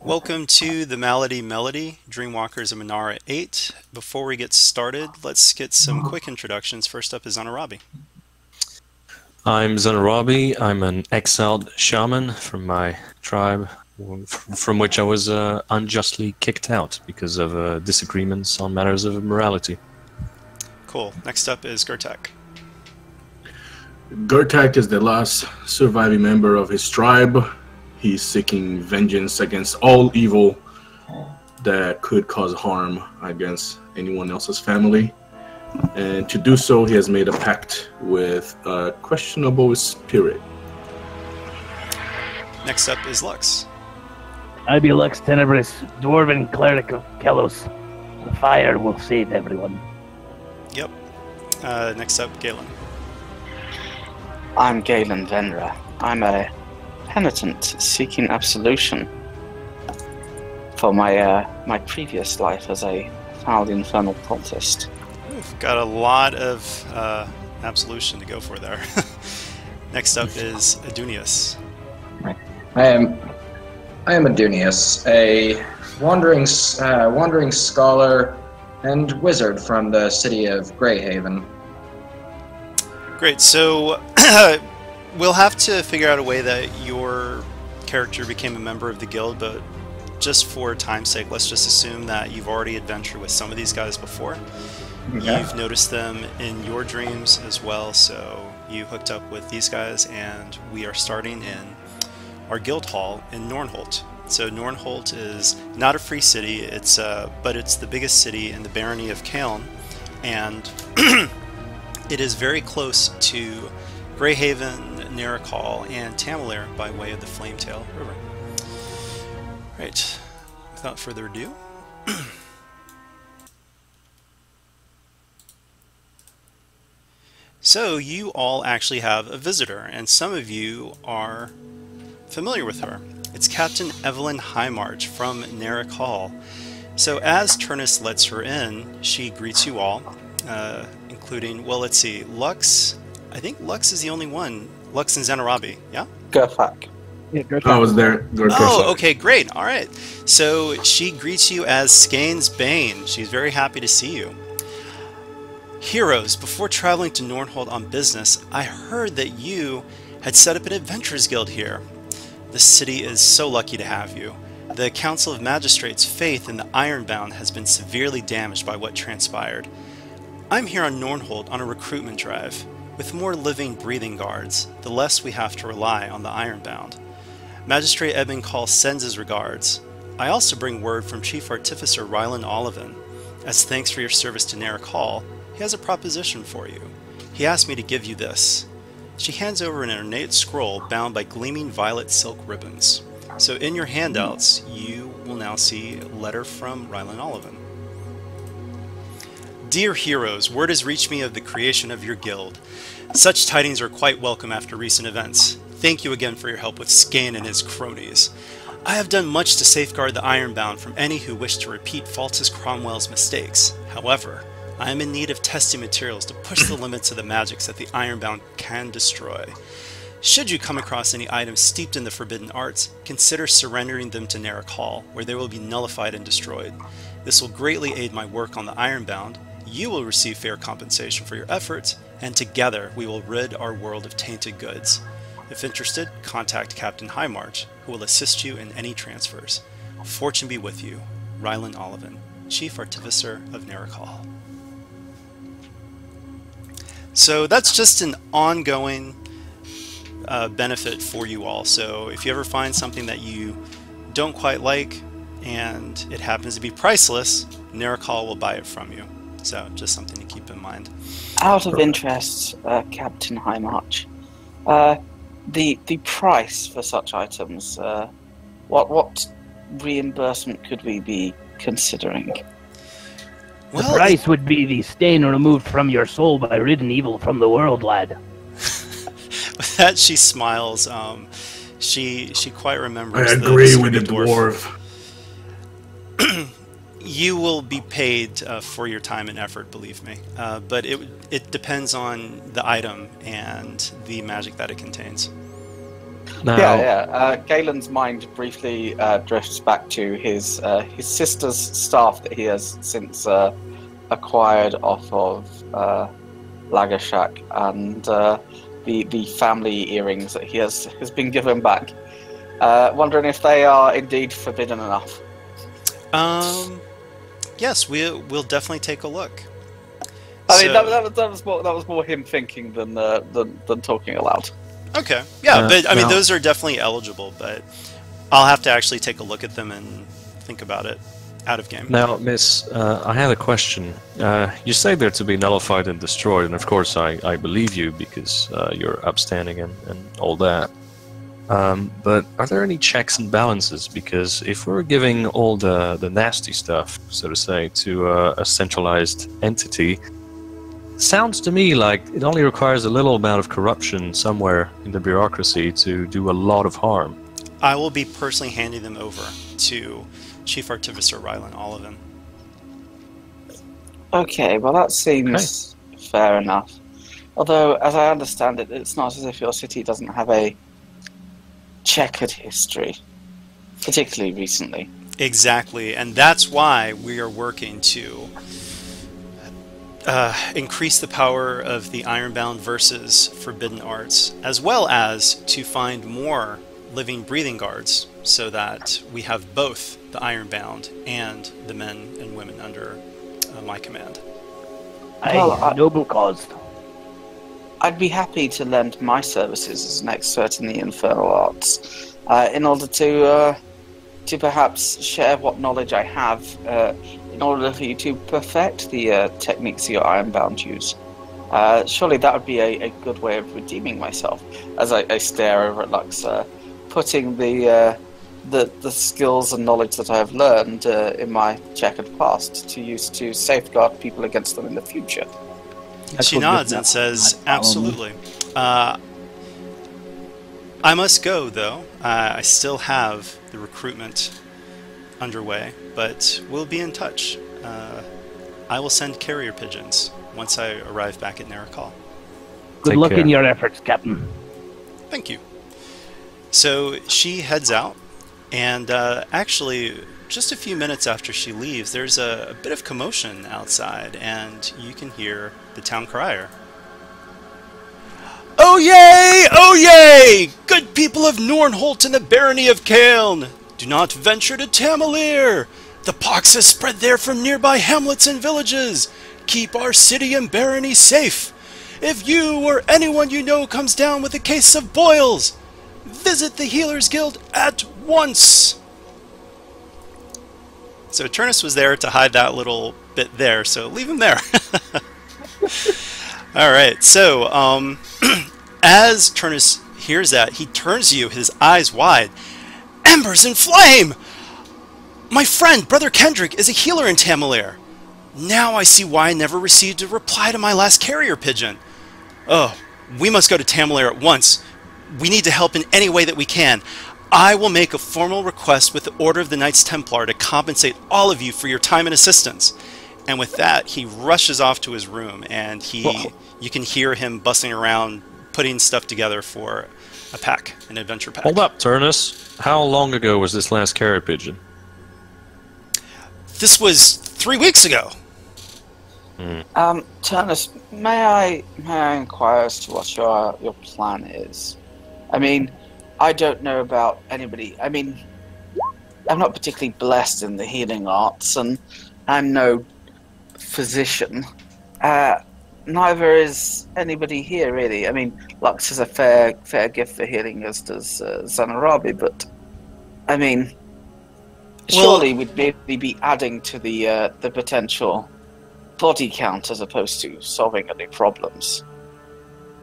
Welcome to the Malady Melody, Dreamwalkers of Mennara 8. Before we get started, let's get some quick introductions. First up is Anarabi. I'm Zanarabi. I'm an exiled shaman from my tribe, from which I was unjustly kicked out because of disagreements on matters of morality. Cool. Next up is Gertek. Gertak is the last surviving member of his tribe. He's seeking vengeance against all evil that could cause harm against anyone else's family. And to do so, he has made a pact with a questionable spirit. Next up is Lux. I be Lux Tenebris, Dwarven Cleric of Kelos. The fire will save everyone. Yep. Next up, Galen. I'm Galen Venra. I'm a penitent seeking absolution for my previous life as a foul infernal cultist. We've got a lot of absolution to go for there. Next up is Adunius. I am Adunius, a wandering scholar and wizard from the city of Greyhaven. Great, so we'll have to figure out a way that your character became a member of the guild, but just for time's sake, let's just assume that you've already adventured with some of these guys before. Okay. You've noticed them in your dreams as well, so you hooked up with these guys, and we are starting in our guild hall in Nornholt. So Nornholt is not a free city, but it's the biggest city in the barony of Kaeln, and it is very close to Greyhaven, Narakal, and Tamalir by way of the Flametail River. Right, without further ado, so you all actually have a visitor, and some of you are familiar with her. It's Captain Evelyn Highmarch from Narakal. So as Turnus lets her in, she greets you all, including, well, let's see, Lux. I think Lux is the only one. Lux and Zanarabi, yeah? Gerfak. I was there. Oh, okay, great. All right. So she greets you as Skeins Bane. She's very happy to see you. Heroes, before traveling to Nornhold on business, I heard that you had set up an adventurers guild here. The city is so lucky to have you. The Council of Magistrates' faith in the Ironbound has been severely damaged by what transpired. I'm here on Nornhold on a recruitment drive. With more living, breathing guards, the less we have to rely on the Ironbound. Magistrate Edmund Call sends his regards. I also bring word from Chief Artificer Rylan Olivan. As thanks for your service to Narakal, he has a proposition for you. He asked me to give you this. She hands over an ornate scroll bound by gleaming violet silk ribbons. So in your handouts, you will now see a letter from Rylan Olivan. Dear heroes, word has reached me of the creation of your guild. Such tidings are quite welcome after recent events. Thank you again for your help with Skane and his cronies. I have done much to safeguard the Ironbound from any who wish to repeat Faltus Cromwell's mistakes. However, I am in need of testing materials to push the limits of the magics that the Ironbound can destroy. Should you come across any items steeped in the forbidden arts, consider surrendering them to Narakal, where they will be nullified and destroyed. This will greatly aid my work on the Ironbound. You will receive fair compensation for your efforts, and together we will rid our world of tainted goods. If interested, contact Captain Highmarch, who will assist you in any transfers. Fortune be with you, Rylan Olivan, Chief Artificer of Narakal. So that's just an ongoing benefit for you all. So if you ever find something that you don't quite like and it happens to be priceless, Narakal will buy it from you. So just something to keep in mind. Out of interest, Captain Highmarch, the price for such items, what reimbursement could we be considering? The price would be the stain removed from your soul by ridden evil from the world, lad. With that, she smiles. She quite remembers. I agree with the dwarf. You will be paid for your time and effort, believe me. But it depends on the item and the magic that it contains. Now, Galen's mind briefly drifts back to his sister's staff that he has since acquired off of Lagershak, and the family earrings that he has been given back. Wondering if they are indeed forbidden enough. Yes, we'll definitely take a look. I mean, that was more him thinking than talking aloud. Okay, yeah, but I mean, now- those are definitely eligible, but I'll have to actually take a look at them and think about it out of game. Now, Miss, I had a question. You say they're to be nullified and destroyed, and of course I believe you because you're upstanding and all that. But are there any checks and balances? Because if we're giving all the nasty stuff, so to say, to a centralized entity, sounds to me like it only requires a little amount of corruption somewhere in the bureaucracy to do a lot of harm. I will be personally handing them over to Chief Artificer Rylan, all of them. Okay, well that seems fair enough. Although, as I understand it, it's not as if your city doesn't have a checkered history, particularly recently. Exactly, and that's why we are working to increase the power of the Ironbound versus Forbidden Arts, as well as to find more living, breathing guards, so that we have both the Ironbound and the men and women under my command. Noble cause. I'd be happy to lend my services as an expert in the infernal arts, in order to perhaps share what knowledge I have, in order for you to perfect the techniques your Ironbound use. Surely that would be a good way of redeeming myself. As I stare over at Lux, putting the skills and knowledge that I have learned in my checkered past to use to safeguard people against them in the future. She nods and says, absolutely. I must go, though. I still have the recruitment underway, but we'll be in touch. I will send carrier pigeons once I arrive back at Narakal. Good Take luck care. in your efforts, Captain. Thank you. So she heads out, and actually, just a few minutes after she leaves, there's a bit of commotion outside, and you can hear the town crier. Oh yay! Oh yay! Good people of Nornholt and the barony of Caeln, do not venture to Tamalir! The pox has spread there from nearby hamlets and villages. Keep our city and barony safe. If you or anyone you know comes down with a case of boils, visit the Healers Guild at once. So Turnus was there to hide that little bit there, so leave him there. Alright, so as Turnus hears that, he turns to you, his eyes wide. Embers and flame! My friend, Brother Kendrick, is a healer in Tamalir. Now I see why I never received a reply to my last carrier pigeon. Oh, we must go to Tamalir at once. We need to help in any way that we can. I will make a formal request with the Order of the Knights Templar to compensate all of you for your time and assistance. And with that, he rushes off to his room, and you can hear him bustling around, putting stuff together for a pack, an adventure pack. Hold up, Turnus. How long ago was this last carrier pigeon? This was 3 weeks ago. Turnus, may I inquire as to what your plan is? I mean, I don't know about anybody. I mean, I'm not particularly blessed in the healing arts, and I'm no physician. Neither is anybody here, really. I mean, Lux has a fair gift for healing, as does Zanarabi, but I mean, surely we'd be adding to the potential body count as opposed to solving any problems.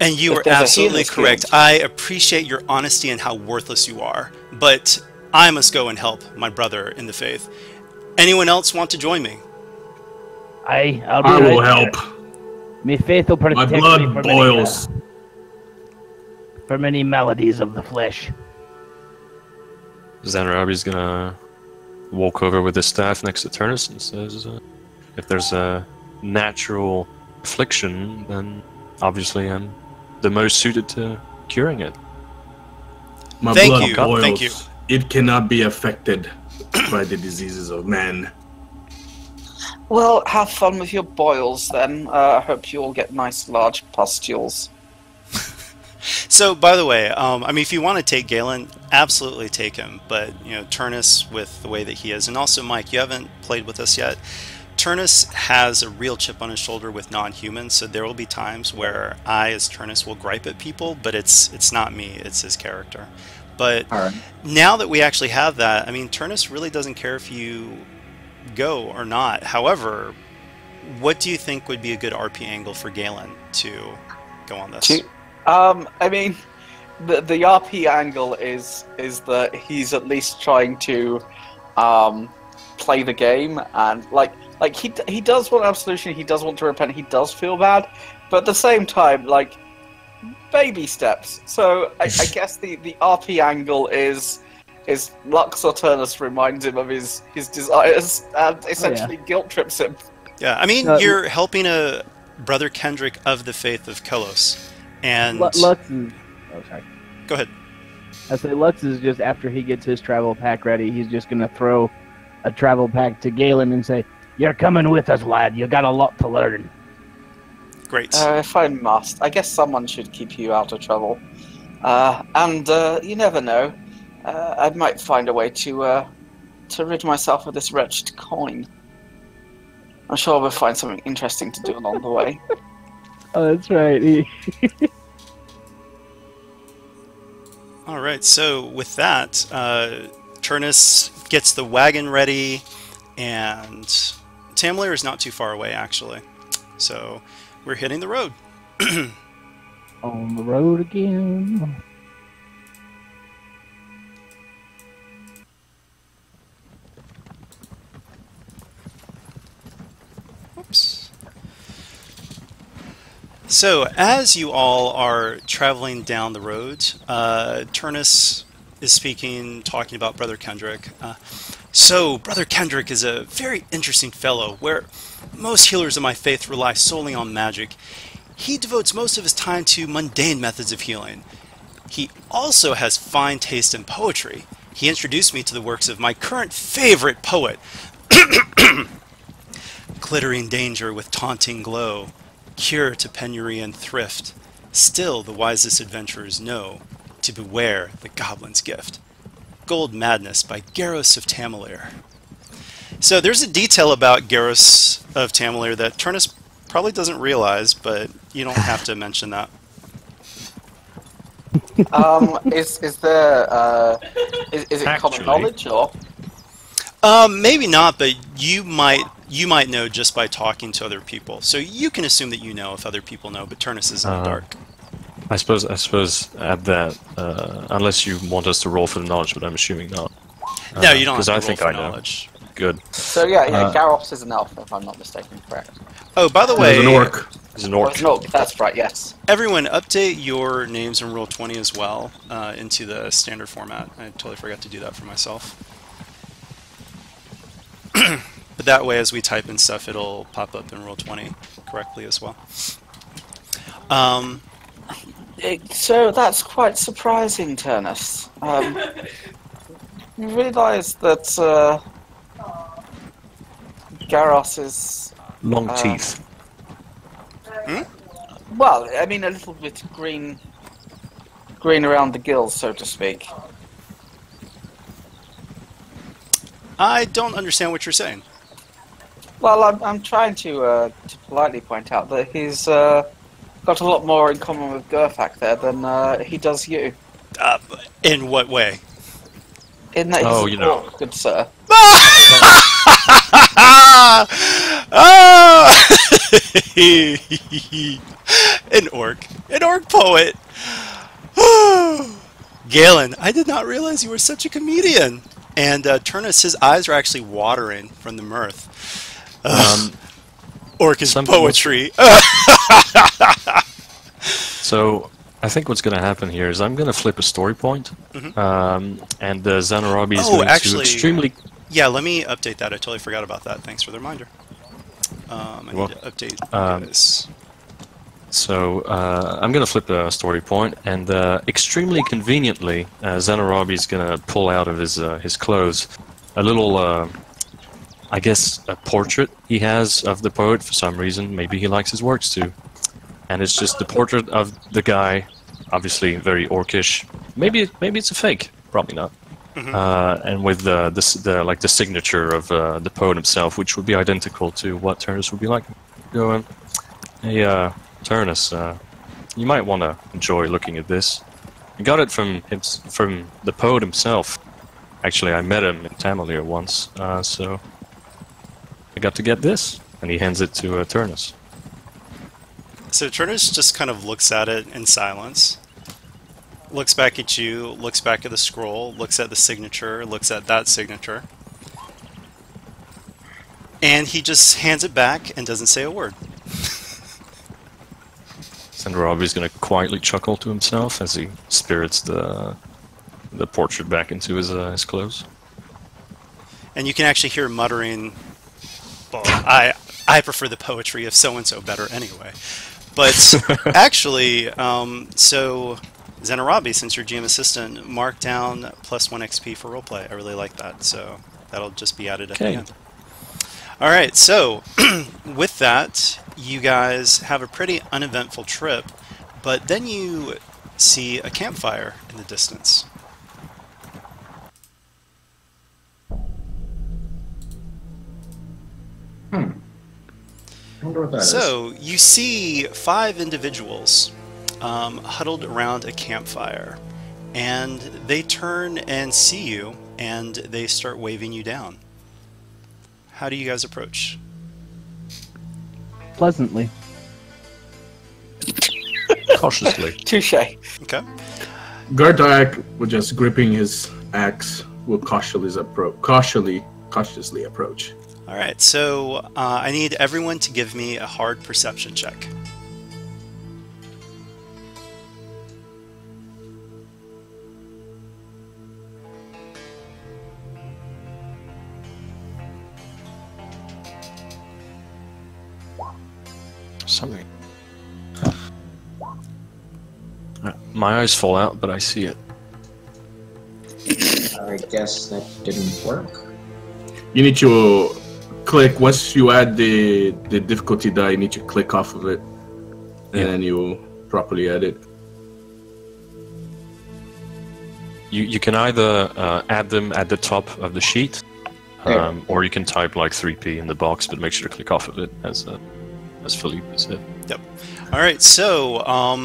And you are absolutely correct. I appreciate your honesty and how worthless you are, but I must go and help my brother in the faith. Anyone else want to join me? I'll be I will right help. there. My faith will My protect me blood for boils. for many maladies of the flesh. Zanarabi's gonna walk over with his staff next to Turnus and says, if there's a natural affliction, then obviously I'm the most suited to curing it. My Thank blood you, boils. thank you. It cannot be affected by the diseases of man. Well, have fun with your boils then. I hope you all get nice large pustules. So, by the way, I mean, if you want to take Galen, absolutely take him. But, you know, Turnus, with the way that he is, and also Mike, you haven't played with us yet. Turnus has a real chip on his shoulder with non-humans, so there will be times where I, as Turnus, will gripe at people, but it's not me, it's his character. But now that we actually have that, I mean, Turnus really doesn't care if you go or not. However, what do you think would be a good RP angle for Galen to go on this? I mean, the RP angle is that he's at least trying to play the game, and like he does want absolution, he does want to repent, he does feel bad, but at the same time, like, baby steps. So I guess the RP angle is Lux or Turnus reminds him of his desires and essentially guilt trips him. Yeah, I mean, you're helping a brother Kendrick of the faith of Kolos. And Lux is... Oh, sorry. Go ahead. I say Lux is just, after he gets his travel pack ready, he's just going to throw a travel pack to Galen and say, "You're coming with us, lad. You got a lot to learn." Great. If I must, I guess someone should keep you out of trouble. And you never know. I might find a way to rid myself of this wretched coin. I'm sure we'll find something interesting to do along the way. Oh, that's right. All right, so with that, Turnus gets the wagon ready, and Tamalir is not too far away, actually. So we're hitting the road. On the road again. Oops. So, as you all are traveling down the road, Turnus is talking about Brother Kendrick. So, Brother Kendrick is a very interesting fellow, where most healers of my faith rely solely on magic. He devotes most of his time to mundane methods of healing. He also has fine taste in poetry. He introduced me to the works of my current favorite poet, Glittering danger with taunting glow, cure to penury and thrift. Still the wisest adventurers know to beware the goblin's gift. Gold Madness by Garros of Tamalir. So there's a detail about Garros of Tamalir that Turnus probably doesn't realize, but you don't have to mention that. Is there is it common knowledge or? Maybe not, but you might know just by talking to other people. So you can assume that you know if other people know, but Turnus is in the dark. I suppose at that, unless you want us to roll for the knowledge, but I'm assuming not. No, you don't have to I roll think for I know. knowledge. Good. So yeah, Garros is an elf, if I'm not mistaken, correct? Oh, by the way, He's an orc. He's an orc. No, that's right, yes. everyone, update your names in Roll20 as well into the standard format. I totally forgot to do that for myself. But that way, as we type in stuff, it'll pop up in Roll20 correctly as well. So that's quite surprising, Turnus. You realise that Garros is... Long teeth. Well, I mean, a little bit green around the gills, so to speak. I don't understand what you're saying. Well, I'm trying to politely point out that he's got a lot more in common with Gerfak there than he does you. In what way? In that he's an orc, good sir. An orc poet. Galen, I did not realize you were such a comedian. And Turnus, his eyes are actually watering from the mirth. Orc is poetry. So I think what's going to happen here is I'm going to flip a story point, and Xanarabi is going to extremely... Yeah, let me update that. I totally forgot about that. Thanks for the reminder. I need to update this. So I'm going to flip the story point, and extremely conveniently, Xenorobi's going to pull out of his clothes a little, I guess, a portrait he has of the poet for some reason. Maybe he likes his works too. And it's just the portrait of the guy, obviously very orcish. Maybe it's a fake, probably not. And with the signature of the poet himself, which would be identical to what Turnus would be like. Go, hey, Turnus, you might want to enjoy looking at this. I got it from the poet himself. Actually, I met him in Tamalir once, so I got to get this. And he hands it to Turnus. So Turnus just kind of looks at it in silence. Looks back at you, looks back at the scroll, looks at the signature, looks at that signature. And he just hands it back and doesn't say a word. Xenorobi's going to quietly chuckle to himself as he spirits the portrait back into his clothes. And you can actually hear muttering, well, I prefer the poetry of so-and-so better anyway. But actually, so Xenorobi, since you're GM assistant, mark down +1 XP for roleplay. I really like that, so that'll just be added at the end. Alright, so with that, you guys have a pretty uneventful trip, but then you see a campfire in the distance. I wonder what that is. So, you see 5 individuals huddled around a campfire, and they turn and see you, and they start waving you down. How do you guys approach? Pleasantly. Cautiously. Touche. Okay. Gardak, with just gripping his axe, will cautiously approach. Alright, so I need everyone to give me a hard perception check. Something. My eyes fall out, but I see it. I guess that didn't work. You need to click, once you add the difficulty die, you need to click off of it, and then you properly add it. You can either add them at the top of the sheet, or you can type like 3P in the box, but make sure to click off of it, as Philippe said. Yep. Alright, so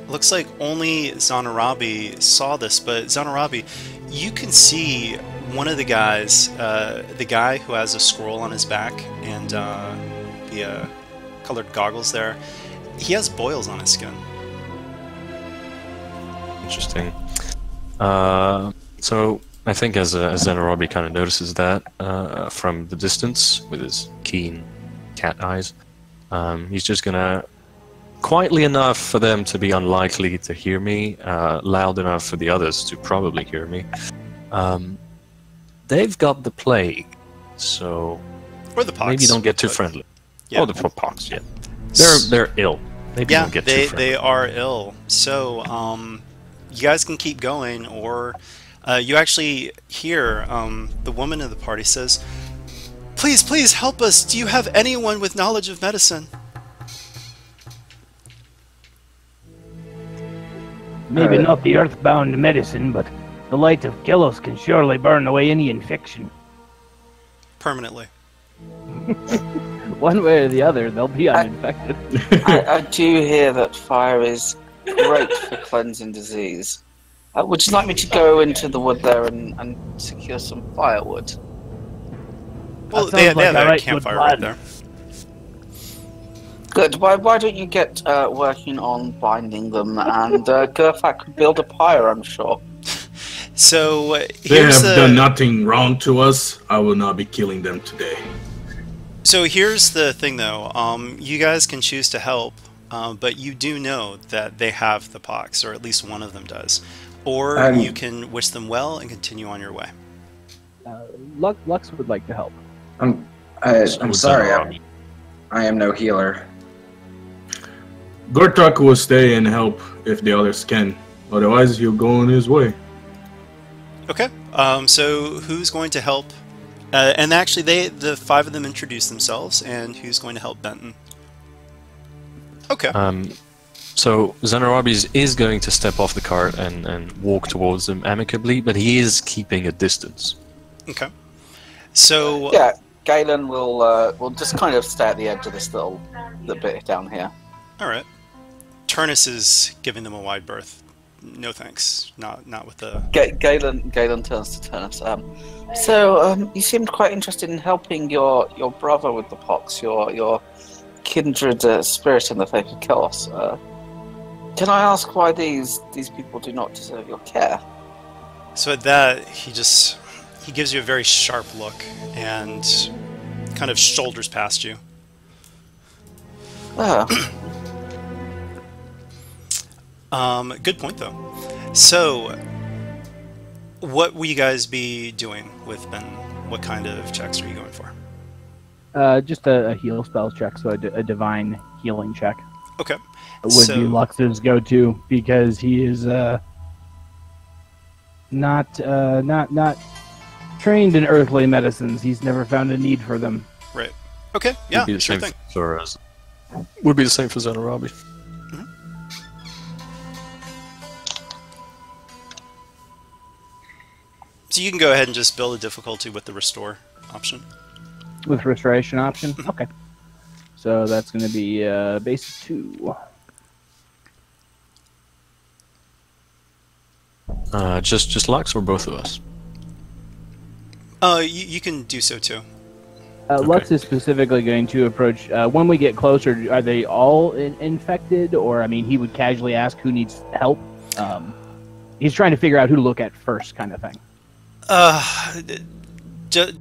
looks like only Xenorobi saw this, but Xenorobi, you can see one of the guys, the guy who has a scroll on his back and the colored goggles there, he has boils on his skin. Interesting. So I think as Xenorobi kind of notices that from the distance with his keen cat eyes, he's just gonna, quietly enough for them to be unlikely to hear me, loud enough for the others to probably hear me. They've got the plague, so Or the pox. maybe don't get too friendly. Yeah. Oh, the pox, yeah. They're ill. Maybe Yeah, don't get too friendly. they are ill. So you guys can keep going, or you actually hear the woman in the party says, "Please, please help us. Do you have anyone with knowledge of medicine?" Maybe not the earthbound medicine, but the light of Kelos can surely burn away any infection. Permanently. One way or the other, they'll be uninfected. I do hear that fire is great for cleansing disease. Would you like me to go into the wood there and secure some firewood? Well, That they sounds like have a a right campfire good right plan. there. Good. Why don't you get working on binding them, and Gerfak could build a pyre, I'm sure. So They here's have the done nothing wrong to us. I will not be killing them today. So here's the thing, though. You guys can choose to help, but you do know that they have the pox, or at least one of them does. Or you can wish them well and continue on your way. Lux would like to help. I'm sorry. I am no healer. Gortok will stay and help if the others can. Otherwise, he'll go on his way. Okay. So who's going to help? And actually, the 5 of them introduce themselves, and who's going to help Benton? Okay. So Zanarabi is going to step off the cart and walk towards them amicably, but he is keeping a distance. Okay. So Yeah, Galen will just kind of stay at the edge of this little bit down here. all right. Turnus is giving them a wide berth. No thanks. Not with the. Galen turns to Turnus. So you seemed quite interested in helping your brother with the pox, your kindred spirit in the faith of chaos. Can I ask why these people do not deserve your care? So at that, he gives you a very sharp look and kind of shoulders past you. Good point, though. So, what will you guys be doing with Ben? What kind of checks are you going for? Just a heal spells check, so a divine healing check Okay. would be Lux's go-to, because he is not trained in earthly medicines. He's never found a need for them. Right. Okay. Yeah. Would be the Sure same thing. would be the same for Zanarabi. So you can go ahead and just build a difficulty with the restore option. With restoration option? Okay. So that's going to be base 2. Just Lux or both of us? You can do so too. Lux is specifically going to approach. When we get closer, are they all infected? Or, I mean, he would casually ask who needs help. He's trying to figure out who to look at first, kind of thing.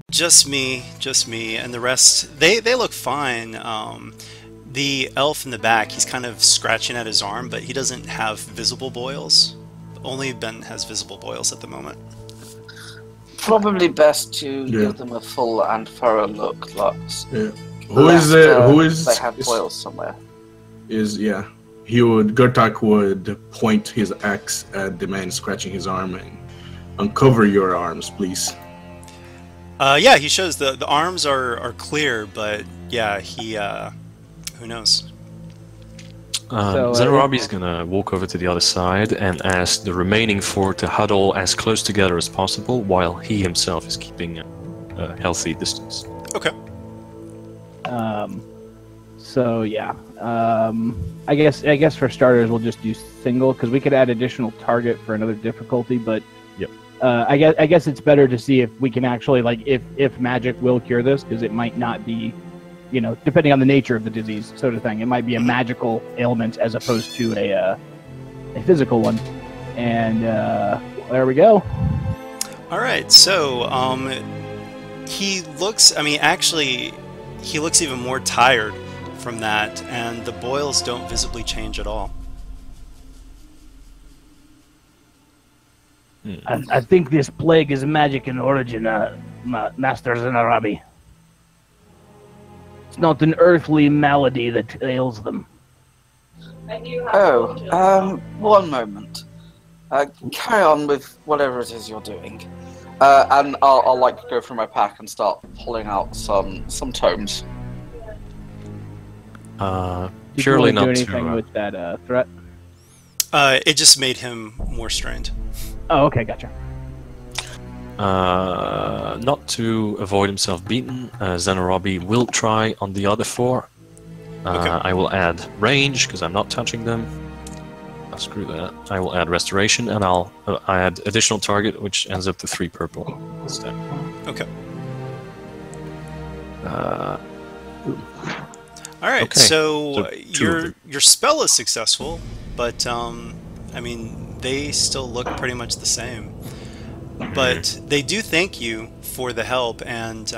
Just me, and the rest, they look fine. The elf in the back, he's kind of scratching at his arm, but he doesn't have visible boils. Only Ben has visible boils at the moment. Probably best to give them a full and thorough look, Lux. Yeah. Who is it? Who is? They have boils somewhere. Gertak would point his axe at the man scratching his arm and uncover your arms, please. Yeah, he shows the arms are clear, but yeah, he who knows. Zanarabi's gonna walk over to the other side and ask the remaining 4 to huddle as close together as possible, while he himself is keeping a healthy distance. Okay. So yeah, I guess for starters we'll just do single, because we could add additional target for another difficulty, but yep. I guess it's better to see if we can actually, like, if magic will cure this, because it might not be, depending on the nature of the disease, sort of thing. It might be a magical ailment as opposed to a physical one. And there we go. All right. So he looks. I mean, actually, he looks even more tired from that, and the boils don't visibly change at all. I think this plague is magic in origin, Master Zanarabi. It's not an earthly malady that ails them. One moment. Carry on with whatever it is you're doing. And I'll like go through my pack and start pulling out some tomes. Purely do not anything to with that threat? It just made him more strained. Oh, okay, gotcha. not to avoid himself beaten. Zanarabi will try on the other 4. Okay. I will add range because I'm not touching them. Screw that. I will add restoration, and I'll add additional target, which ends up to 3 purple instead. Okay. All right. Okay. So So your spell is successful, but I mean they still look pretty much the same. But they do thank you for the help, and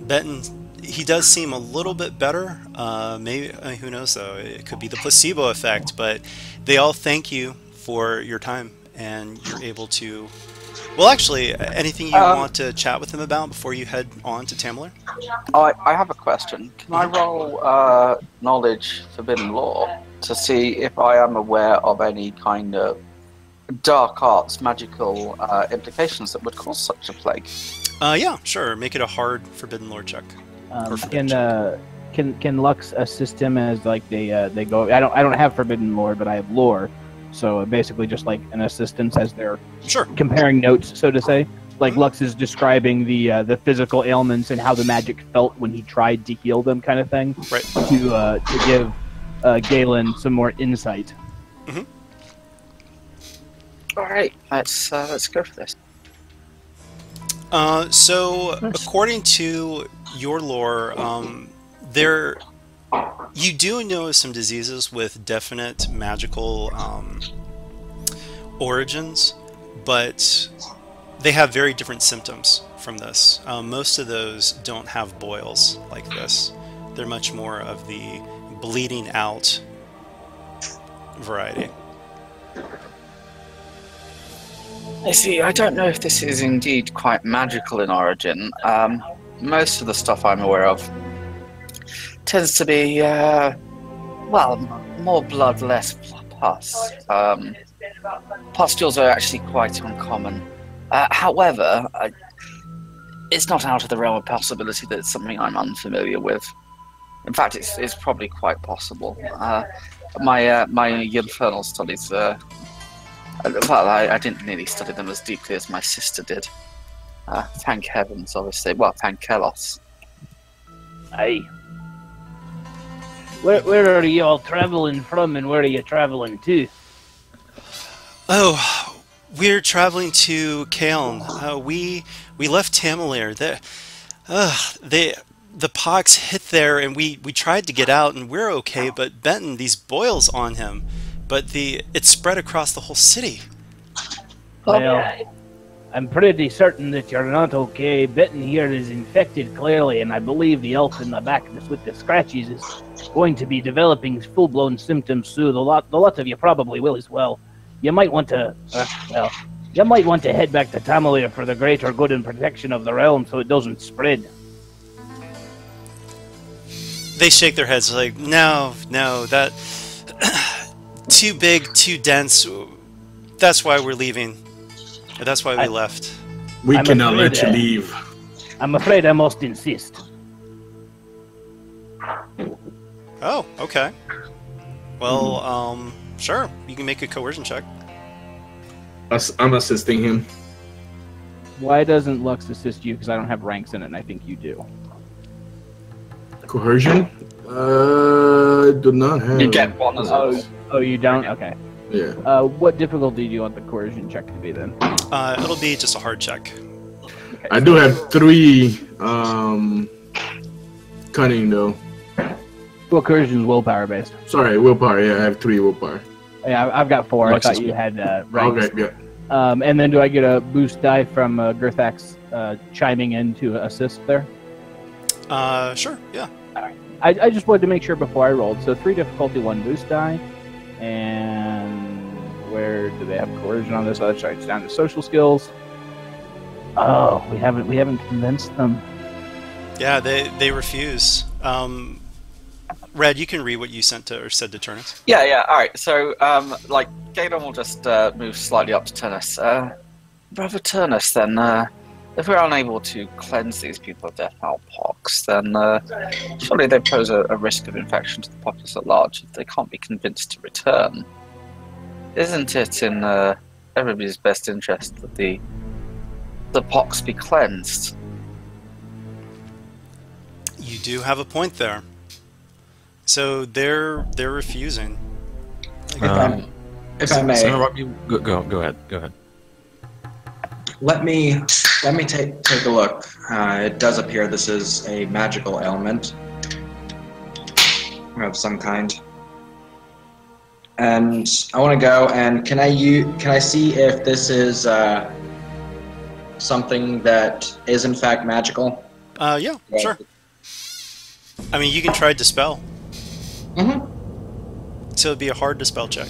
Benton, he does seem a little bit better. Maybe who knows though? It could be the placebo effect. But they all thank you for your time, and you're able to. Well, actually, anything you want to chat with him about before you head on to Tamalir? I have a question. Can I roll knowledge forbidden lore to see if I am aware of any kind of dark arts, magical implications that would cause such a plague? Yeah, sure. Make it a hard forbidden lore check. Or forbidden check. Can Lux assist him as like they go? I don't have forbidden lore, but I have lore, so basically just like an assistance as they're Sure. comparing notes, so to say. Like Lux is describing the physical ailments and how the magic felt when he tried to heal them, kind of thing. Right. To give Galen some more insight. Mm-hmm. All right, let's go for this. So according to your lore, you do know some diseases with definite magical origins, but they have very different symptoms from this. Most of those don't have boils like this. They're much more of the bleeding out variety. I see. I don't know if this is indeed quite magical in origin. Most of the stuff I'm aware of tends to be, well, more blood, less pus. Pustules are actually quite uncommon. However, it's not out of the realm of possibility that it's something I'm unfamiliar with. In fact, it's probably quite possible. My infernal studies, well, I didn't nearly study them as deeply as my sister did. Thank heavens, obviously. Well, thank Kelos. Aye. Where are you all traveling from, and where are you traveling to? Oh, we're traveling to Kaeln. We left Tamalir. The pox hit there, and we tried to get out, and we're okay. But Benton, these boils on him, but it spread across the whole city. Well, I'm pretty certain that you're not okay. Benton here is infected clearly, and I believe the elf in the back with the scratches is going to be developing full-blown symptoms soon. The lot of you probably will as well. You might want to, you might want to head back to Tamalir for the greater good and protection of the realm, so it doesn't spread. They shake their heads like, no, that too big, too dense. That's why we're leaving. That's why we left. We cannot let you leave. I'm afraid I must insist. Oh, okay. Well, sure. You can make a coercion check. I'm assisting him. Why doesn't Lux assist you? Because I don't have ranks in it, and I think you do. Coercion? Do not have. You get one as well. Oh, you don't? Okay. Yeah. What difficulty do you want the coercion check to be then? It'll be just a hard check. Okay. I do have 3 cunning though. Well, coercion is willpower based. Sorry, willpower. Yeah, I have 3 willpower. Yeah, I've got 4. Lux I thought is- you had ranks. Okay, yeah. And then do I get a boost die from Girthax chiming in to assist there? Sure, yeah. I just wanted to make sure before I rolled. So 3 difficulty, 1 boost die. And where do they have coercion on this? Oh, sorry, it's down to social skills. Oh, we haven't convinced them. Yeah, they refuse. Red, you can read what you said to Turnus. Yeah, alright. So, Gadon will just move slightly up to Turnus. Brother Turnus, then, if we're unable to cleanse these people of their foul pox, then surely they pose a risk of infection to the populace at large if they can't be convinced to return. Isn't it in everybody's best interest that the pox be cleansed? You do have a point there. So they're refusing. If I may, Senator Robbie, go ahead. let me take a look. It does appear this is a magical ailment of some kind, and I want to go and can I see if this is something that is in fact magical? Yeah, sure. I mean, you can try dispel. Mm-hmm. So it'd be a hard dispel check.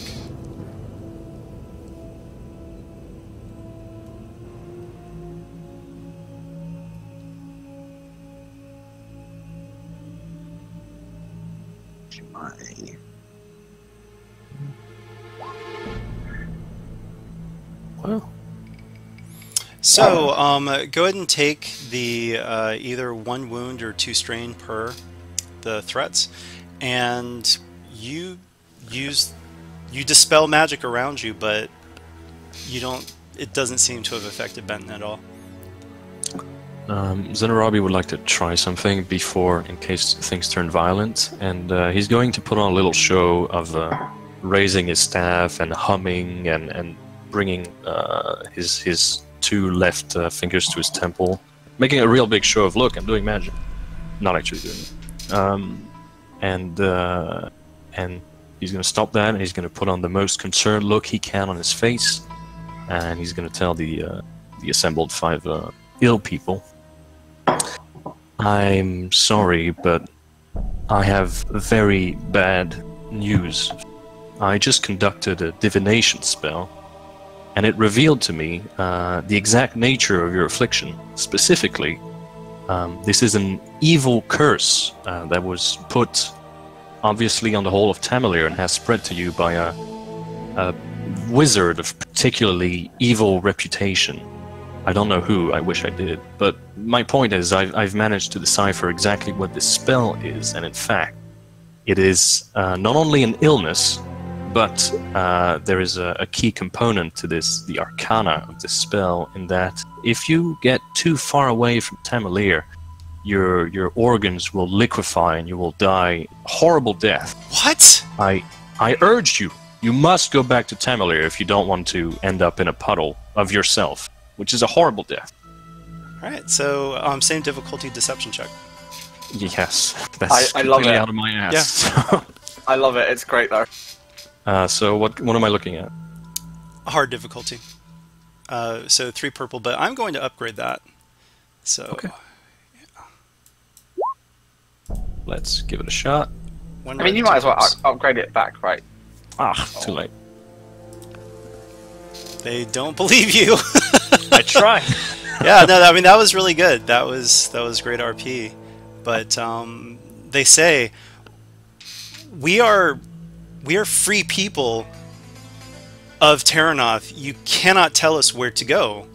Well, So, go ahead and take the either 1 wound or 2 strain per the threats, and you dispel magic around you, but you don't. It doesn't seem to have affected Benton at all. Zenarabi would like to try something before, in case things turn violent, and he's going to put on a little show of raising his staff and humming and bringing his 2 left fingers to his temple, making a real big show of, look, I'm doing magic. Not actually doing it. And he's going to stop that, and he's going to put on the most concerned look he can on his face, and he's going to tell the assembled 5 ill people, I'm sorry, but I have very bad news. I just conducted a divination spell, and it revealed to me the exact nature of your affliction. Specifically, this is an evil curse that was put, obviously, on the whole of Tamalir and has spread to you by a wizard of particularly evil reputation. I don't know who, I wish I did, but my point is I've managed to decipher exactly what this spell is, and in fact, it is not only an illness, but there is a key component to this, the arcana of this spell, in that if you get too far away from Tamalir, your organs will liquefy and you will die a horrible death. What? I urge you, you must go back to Tamalir if you don't want to end up in a puddle of yourself, which is a horrible death. Alright, so same difficulty deception check. Yes, that's I love completely it. out of my ass. I love it. It's great though. So what am I looking at? Hard difficulty. So 3 purple, but I'm going to upgrade that. So Okay. Let's give it a shot. one I mean, red, you 2 might as well purples. upgrade it back, right? Too late. They don't believe you. I tried. Yeah, no, I mean that was really good. That was great RP. But they say we are free people of Terranoth. You cannot tell us where to go.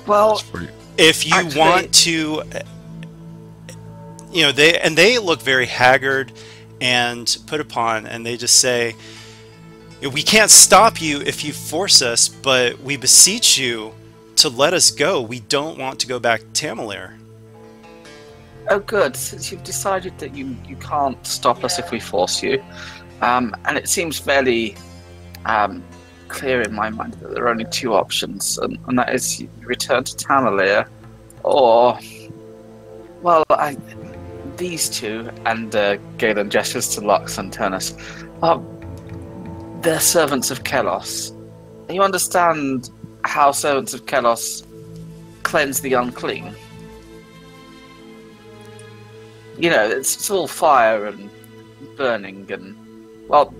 Well, If you Actually- want to, they look very haggard and put upon, and they just say, we can't stop you if you force us, but we beseech you to let us go. We don't want to go back to Tamalir. oh good. Since you've decided that you can't stop us if we force you, and it seems fairly clear in my mind that there are only 2 options, and that is you return to Tamalir, or, well, these 2, and Galen gestures to Lux and Turnus, they're servants of Kelos. You understand how servants of Kelos cleanse the unclean? You know, it's all fire and burning, and, well,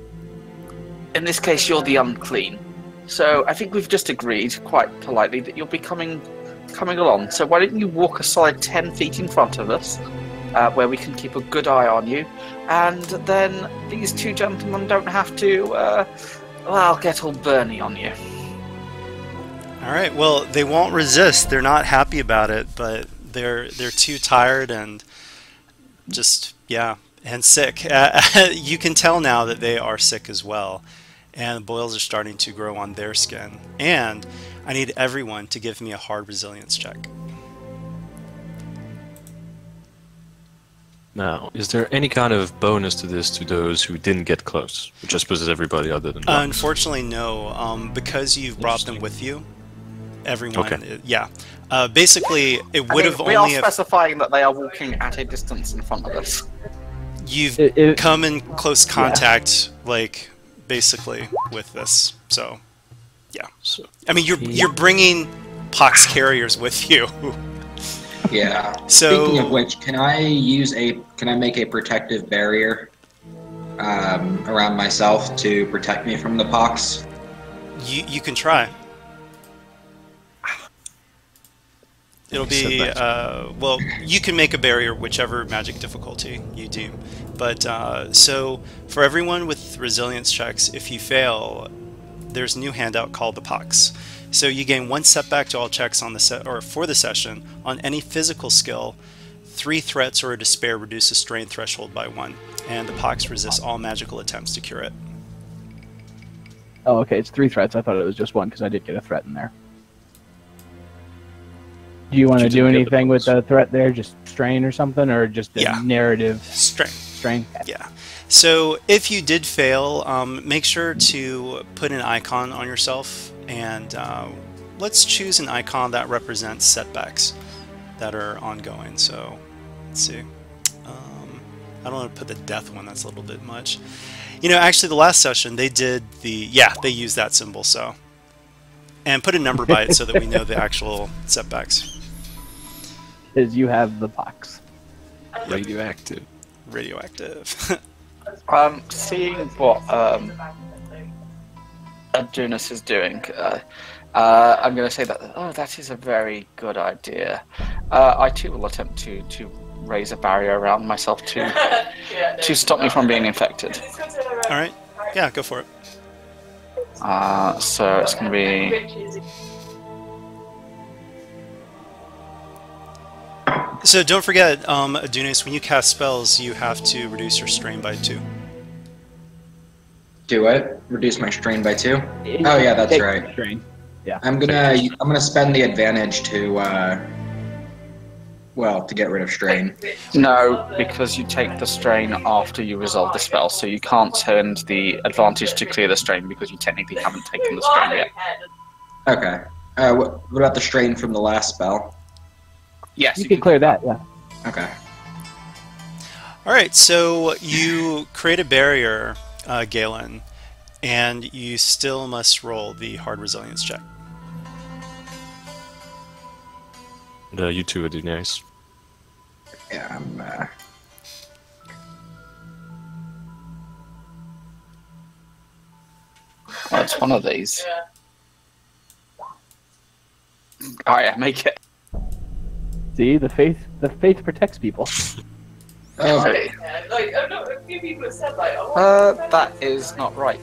in this case, you're the unclean. So I think we've just agreed, quite politely, that you'll be coming along. So why don't you walk a solid 10 feet in front of us, where we can keep a good eye on you, and then these 2 gentlemen don't have to, get all burny on you. All right. Well, they won't resist. They're not happy about it, but they're too tired and just and sick. You can tell now that they are sick as well, and boils are starting to grow on their skin. And I need everyone to give me a hard resilience check. Now, is there any kind of bonus to this to those who didn't get close? Which I suppose is everybody other than Lux. Unfortunately, no. Because you've brought them with you, everyone. Okay. Basically, it would have we are only. specifying that they are walking at a distance in front of us. You've It- come in close contact, basically with this. So, yeah. So, I mean, you're bringing pox carriers with you. Yeah. So- Speaking of which, can I make a protective barrier around myself to protect me from the pox? You can try. It'll be, well, you can make a barrier whichever magic difficulty you deem. But, so, for everyone with resilience checks, if you fail, there's a new handout called the Pox. So you gain 1 setback to all checks on the or for the session on any physical skill. 3 threats or a despair reduce the strain threshold by 1, and the Pox resists all magical attempts to cure it. Oh, okay, it's 3 threats. I thought it was just 1 because I did get a threat in there. Do you want to do anything with the threat there? Just strain or something, or just a narrative? Strain. Yeah. So if you did fail, make sure to put an icon on yourself, and let's choose an icon that represents setbacks that are ongoing. So let's see. I don't want to put the death one. That's a little bit much. You know, actually, the last session they did the they used that symbol. So, and put a number by it so that we know the actual setbacks. Is you have the Pox. Radioactive. Radioactive. Seeing what Adunas is doing, I'm going to say that that is a very good idea. I too will attempt to raise a barrier around myself to stop me from being infected. All right. Yeah, go for it. So it's going to be. So don't forget, Adunas, when you cast spells, you have to reduce your strain by 2. Do it. Reduce my strain by 2. Oh yeah, that's right. Strain. Yeah. I'm gonna spend the advantage to to get rid of strain. No, because you take the strain after you resolve the spell, so you can't turn the advantage to clear the strain because you technically haven't taken the strain yet. Okay. What about the strain from the last spell? Yes, you can clear that. Yeah. Okay. All right. So you create a barrier, Galen, and you still must roll the hard resilience check. You two would do nice. Yeah, I'm. Well, it's one of these. Oh yeah, make it. See, the faith protects people. Okay. That is not right.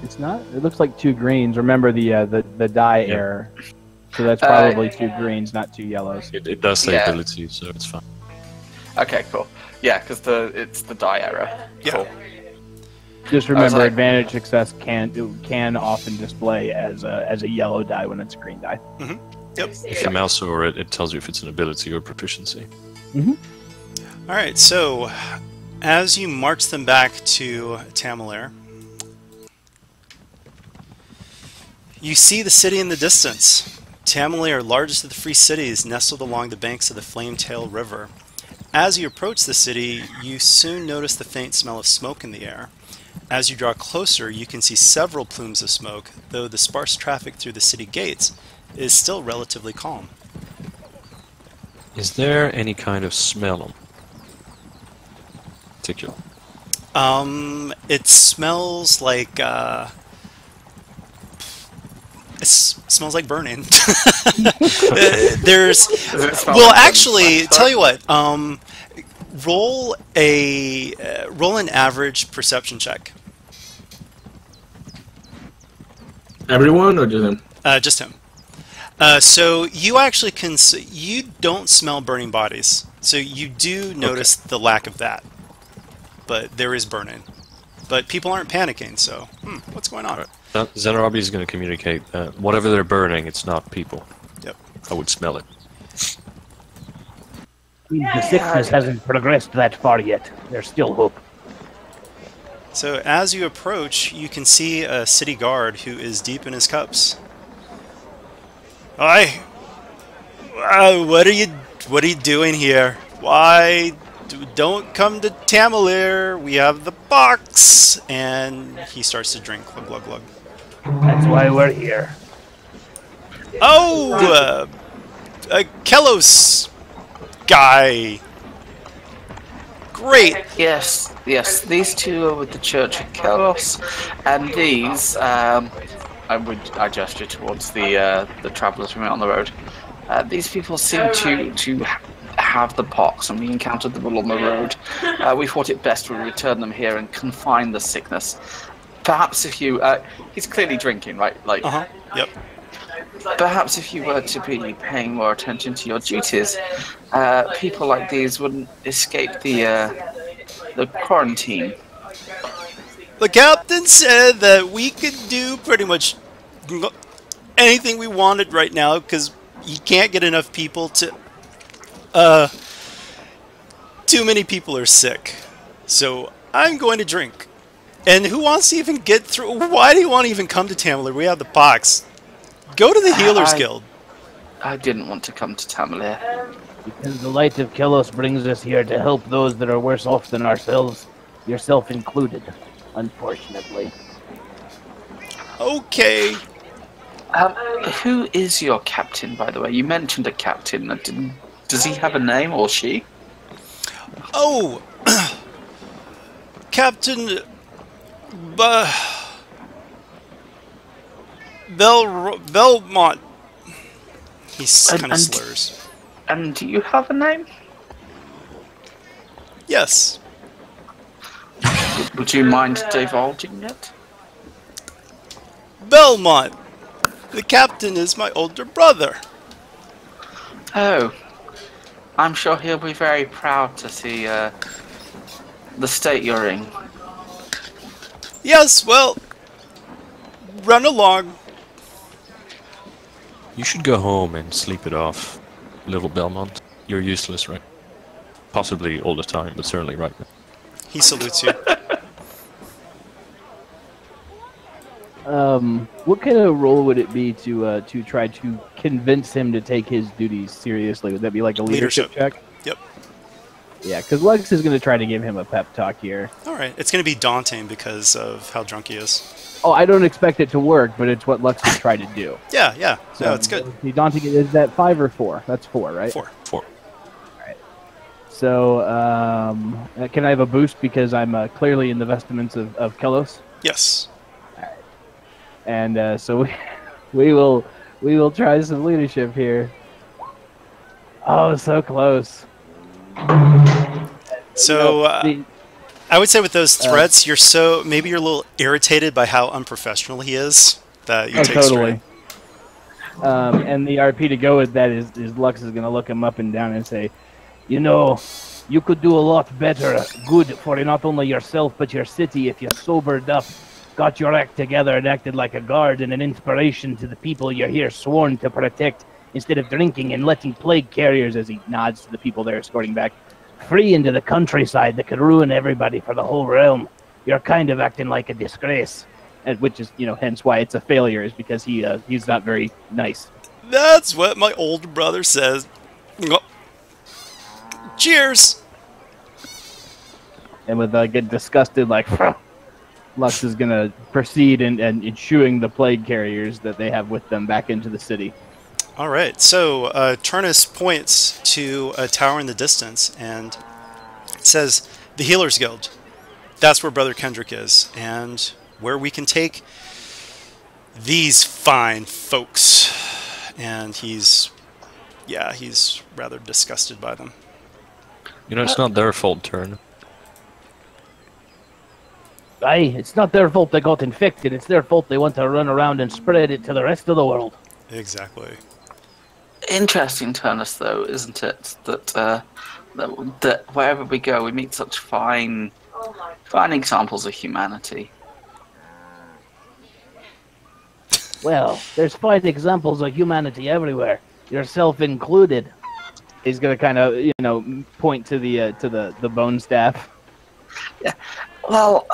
It's not. It looks like 2 greens. Remember the die error. So that's probably 2 greens, not 2 yellows. It does say ability, so it's fine. Okay, cool. Yeah, because it's the die error. Yeah. Cool. Just remember, advantage success can often display as a yellow die when it's a green die. Mm-hmm. Yep. If you mouse over it, it tells you if it's an ability or proficiency. Mm-hmm. All right. So as you march them back to Tamalir, you see the city in the distance. Tamalir, largest of the free cities, nestled along the banks of the Flametail River. As you approach the city, you soon notice the faint smell of smoke in the air. As you draw closer, you can see several plumes of smoke, though the sparse traffic through the city gates is still relatively calm. Is there any kind of smell in particular? It smells like it smells like burning. There's well, actually, tell you what. Roll an average perception check. Everyone or just him? Just him. So you actually you don't smell burning bodies, so you do notice the lack of that. But there is burning. But people aren't panicking, so what's going on? Zenarabi is going to communicate that whatever they're burning, it's not people. Yep. I would smell it. The sickness hasn't progressed that far yet. There's still hope. So as you approach, you can see a city guard who is deep in his cups. Hi. What are you doing here? Why don't come to Tamalir? We have the box. And he starts to drink. Glug glug glug. That's why we're here. Oh, Kelos guy. Great. Yes. These two are with the Church of Chaos, and these I gesture towards the travellers we met on the road. These people seem to have the pox, and we encountered them all on the road. We thought it best we return them here and confine the sickness. Perhaps if you, he's clearly drinking, right? Like, Yep. perhaps if you were to be paying more attention to your duties, people like these wouldn't escape the quarantine. The captain said that we could do pretty much anything we wanted right now because he can't get enough people to. Too many people are sick, so I'm going to drink. And who wants to even get through? Why do you want to even come to Tamalir? We have the pox. Go to the Healers Guild. I didn't want to come to Tamalir. Because the light of Kelos brings us here to help those that are worse off than ourselves, yourself included, unfortunately. Okay. Who is your captain, by the way? You mentioned a captain. Does he have a name, or she? Oh, Captain Belmont. He kind of slurs. And do you have a name? Yes. Would you mind divulging it? Belmont. The captain is my older brother. Oh. I'm sure he'll be very proud to see the state you're in. Yes, well, run along. You should go home and sleep it off, little Belmont. You're useless, right? Possibly all the time, but certainly right now. He salutes you. What kind of role would it be to try to convince him to take his duties seriously? Would that be like a leadership check? Yep. Yeah, because Lux is going to try to give him a pep talk here. All right. It's going to be daunting because of how drunk he is. Oh, I don't expect it to work, but it's what Lux would try to do. Yeah, yeah. So, no, it's good. The daunting is that 5 or 4? That's 4, right? 4. Four. So, can I have a boost because I'm clearly in the vestments of Kelos? Yes. And so we will try some leadership here. Oh, so close. So I would say with those threats, maybe you're a little irritated by how unprofessional he is that you take totally. And the RP to go with that is Lux is going to look him up and down and say, you know, you could do a lot better, good for not only yourself but your city if you sobered up, got your act together and acted like a guard and an inspiration to the people you're here sworn to protect, instead of drinking and letting plague carriers, as he nods to the people they're escorting back, free into the countryside that could ruin everybody for the whole realm. You're kind of acting like a disgrace, and which is, hence why it's a failure, is because he's not very nice. That's what my older brother says. Cheers! And with get disgusted, like, Lux is going to proceed and shooing the plague carriers that they have with them back into the city. All right, so Turnus points to a tower in the distance and says, the Healers Guild. That's where Brother Kendrick is, and where we can take these fine folks. And he's rather disgusted by them. It's not their fault, Turn. Aye, it's not their fault they got infected. It's their fault they want to run around and spread it to the rest of the world. Exactly. Interesting, Turnus, though, isn't it? That wherever we go, we meet such fine examples of humanity. Well, there's fine examples of humanity everywhere, yourself included. He's gonna kind of, point to the bone staff. Yeah. Well,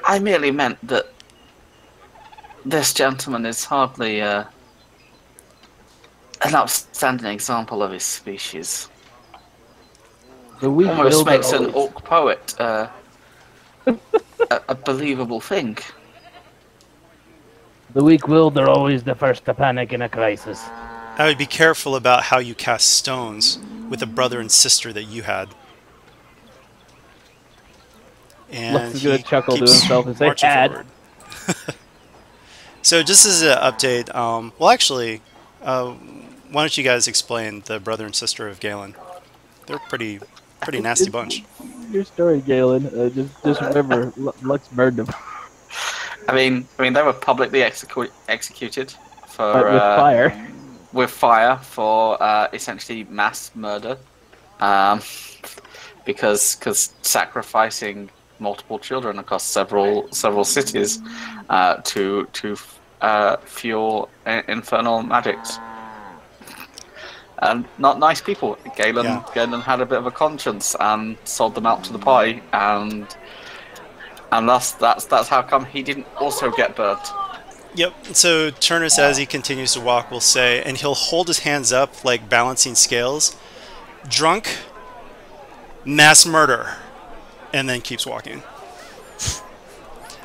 I merely meant that this gentleman is hardly an outstanding example of his species. Almost makes an orc poet a believable thing. The weak-willed are always the first to panic in a crisis. I would be careful about how you cast stones with a brother and sister that you had. And Lux is going to chuckle to himself and say, "Ad." So just as an update, well, actually, why don't you guys explain the brother and sister of Galen? They're pretty nasty bunch. Your story, Galen. Just remember, Lux burned him. I mean, they were publicly executed for With fire. With fire for essentially mass murder, because sacrificing multiple children across several cities to fuel infernal magics. And not nice people. Galen had a bit of a conscience and sold them out to the party, and that's how come he didn't also get burnt. Yep. So Turnus, as he continues to walk, will say, and he'll hold his hands up like balancing scales, drunk, mass murder, and then keeps walking.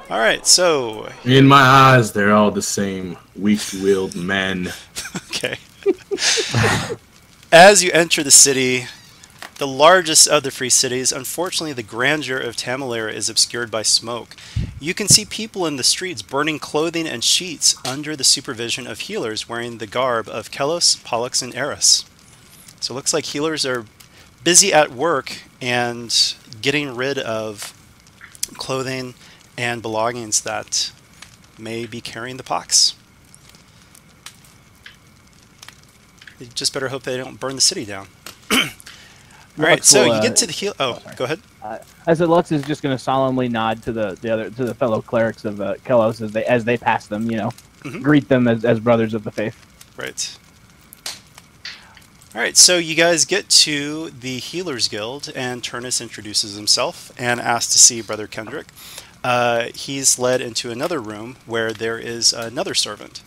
All right. So In my eyes, they're all the same weak-willed men. okay. As you enter the city, the largest of the free cities, unfortunately the grandeur of Tamalir is obscured by smoke. You can see people in the streets burning clothing and sheets under the supervision of healers wearing the garb of Kelos, Pollux, and Eris. So it looks like healers are busy at work and getting rid of clothing and belongings that may be carrying the pox. You just better hope they don't burn the city down. All right, so you get to the heal. Oh, go ahead. I said Lux is just going to solemnly nod to the fellow clerics of Kelos as they pass them. Greet them as brothers of the faith. Right. All right, so you guys get to the Healers Guild, and Turnus introduces himself and asks to see Brother Kendrick. He's led into another room where there is another servant.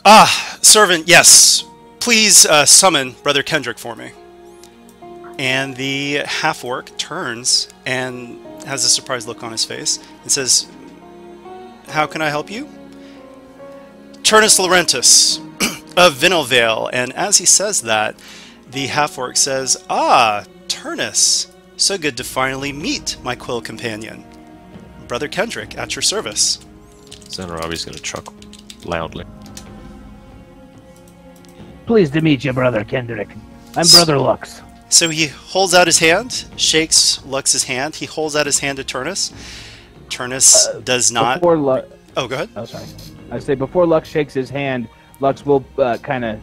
Ah, servant, yes. Please summon Brother Kendrick for me. And the half-orc turns and has a surprised look on his face and says, how can I help you? Turnus Laurentus of Vinelvale. And as he says that, the half-orc says, ah, Turnus, so good to finally meet my quill companion. Brother Kendrick, at your service. Zenarabi's going to chuckle loudly. Pleased to meet you, Brother Kendrick. I'm Brother Lux. So he holds out his hand, shakes Lux's hand. He holds out his hand to Turnus. Turnus does not... Oh, go ahead. Oh, sorry. I say before Lux shakes his hand, Lux will kind of,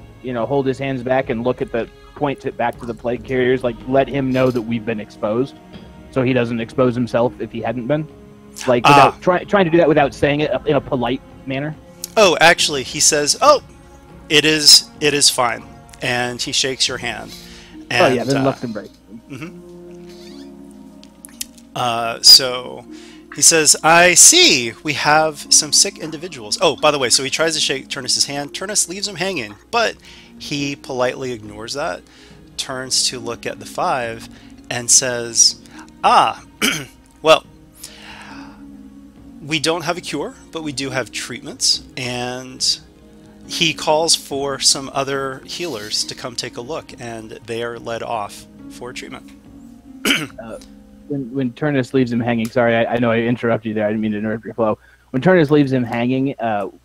hold his hands back and look at point it back to the plague carriers, like let him know that we've been exposed, so he doesn't expose himself if he hadn't been. Like without trying to do that without saying it in a polite manner. Oh, actually, he says, "Oh, it is fine," and he shakes your hand. And, then Lux embrace. So he says, I see we have some sick individuals. Oh, by the way, so he tries to shake Turnus's hand. Turnus leaves him hanging, but he politely ignores that, turns to look at the five, and says, well, we don't have a cure, but we do have treatments, and he calls for some other healers to come take a look, and they are led off for treatment. When Turnus leaves him hanging, sorry, I know I interrupted you there. I didn't mean to interrupt your flow. When Turnus leaves him hanging,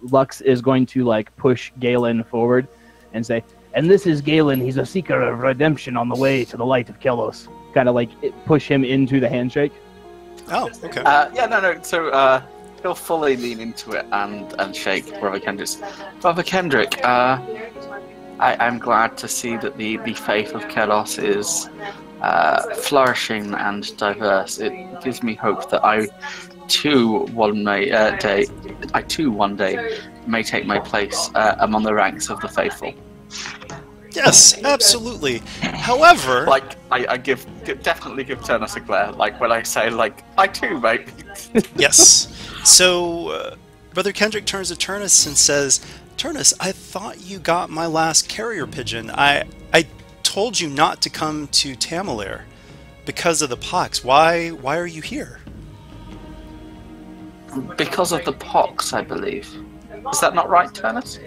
Lux is going to push Galen forward and say, "And this is Galen. He's a seeker of redemption on the way to the light of Kelos." Kind of push him into the handshake. Oh, okay. No. So he'll fully lean into it and shake Brother Kendrick. Brother Kendrick, I'm glad to see that the faith of Kelos is flourishing and diverse. It gives me hope that I too one day may take my place among the ranks of the faithful. Yes, absolutely. However, I definitely give Turnus a glare. When I say I too, mate. Yes. So Brother Kendrick turns to Turnus and says, "Turnus, I thought you got my last carrier pigeon. I told you not to come to Tamalir because of the pox. Why are you here?" Because of the pox, I believe. Is that not right, Turnus?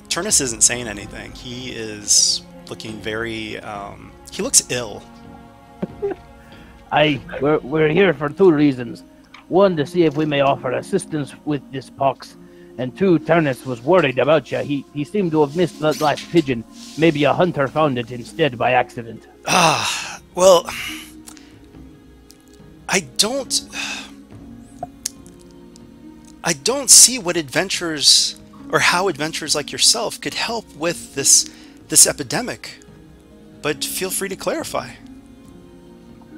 Turnus isn't saying anything. He is looking very... he looks ill. We're here for two reasons. One, to see if we may offer assistance with this pox. And two, Turnus was worried about you. He seemed to have missed that last pigeon. Maybe a hunter found it instead by accident. Well, I don't see what adventurers or how adventurers like yourself could help with this epidemic. But feel free to clarify.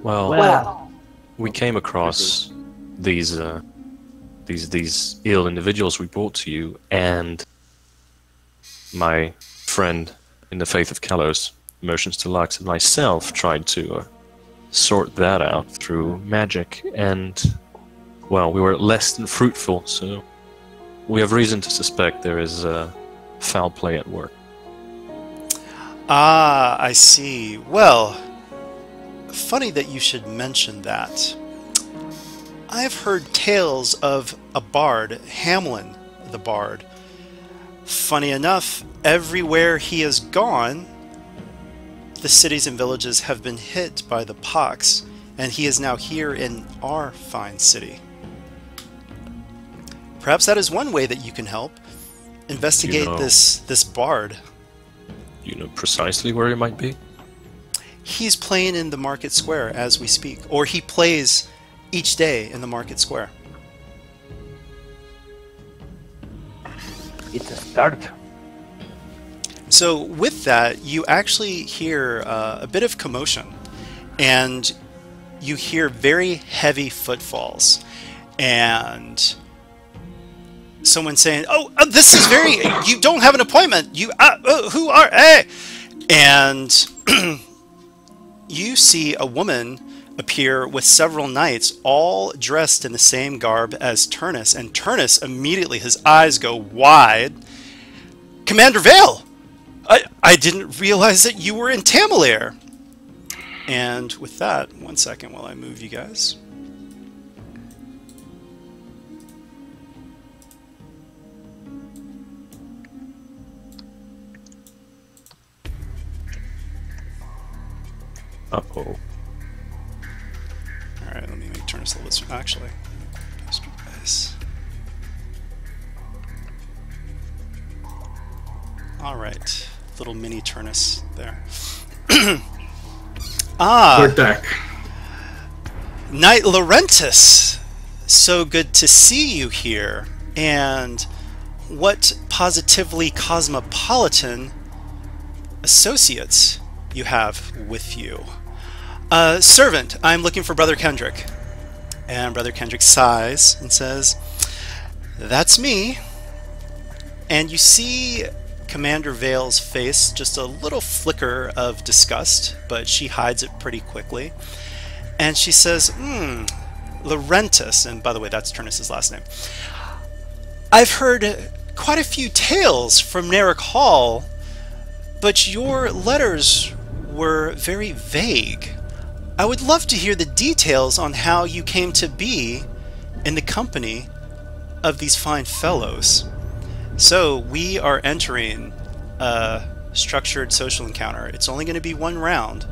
Well, we came across these ill individuals we brought to you, and my friend in the faith of Kalos, Motions to Lux, and myself tried to sort that out through magic, and, well, we were less than fruitful, so we have reason to suspect there is foul play at work. Ah, I see. Well, funny that you should mention that. I've heard tales of a bard, Hamlin the Bard. Funny enough, everywhere he has gone, the cities and villages have been hit by the pox, and he is now here in our fine city. Perhaps that is one way that you can help. Investigate this bard. You know precisely where he might be? He's playing in the market square as we speak, or he plays each day in the market square. It's a start. So with that, you actually hear a bit of commotion, and you hear very heavy footfalls, and someone saying, "Oh, this is very. You don't have an appointment. You who are? Hey!" And you see a woman appear with several knights, all dressed in the same garb as Turnus, and Turnus immediately, his eyes go wide. Commander Vale! I didn't realize that you were in Tamalir! And with that, one second while I move you guys. Uh-oh. Alright, let me make Turnus a little bit. Actually, guys. Alright, little mini Turnus there. Attack. Knight Laurentus, so good to see you here. And what positively cosmopolitan associates you have with you. Servant, I'm looking for Brother Kendrick. And Brother Kendrick sighs and says, "That's me." And you see Commander Vale's face, just a little flicker of disgust, but she hides it pretty quickly. And she says, Laurentus, and by the way, that's Turnus's last name. I've heard quite a few tales from Narek Hall, but your letters were very vague. I would love to hear the details on how you came to be in the company of these fine fellows. So, we are entering a structured social encounter. It's only going to be one round,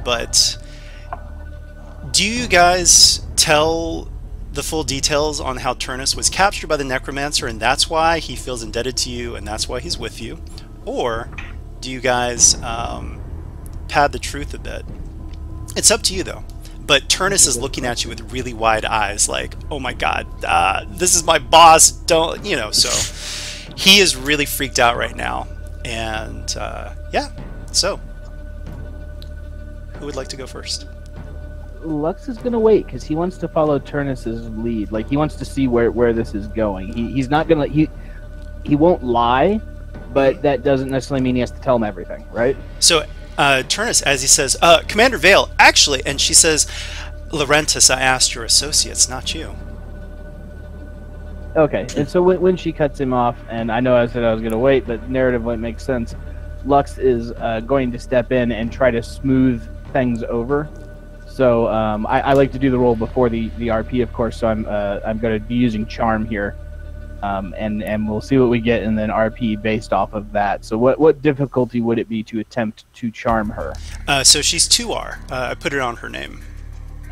but do you guys tell the full details on how Turnus was captured by the Necromancer and that's why he feels indebted to you and that's why he's with you? Or do you guys pad the truth a bit? It's up to you, though. But Turnus is looking at you with really wide eyes, like, oh my god, this is my boss, don't, you know, so he is really freaked out right now. And, yeah, so, who would like to go first? Lux is going to wait, because he wants to follow Turnus's lead. Like, he wants to see where this is going. He's not going to, he won't lie, but that doesn't necessarily mean he has to tell him everything, right? So, Turnus, as he says, Commander Vale, actually, and she says, Laurentus, I asked your associates, not you. Okay, and so when she cuts him off, and I know I said I was going to wait, but narratively it makes sense, Lux is going to step in and try to smooth things over. So I like to do the roll before the RP, of course, so I'm going to be using Charm here. And we'll see what we get and then RP based off of that. So what difficulty would it be to attempt to charm her? So she's 2R. I put it on her name.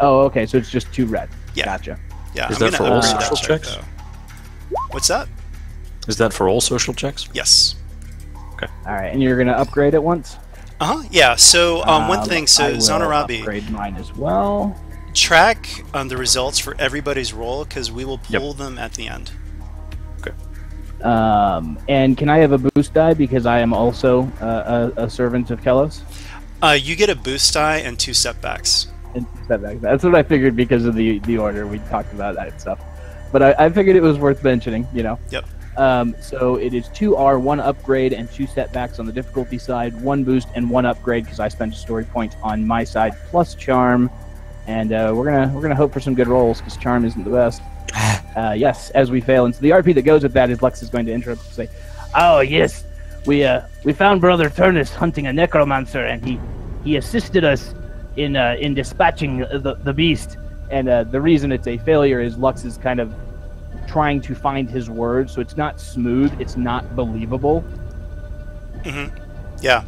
Oh, okay. So it's just 2 red. Yeah. Gotcha. Yeah. Is I'm that gonna for all upgrade that social check, checks? though. What's that? Is that for all social checks? Yes. All right, and you're gonna upgrade it once. Yeah. So one thing. I So will Zanarabi, upgrade mine as well. track the results for everybody's roll because we will pull them at the end. And can I have a boost die because I am also a servant of Kelos? You get a boost die and 2 setbacks. And setbacks. That's what I figured because of the order we talked about that stuff. But I figured it was worth mentioning. You know. Yep. So it is 2R, 1 upgrade, and 2 setbacks on the difficulty side, 1 boost and 1 upgrade because I spent a story point on my side plus charm, and we're gonna hope for some good rolls because charm isn't the best. Yes, as we fail, and so the RP that goes with that is Lex is going to interrupt and say, Oh yes, we found Brother Turnus hunting a necromancer, and he assisted us in dispatching the beast. and the reason it's a failure is Lux is kind of trying to find his words, so it's not smooth, it's not believable. Yeah.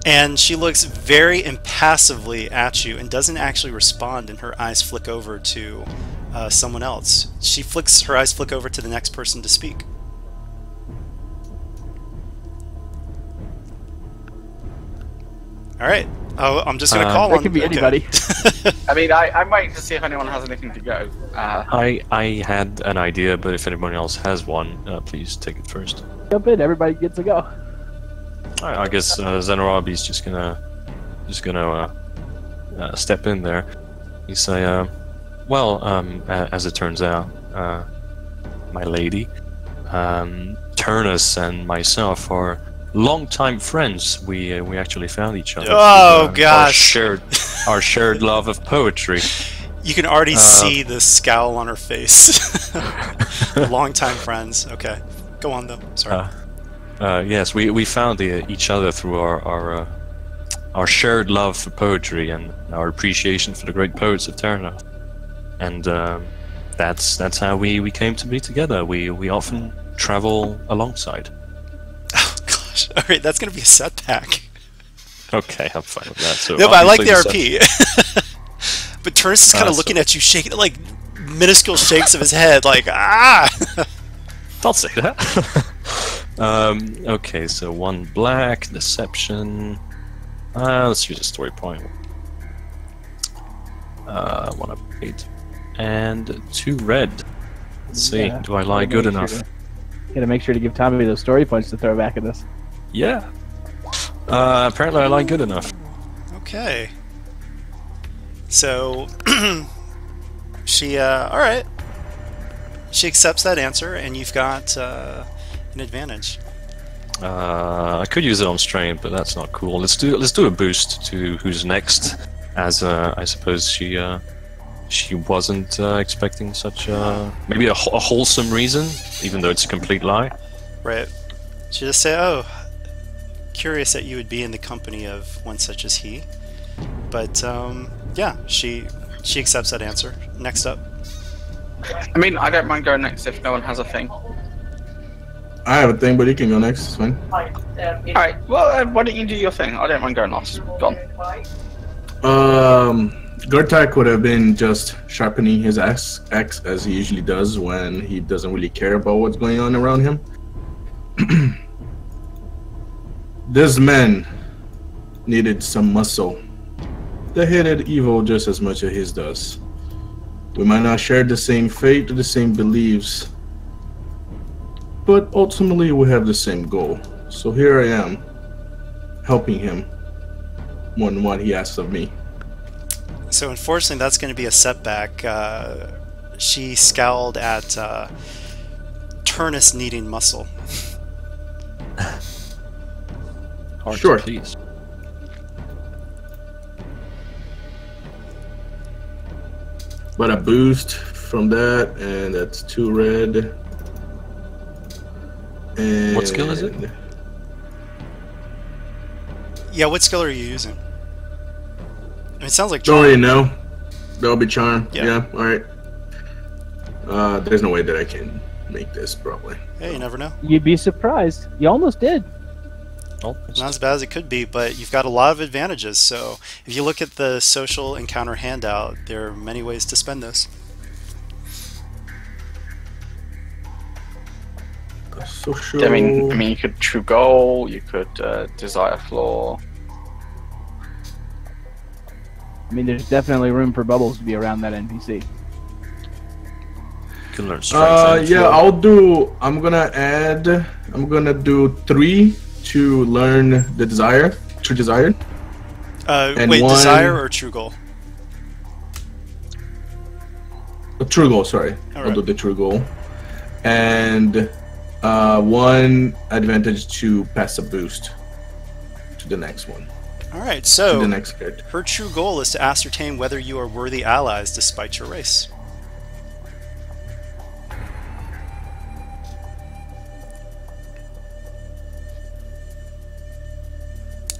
And she looks very impassively at you and doesn't actually respond, and her eyes flick over to someone else. Her eyes flick over to the next person to speak. All right. Oh, I'm just gonna call That on. could be okay. anybody. I mean, I'm waiting to see if anyone has anything to go. I had an idea, but if anyone else has one, please take it first. Jump in, everybody gets to go. I guess Zenarabi's just gonna step in there. You say, well, as it turns out, my lady, Turnus and myself are longtime friends. We actually found each other. Oh gosh! Our shared love of poetry. You can already see the scowl on her face. Longtime friends. Okay, go on though. Sorry. Yes, we found each other through our shared love for poetry and our appreciation for the great poets of Terna. And that's how we came to be together. We often travel alongside. Oh gosh! All right, that's gonna be a setback. Okay, I'm fine with that. So No, but I like the obviously RP. But Turnus is kind of looking at you, shaking like minuscule shakes of his head, like ah. Don't say that. Okay, so 1 black, deception. Let's use a story point. 1 upgrade. And 2 red. Let's see, do I lie good enough? Gotta make sure to give Tommy those story points to throw back at us. Yeah. Apparently I lie good enough. Okay. So she all right. She accepts that answer, and you've got an advantage. I could use it on strain, but that's not cool. Let's do a boost to who's next, as I suppose she wasn't expecting such maybe a wholesome reason, even though it's a complete lie. Right. She just say, "Oh, curious that you would be in the company of one such as he." But yeah, she accepts that answer. Next up. I mean, I don't mind going next if no one has a thing. I have a thing, but you can go next. It's fine. Alright, well, why don't you do your thing? I don't mind going last. Gone. Gertak would have been just sharpening his axe as he usually does when he doesn't really care about what's going on around him. This man needed some muscle. They hated evil just as much as his does. We might not share the same fate or the same beliefs, but ultimately we have the same goal. So here I am, helping him more than what he asks of me. So unfortunately, that's going to be a setback. She scowled at Turnus needing muscle. Hard Sure. to please. But a boost from that, and that's 2 red. And What skill is it? Yeah, what skill are you using? I mean, it sounds like Don't charm. really know. That'll be charm. Yeah. Yeah, alright. There's no way that I can make this, probably. Hey, you never know. You'd be surprised. You almost did. Almost. Not as bad as it could be, but you've got a lot of advantages. So if you look at the social encounter handout, there are many ways to spend those. Social. I mean, you could true goal. You could desire flaw. I mean, there's definitely room for Bubbles to be around that NPC. You can learn strength. and Yeah, flow. I'm gonna do 3 to learn the desire, true desire. And Wait, 1 desire or true goal? True goal, sorry. I'll Alright. do the true goal. And 1 advantage to pass a boost to the next one. All right, To so the next character. her true goal is to ascertain whether you are worthy allies despite your race.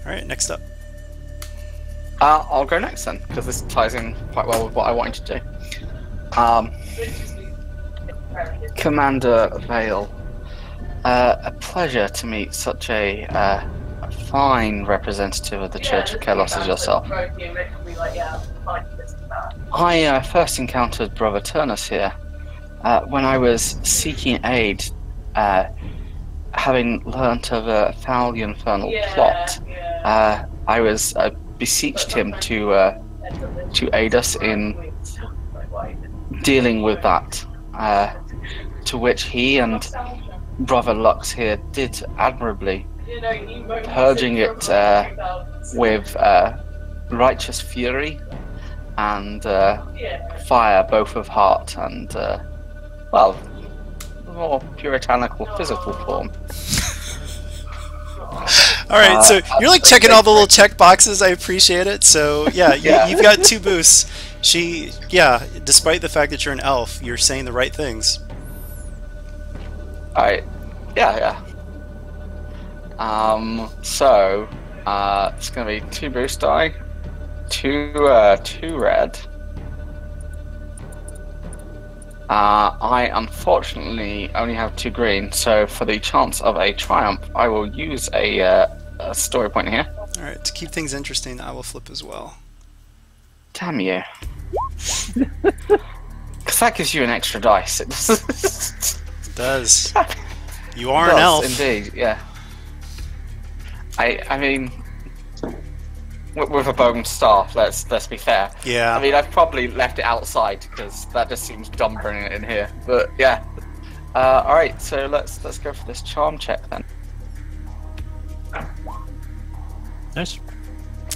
All right, next up. I'll go next then, because this ties in quite well with what I wanted to do. Commander Vale, a pleasure to meet such a fine representative of the Church of Kelos as yourself. I first encountered Brother Turnus here when I was seeking aid, having learnt of a foul infernal plot. I was beseeched him to aid us in dealing with that, to which he and Brother Lux here did admirably, purging it with righteous fury and fire, both of heart and, well, more puritanical physical form. All right, so you're like checking all the little check boxes. I appreciate it. So yeah, you've got 2 boosts. Despite the fact that you're an elf, you're saying the right things. Alright, yeah. So it's gonna be 2 boost die, 2 red. I unfortunately only have 2 green, so for the chance of a triumph, I will use a story point here. All right, to keep things interesting, I will flip as well. Damn you. Because that gives you an extra dice. It does. You are an elf. Indeed, yeah. I mean, with a bone staff, let's be fair. Yeah. I mean, I've probably left it outside because that just seems dumb bringing it in here. But yeah. All right, so let's go for this charm check then. Nice.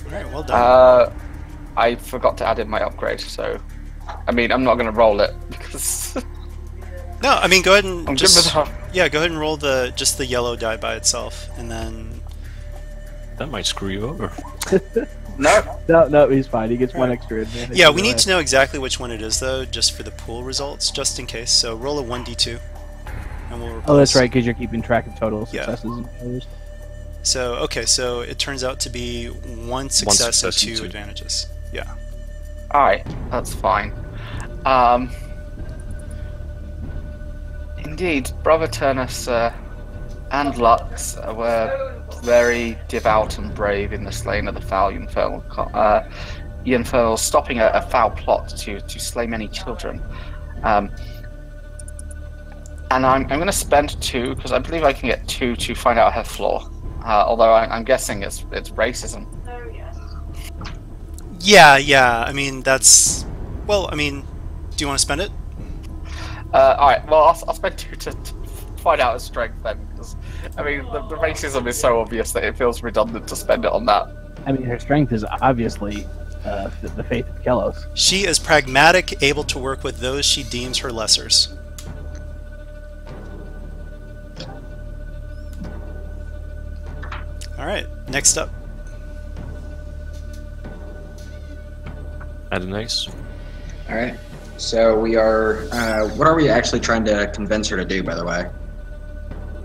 All right, well done. I forgot to add in my upgrade, so I mean, I'm not going to roll it because No, I mean, go ahead and I'm just good with yeah, go ahead and roll just the yellow die by itself, and then That might screw you over. No, he's fine. He gets 1 extra advantage. yeah, we need to know exactly which one it is though, just for the pool results, just in case. So roll a 1d2, and we'll replace. Oh, that's right, because you're keeping track of total Yeah. successes and failures. So okay, so it turns out to be 1 success, success and and 2 two. advantages. Yeah. Alright, that's fine. Indeed, Brother Turnus and Lux were very devout and brave in the slaying of the foul Infernal, stopping a foul plot to slay many children. And I'm going to spend 2, because I believe I can get 2 to find out her flaw. Although I'm guessing it's racism. Yeah. I mean, that's. Well, I mean, do you want to spend it? Alright, well, I'll spend 2 to find out her strength then, because, I mean, the racism is so obvious that it feels redundant to spend it on that. I mean, her strength is obviously the faith of Kelos. She is pragmatic, able to work with those she deems her lessers. All right, next up. Add a nice. All right. So we are. What are we actually trying to convince her to do, by the way?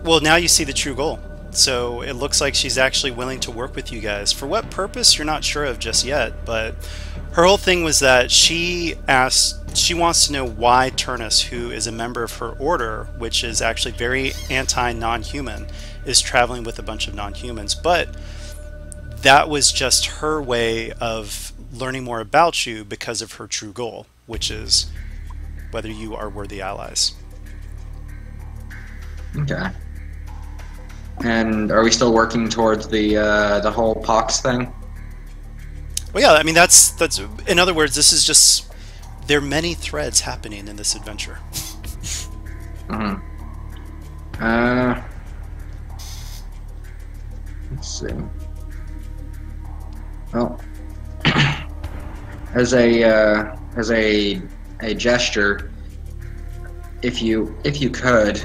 Well, now you see the true goal. So it looks like she's actually willing to work with you guys. For what purpose, you're not sure of just yet, but her whole thing was that she asked she wants to know why Turnus, who is a member of her order, which is actually very anti-non-human, is traveling with a bunch of non-humans. But that was just her way of learning more about you because of her true goal, which is whether you are worthy allies. Okay. And are we still working towards the whole pox thing? Well, yeah, I mean, that's in other words, this is just, there are many threads happening in this adventure. Mm-hmm. Let's see. Well, as a gesture, if you could,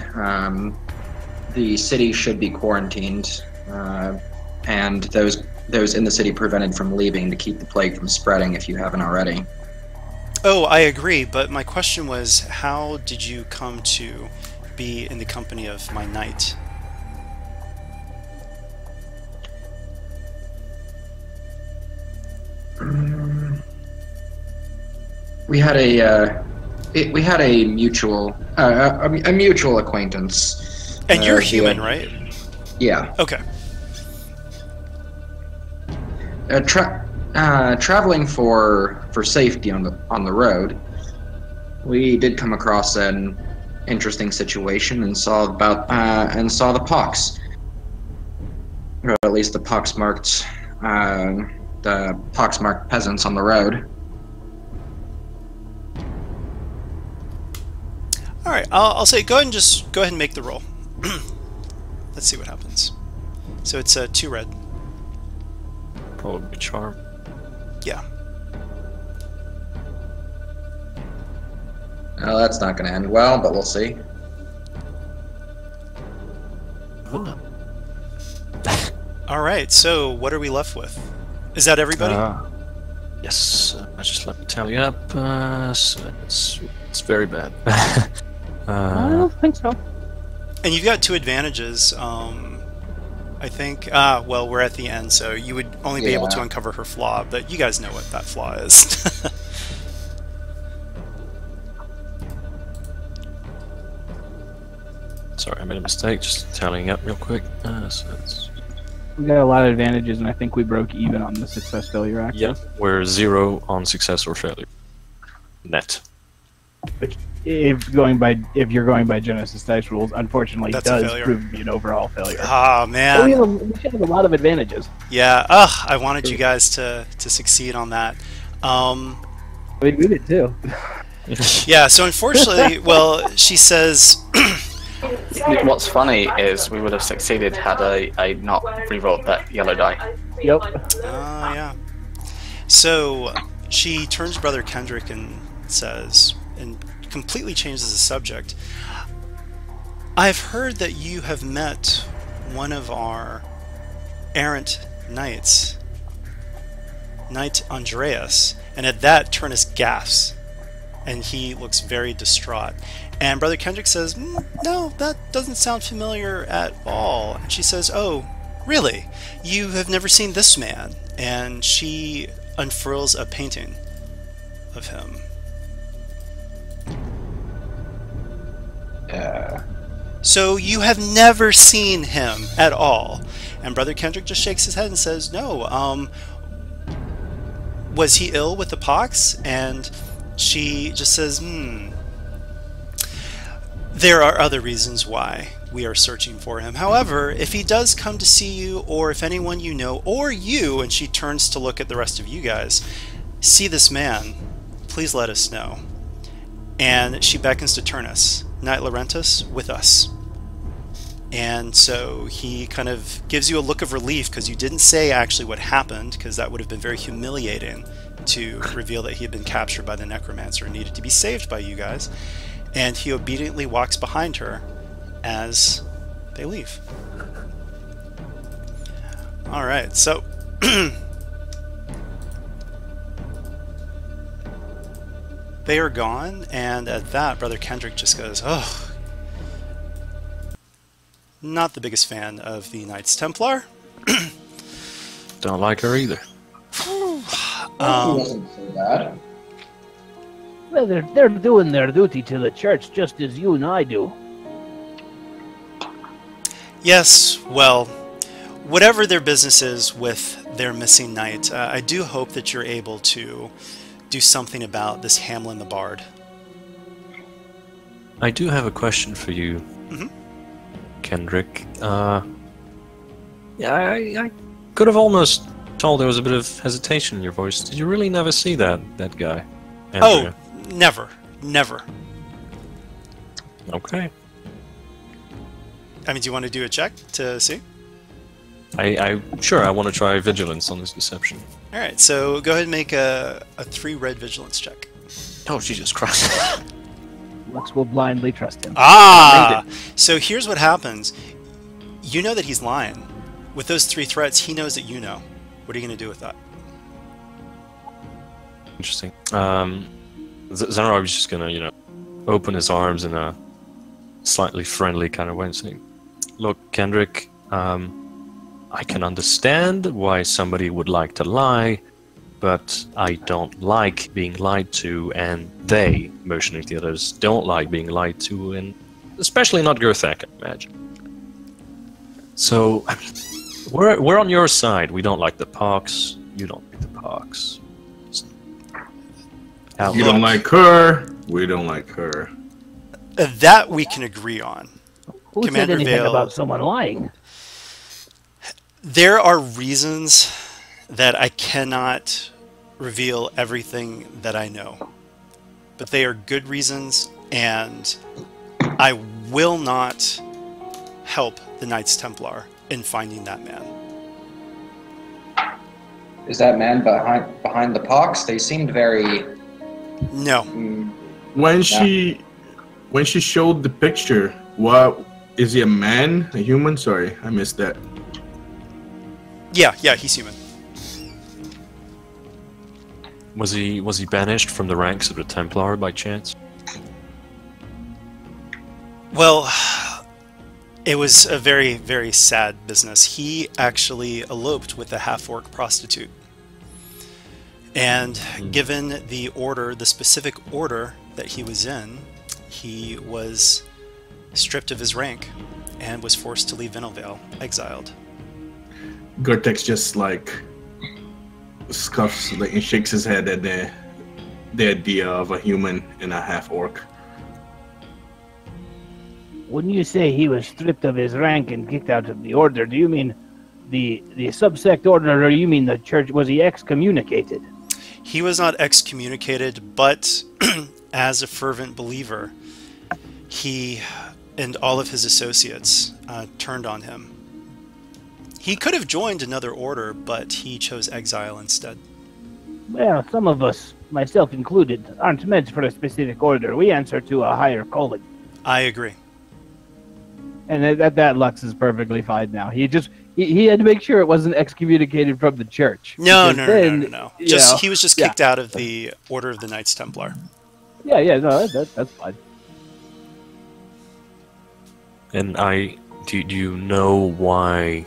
the city should be quarantined, and those in the city prevented from leaving to keep the plague from spreading if you haven't already. Oh, I agree, but my question was, how did you come to be in the company of my knight? We had a mutual acquaintance. And you're human, right? Yeah. Okay. Traveling for safety on the road, we did come across an interesting situation and saw the pox, or at least the poxmarked peasants on the road. All right, I'll say go ahead and make the roll. Let's see what happens. So it's 2 red. Probably charm. Yeah. Well, that's not going to end well, but we'll see. All right, so what are we left with? Is that everybody? Yes. Just let me tally up. So it's very bad. I don't think so. And you've got 2 advantages. I think, well, we're at the end, so you would only be able to uncover her flaw, but you guys know what that flaw is. Sorry, I made a mistake. Just tallying up real quick. We got a lot of advantages, and I think we broke even on the success failure act. Yeah, we're 0 on success or failure. Net. Which, if you're going by Genesis dice rules, unfortunately, That's does a failure. prove to be an overall failure. Oh, man. We should have a lot of advantages. Yeah, I wanted you guys to succeed on that. We did too. Yeah, so unfortunately, well, she says... What's funny is we would have succeeded had I not re-rolled that yellow die. Yep. Yeah. So she turns to Brother Kendrick and says, and completely changes the subject, I've heard that you have met one of our errant knights, Knight Andreas, and at that Turnus gasps, and he looks very distraught. And Brother Kendrick says, no, that doesn't sound familiar at all. And she says, oh, really? You have never seen this man? And she unfurls a painting of him. So you have never seen him at all? And Brother Kendrick just shakes his head and says, no. Was he ill with the pox? And she just says, there are other reasons why we are searching for him. However, if he does come to see you, or if anyone you know, or you, and she turns to look at the rest of you guys, see this man, please let us know. And she beckons to Turnus, Knight Laurentus, with us. And so he kind of gives you a look of relief, because you didn't say actually what happened, because that would have been very humiliating to reveal that he had been captured by the necromancer and needed to be saved by you guys. And he obediently walks behind her as they leave. Alright, so they are gone, and at that, Brother Kendrick just goes, oh, not the biggest fan of the Knights Templar. Don't like her either. He wasn't so bad. Well, they're doing their duty to the church just as you and I do. Yes, well, whatever their business is with their missing knight, I do hope that you're able to do something about this Hamlin the Bard. I do have a question for you, Kendrick. Yeah, I could have almost told there was a bit of hesitation in your voice. Did you really never see that guy? Andrea? Oh, never. Okay. I mean, do you want to do a check to see? Sure, I want to try vigilance on this deception. All right, so go ahead and make a 3 red vigilance check. Oh, Jesus Christ. Lux will blindly trust him. Ah! So here's what happens. You know that he's lying. With those 3 threats, he knows that you know. What are you going to do with that? Interesting. Zanarov is just gonna, open his arms in a slightly friendly kind of way and say, "Look, Kendrick, I can understand why somebody would like to lie, but I don't like being lied to, and they," motioning to the others, "don't like being lied to, and especially not Gerthak, I imagine. So, I mean, we're on your side. We don't like the Pox. You don't like the Pox. You don't like her. We don't like her. That we can agree on. Who Commander said anything Vale, about someone lying? there are reasons that I cannot reveal everything that I know. But they are good reasons, and I will not help the Knights Templar in finding that man. Is that man behind the Pox? They seemed very... No. When she showed the picture, what is he, a man, a human? Sorry, I missed that. Yeah, he's human. Was he banished from the ranks of the Templar by chance? Well, it was a very, very sad business. He actually eloped with a half-orc prostitute. And given the order, the specific order that he was in, he was stripped of his rank and was forced to leave Vinelvale, exiled. Gertex just scuffs and shakes his head at the idea of a human and a half-orc. When you say he was stripped of his rank and kicked out of the order, do you mean the subsect order, or you mean the church? Was he excommunicated? He was not excommunicated, but as a fervent believer, he and all of his associates turned on him. He could have joined another order, but he chose exile instead. Well, some of us, myself included, aren't meant for a specific order. We answer to a higher calling. I agree. And that Lux is perfectly fine now. He had to make sure it wasn't excommunicated from the church. No. He He was just kicked out of the Order of the Knights Templar. No, that's fine. And do you know why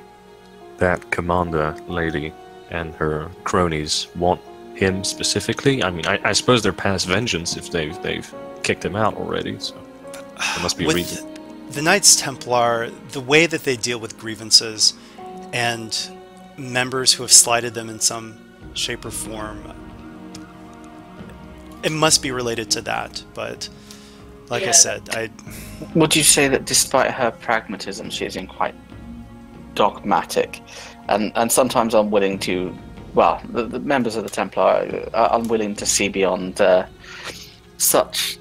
that commander lady and her cronies want him specifically? I mean, I suppose they're past vengeance if they've kicked him out already, so there must be a reason. The Knights Templar, the way that they deal with grievances and members who have slighted them in some shape or form, it must be related to that. But like I said, Would you say that despite her pragmatism, she is quite dogmatic and sometimes unwilling to, well, the members of the Templar are unwilling to see beyond such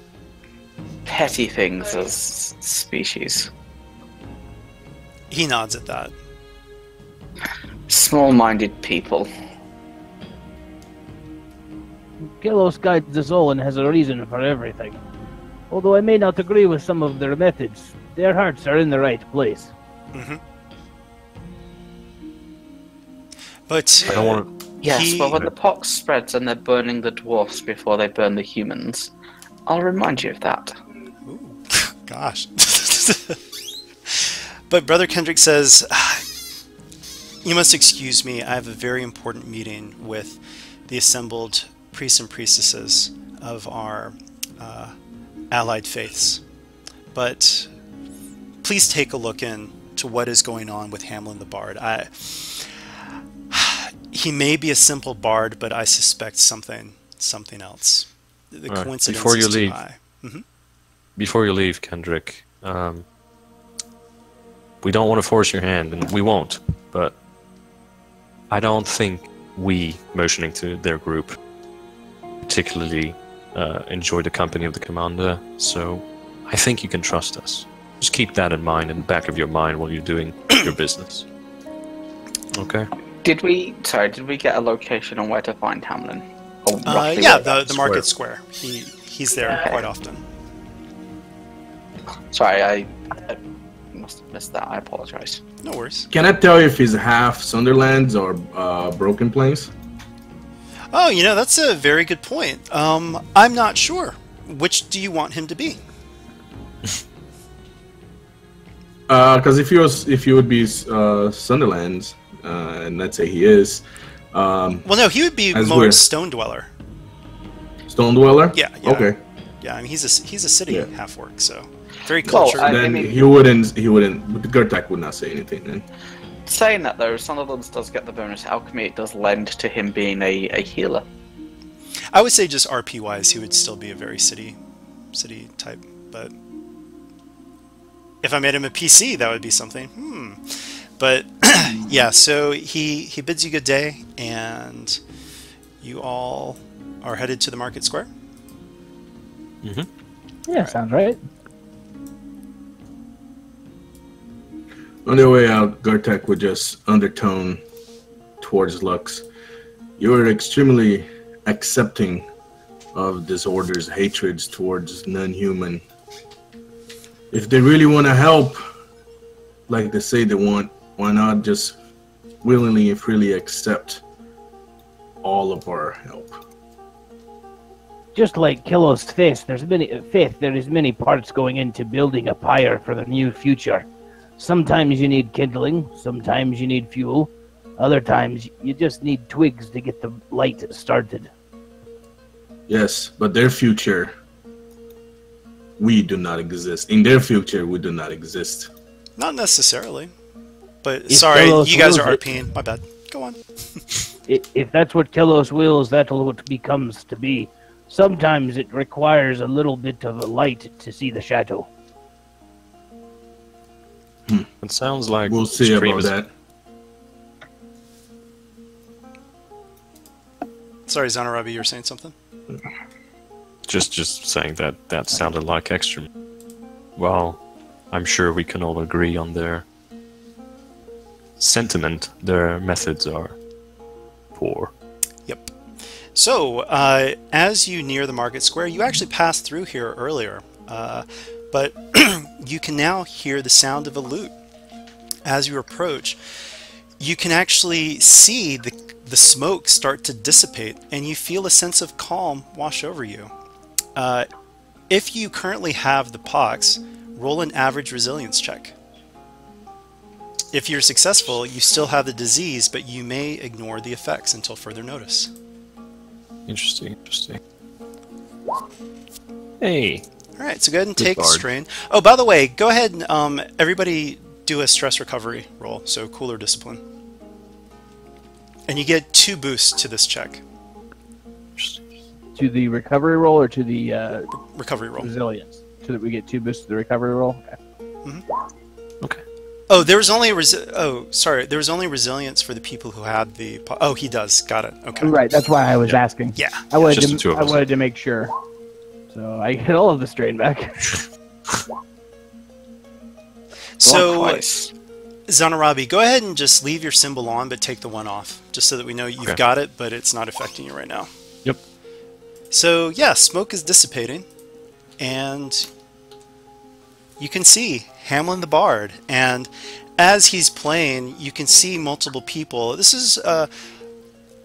petty things as species? He nods at that. Small-minded people. Kelos guides us all and has a reason for everything. Although I may not agree with some of their methods, their hearts are in the right place. Mm-hmm. But I don't want to... Yes, but when the pox spreads and they're burning the dwarfs before they burn the humans, I'll remind you of that. Ooh, gosh. But Brother Kendrick says, "You must excuse me. I have a very important meeting with the assembled priests and priestesses of our allied faiths. But please take a look into what is going on with Hamlin the Bard. He may be a simple bard, but I suspect something else. The coincidence before you is too leave, high. Before you leave, Kendrick, we don't want to force your hand, and we won't. But I don't think we, motioning to their group, particularly enjoy the company of the commander. So I think you can trust us. Just keep that in mind, in the back of your mind, while you're doing your business. Okay. Did we get a location on where to find Hamlin? Or roughly Yeah, where the market square. He's there quite often. Sorry, I must have missed that. I apologize. No worries. Can I tell you if he's half Sunderlands or Broken Plains? Oh, that's a very good point. I'm not sure. Which do you want him to be? Because if you would be Sunderlands, and let's say he is. Well, no, he would be more Stone Dweller. Stone Dweller? Yeah. Okay. Yeah, I mean he's a city half-orc, so very Well, cultured. Then he wouldn't. Gertak would not say anything then. Saying that though, Sunderlands does get the bonus alchemy. It does lend to him being a healer. I would say just RP wise, he would still be a very city type. But if I made him a PC, that would be something. But yeah, so he bids you good day, and you all are headed to the market square. Yeah, sounds right. On their way out, Gertak would just undertone towards Lux. You're extremely accepting of disorders, hatreds towards non-human. If they really want to help, like they say they want, why not just willingly and freely accept all of our help? Just like Kilo's faith, there is many parts going into building a pyre for the new future. Sometimes you need kindling, sometimes you need fuel, other times you just need twigs to get the light started. Yes, but their future, we do not exist. In their future, we do not exist. Not necessarily. But If sorry, Kelos you guys are wills it. RPing. My bad. Go on. If that's what Kelos wills, that'll what becomes to be. Sometimes it requires a little bit of a light to see the shadow. It sounds like We'll see about extremism. that. Sorry, Zanarabi, you were saying something? Just saying that sounded like extreme. Well, I'm sure we can all agree on their sentiment. Their methods are poor. Yep. So, as you near the market square, you actually passed through here earlier, but you can now hear the sound of a lute. As you approach, you can actually see the smoke start to dissipate, and you feel a sense of calm wash over you. If you currently have the pox, roll an average resilience check. If you're successful, you still have the disease, but you may ignore the effects until further notice. Interesting. Hey. All right, so go ahead and Good take bard. strain. Oh, by the way, go ahead and everybody do a stress recovery roll, so cooler discipline. And you get 2 boosts to this check. To the recovery roll or to the Recovery roll. resilience? So that we get 2 boosts to the recovery roll? Okay. Oh, there was only there was only resilience for the people who had the. Oh, he does. Got it. Okay. Right, that's why I was asking. Yeah. I wanted, Just the two of us. wanted to make sure. So I get all of the strain back. So, Twice. Zanarabi, go ahead and just leave your symbol on, but take the one off, just so that we know you've Okay. got it, but it's not affecting you right now. Yep. So, yeah, smoke is dissipating, and you can see Hamlin the Bard, and as he's playing, you can see multiple people. This is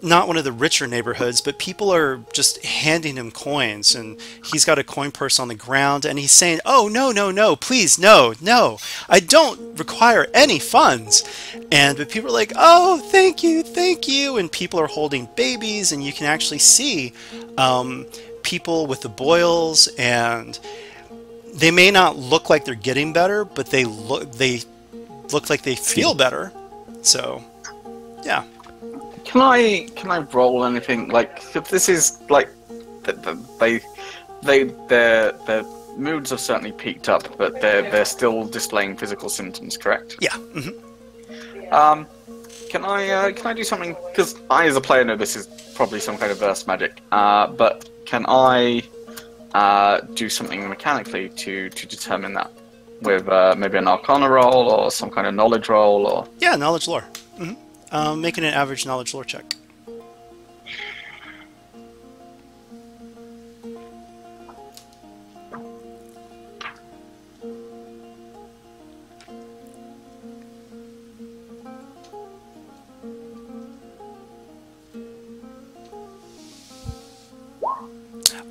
not one of the richer neighborhoods, but people are just handing him coins, and he's got a coin purse on the ground, and he's saying, "Oh, no, please, no, I don't require any funds." But people are like, "Oh, thank you," and people are holding babies, and you can actually see people with the boils, and they may not look like they're getting better, but they look like they feel better. So, yeah. Can I roll anything? Like, if this is like, their moods have certainly peaked up, but they're still displaying physical symptoms, correct? Yeah. Can I do something? Because I, as a player, know this is probably some kind of burst magic. But can I do something mechanically to determine that with maybe an Arcana roll or some kind of knowledge roll or? Yeah, knowledge lore. Making an average knowledge lore check.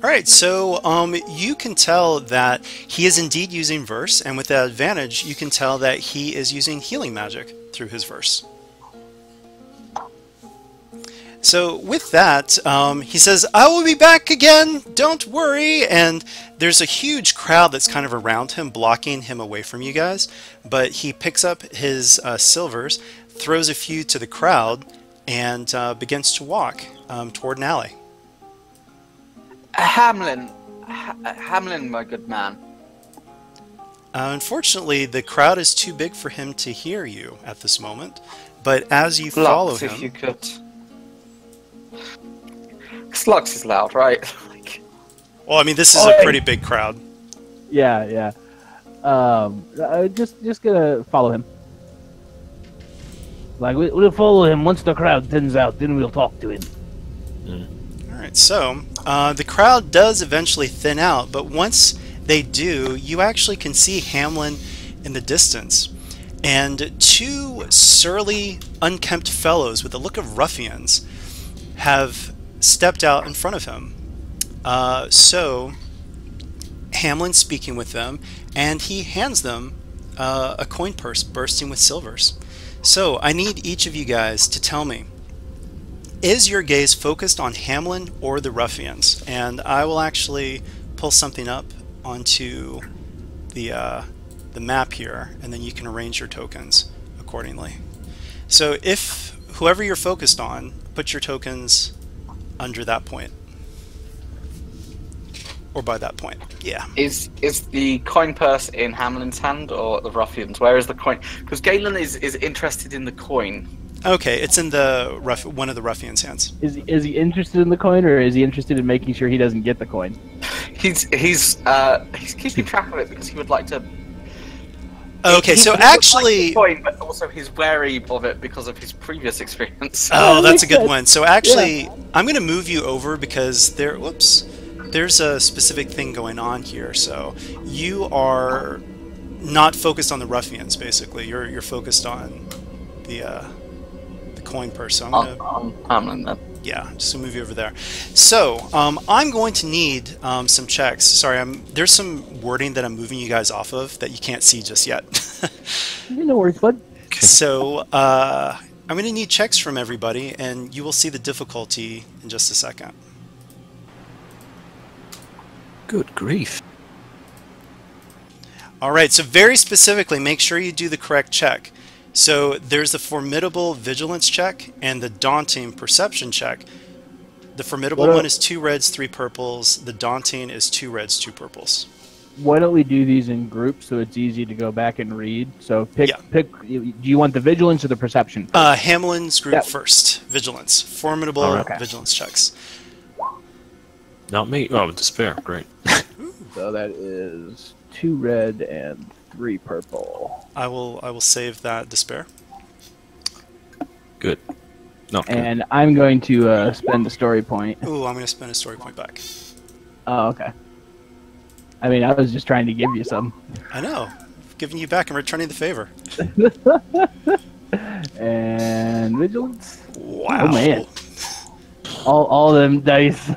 Alright, so you can tell that he is indeed using verse, and with that advantage, you can tell that he is using healing magic through his verse. So with that, he says, "I will be back again, don't worry," and there's a huge crowd that's kind of around him, blocking him away from you guys, but he picks up his silvers, throws a few to the crowd, and begins to walk toward an alley. Hamlin, my good man. Unfortunately, the crowd is too big for him to hear you at this moment, but as you follow him... if you could... Slux is loud, right? Well, I mean, this is a pretty big crowd. Yeah. Just gonna follow him. Like, we'll follow him once the crowd thins out, then we'll talk to him. Alright, so the crowd does eventually thin out, but once they do, you actually can see Hamlin in the distance. And two surly, unkempt fellows with the look of ruffians have stepped out in front of him. So Hamlin's speaking with them, and he hands them a coin purse bursting with silvers. So I need each of you guys to tell me, is your gaze focused on Hamlin or the ruffians? And I will actually pull something up onto the map here, and then you can arrange your tokens accordingly. So if whoever you're focused on, put your tokens under that point. Or by that point, yeah. Is the coin purse in Hamlin's hand or the ruffians? Where is the coin? Because Galen is interested in the coin. Okay, it's in the one of the ruffians' hands. Is he interested in the coin, or is he interested in making sure he doesn't get the coin? He's keeping track of it because he would like to. Okay, so actually, like the coin, but also he's wary of it because of his previous experience. Oh, that's a good one. So actually, yeah. I'm going to move you over because there's a specific thing going on here. So you are not focused on the ruffians, basically. You're focused on the coin purse. So Hamlin, then. Yeah, just to move you over there. So I'm going to need some checks. Sorry, there's some wording that I'm moving you guys off of that you can't see just yet. No worries, bud. So I'm going to need checks from everybody, and you will see the difficulty in just a second. Good grief. All right, so very specifically, make sure you do the correct check. So there's the formidable vigilance check and the daunting perception check. The formidable one is 2 reds, 3 purples. The daunting is 2 reds, 2 purples. Why don't we do these in groups so it's easy to go back and read? So pick. Do you want the vigilance or the perception? Hamlin's group first. Vigilance. Formidable vigilance checks. Not me. Oh, despair. Great. So that is 2 red and 3 purple. I will save that despair. Good. Not good. And I'm going to spend a story point. Ooh, I'm going to spend a story point back. Oh, okay. I mean, I was just trying to give you some. I know. Giving you back and returning the favor. And vigilance. Wow. Oh man. All them dice.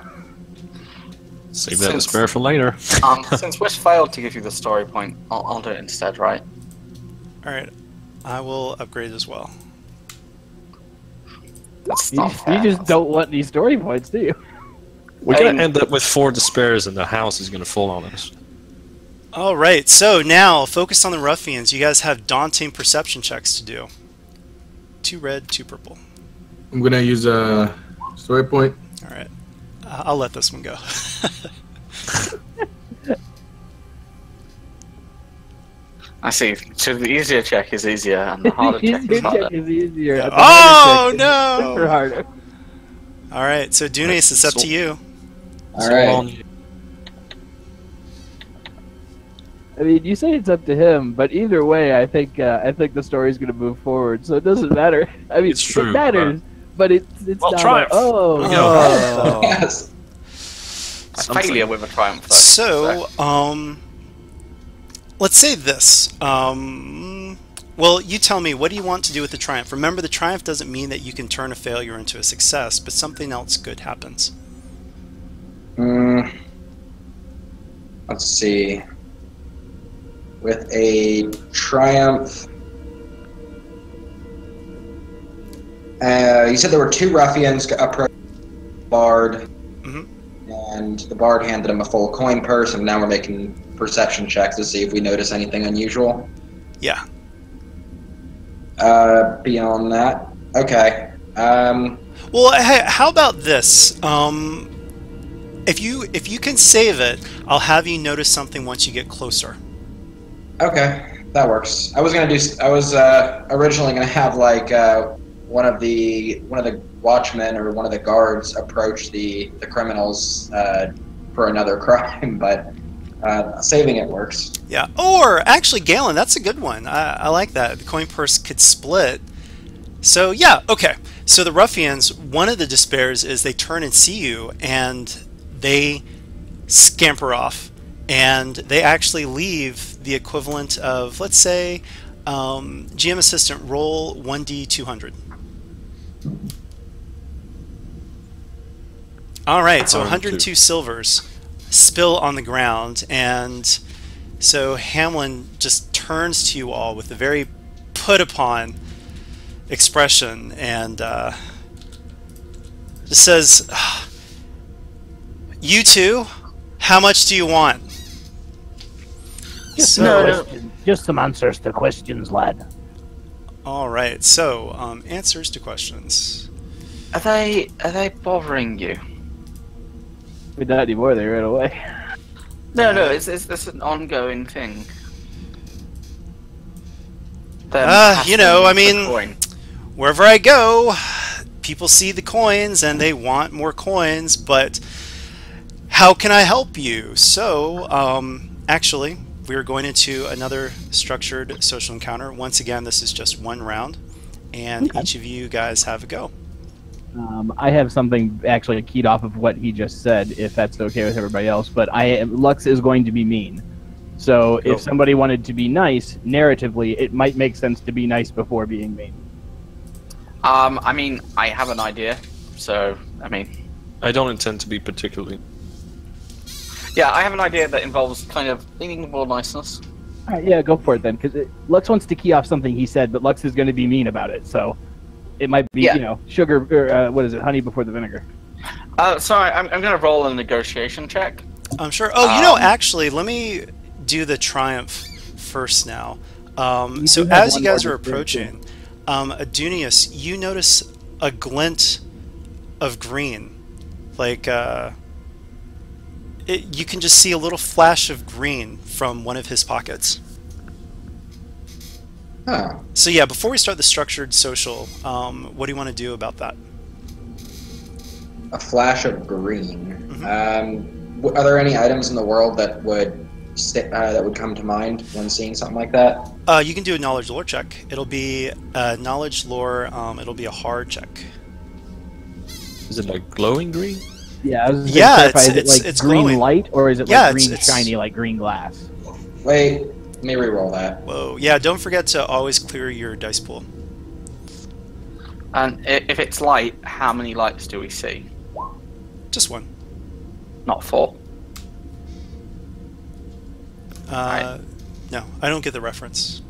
Save that despair for later. Since Wish failed to give you the story point, I'll do it instead, right? Alright. I will upgrade as well. That's You not fair. just don't want these story points, do you? We're going to end up with 4 despairs and the house is going to fall on us. All right, so now focus on the ruffians. You guys have daunting perception checks to do. 2 red, 2 purple. I'm gonna use a story point. All right, I'll let this one go. I see. So the easier check is easier, and the harder check is harder. is easier. Yeah. The harder Oh, check no! is super harder. All right, so Dunis, it's up to you. All right. I mean, you say it's up to him, but either way, I think the story's going to move forward, so it doesn't matter. I mean, It's true, it matters, but it's well, not. triumph. Oh. Yes. A failure with a triumph. Though, So, let's say this. Well, you tell me, what do you want to do with the triumph? Remember, the triumph doesn't mean that you can turn a failure into a success, but something else good happens. Let's see. With a triumph, you said there were 2 ruffians approached the bard, and the bard handed him a full coin purse, and now we're making perception checks to see if we notice anything unusual. Yeah. Beyond that, okay. Well, hey, how about this? If you can save it, I'll have you notice something once you get closer. Okay, that works. I was originally gonna have like one of the watchmen or one of the guards approach the criminals for another crime, but saving it works. Yeah. Or actually, Galen, that's a good one. I like that. The coin purse could split. So yeah, okay. So the ruffians, one of the despairs is they turn and see you, and they scamper off, and they actually leave the equivalent of, let's say, GM assistant, roll 1d200. All right, so 102 silvers spill on the ground, and so Hamlin just turns to you all with a very put-upon expression and just says, "You two, how much do you want?" Just some answers to questions, lad. All right, so answers to questions. Are they bothering you? We not anymore. They ran away. No, is this an ongoing thing? You know, I The mean, coin. wherever I go, people see the coins and they want more coins, but how can I help you? So, actually, we're going into another structured social encounter. Once again, this is just 1 round, and each of you guys have a go. I have something actually keyed off of what he just said, if that's okay with everybody else. But Lux is going to be mean. So if somebody wanted to be nice, narratively, it might make sense to be nice before being mean. I mean, I have an idea. So, I mean, I don't intend to be particularly. yeah, I have an idea that involves kind of leaning more niceness. All right, yeah, go for it then, because Lux wants to key off something he said, but Lux is going to be mean about it. So it might be, Yeah. you know, sugar, or what is it, honey before the vinegar. Sorry, I'm going to roll a negotiation check. I'm sure. Oh, you know, actually, let me do the triumph first now. So do have as you one guys more are approaching, Adunius, you notice a glint of green. Like, you can just see a little flash of green from one of his pockets. Huh. So yeah, before we start the structured social, what do you want to do about that? A flash of green. Are there any items in the world that would come to mind when seeing something like that? You can do a knowledge lore check. It'll be a knowledge lore. It'll be a hard check. Is it like glowing green? Yeah, I was just Yeah, gonna clarify, is it like it's green glowing. light, or is it Yeah, like it's- green shiny, like green glass? Wait, let me re-roll that. Whoa. Yeah, don't forget to always clear your dice pool. And if it's light, how many lights do we see? Just one. Not 4. No, I don't get the reference.